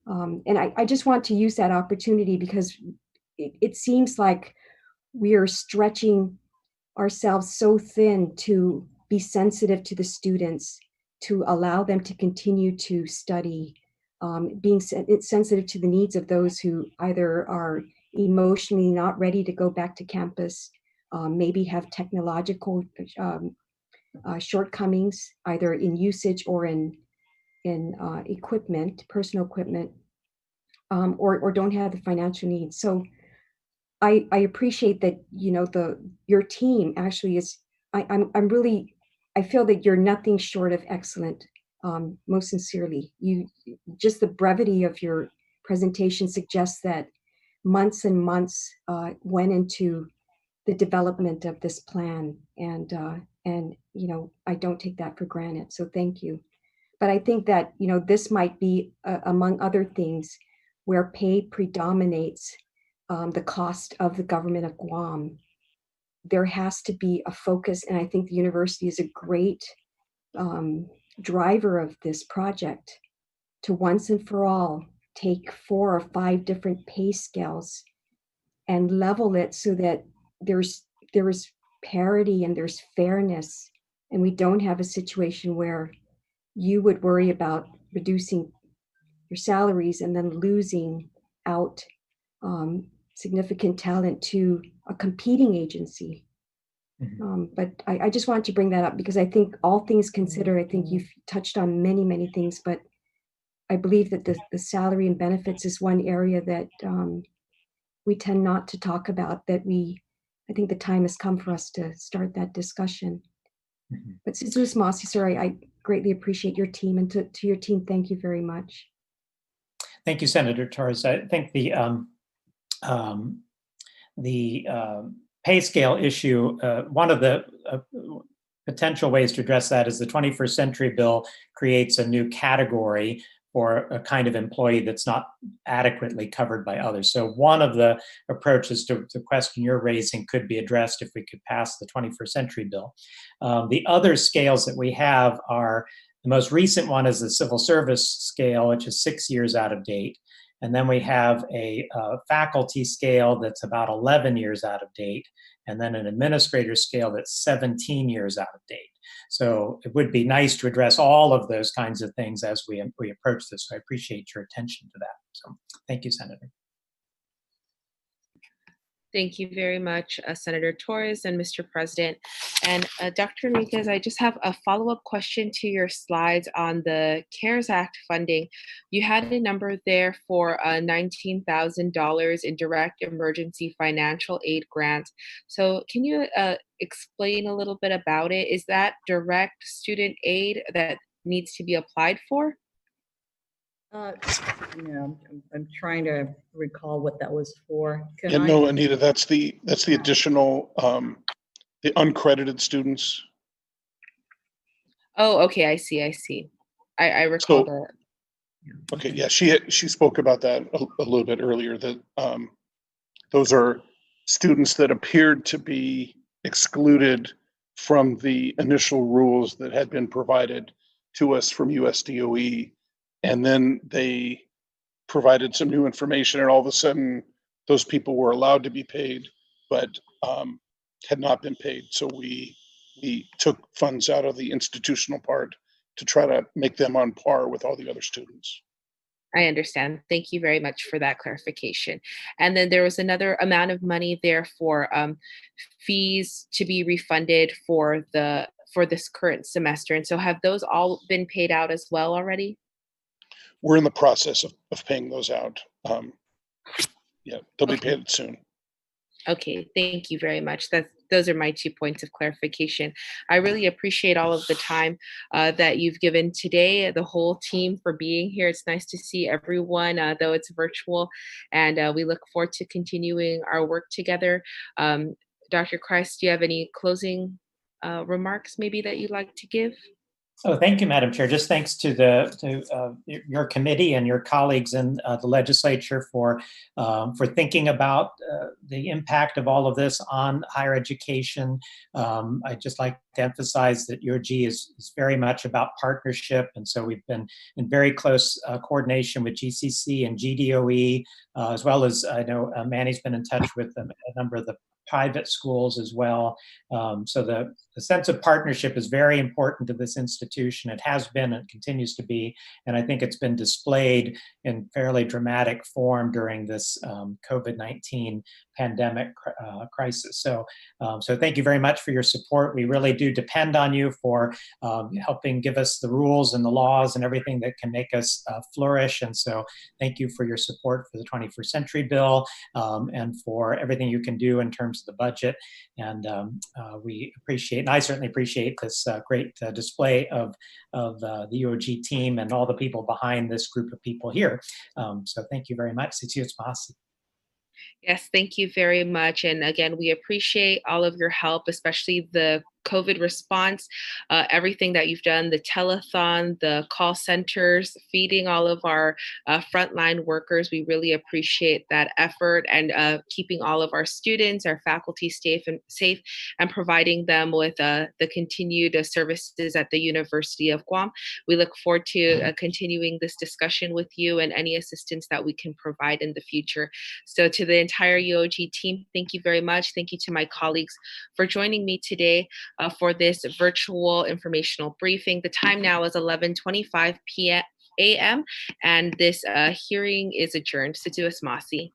And I just want to use that opportunity because it seems like we are stretching ourselves so thin to be sensitive to the students, to allow them to continue to study, being sensitive to the needs of those who either are emotionally not ready to go back to campus, maybe have technological shortcomings, either in usage or in equipment, personal equipment, or don't have the financial needs. So I appreciate that, your team actually is, I feel that you're nothing short of excellent, most sincerely. Just the brevity of your presentation suggests that months and months went into the development of this plan. And I don't take that for granted. So thank you. But I think that, this might be, among other things, where pay predominates the cost of the government of Guam. There has to be a focus, and I think the university is a great driver of this project, to once and for all take 4 or 5 different pay scales and level it so that there is parity and there's fairness, and we don't have a situation where you would worry about reducing your salaries and then losing out significant talent to a competing agency. But I just wanted to bring that up because I think, all things considered, I think you've touched on many, many things, but I believe that the salary and benefits is one area that we tend not to talk about, I think the time has come for us to start that discussion. But Sus Masi, sorry, I greatly appreciate your team, and to your team, thank you very much. Thank you, Senator Torres. I think the pay scale issue, one of the potential ways to address that is the 21st Century Bill creates a new category for a kind of employee that's not adequately covered by others. So one of the approaches to the question you're raising could be addressed if we could pass the 21st Century Bill. The other scales that we have are, the most recent one is the civil service scale, which is 6 years out of date. And then we have a faculty scale that's about 11 years out of date, and then an administrator scale that's 17 years out of date. So it would be nice to address all of those kinds of things as we approach this. So I appreciate your attention to that. So thank you, Senator. Thank you very much, Senator Torres and Mr. President. And Dr. Enriquez, I just have a follow-up question to your slides on the CARES Act funding. You had a number there for $19,000 in direct emergency financial aid grants. So can you explain a little bit about it? Is that direct student aid that needs to be applied for? I'm trying to recall what that was for. No, Anita, that's the additional, the uncredited students. Oh, okay, I see. I recall that. Okay, yeah, she spoke about that a little bit earlier, that those are students that appeared to be excluded from the initial rules that had been provided to us from USDOE. And then they provided some new information, and all of a sudden, those people were allowed to be paid, but had not been paid. So we took funds out of the institutional part to try to make them on par with all the other students. I understand. Thank you very much for that clarification. And then there was another amount of money there for fees to be refunded for this current semester. And so have those all been paid out as well already? we're in the process of paying those out. Yeah, they'll be Okay. paid soon. Okay, thank you very much. Those are my 2 points of clarification. I really appreciate all of the time that you've given today, the whole team for being here. It's nice to see everyone, though it's virtual, and we look forward to continuing our work together. Dr. Christ, do you have any closing remarks maybe that you'd like to give? Oh, thank you, Madam Chair. Just thanks to your committee and your colleagues in the legislature for thinking about the impact of all of this on higher education. I'd just like to emphasize that UOG is very much about partnership, and so we've been in very close coordination with GCC and GDOE, as well as I know Manny's been in touch with a number of the private schools as well. So the sense of partnership is very important to this institution. It has been and continues to be, and I think it's been displayed in fairly dramatic form during this COVID-19 pandemic crisis. So thank you very much for your support. We really do depend on you for helping give us the rules and the laws and everything that can make us flourish. And so thank you for your support for the 21st Century Bill and for everything you can do in terms of the budget. And we appreciate, and I certainly appreciate this great display of the UOG team and all the people behind this group of people here. So thank you very much. Yes, thank you very much. And again, we appreciate all of your help, especially the COVID response, everything that you've done, the telethon, the call centers, feeding all of our frontline workers. We really appreciate that effort and keeping all of our students, our faculty safe and providing them with the continued services at the University of Guam. We look forward to continuing this discussion with you and any assistance that we can provide in the future. So to the entire UOG team, thank you very much. Thank you to my colleagues for joining me today for this virtual informational briefing. The time now is 11:25 a.m. and this hearing is adjourned. Situas Masi.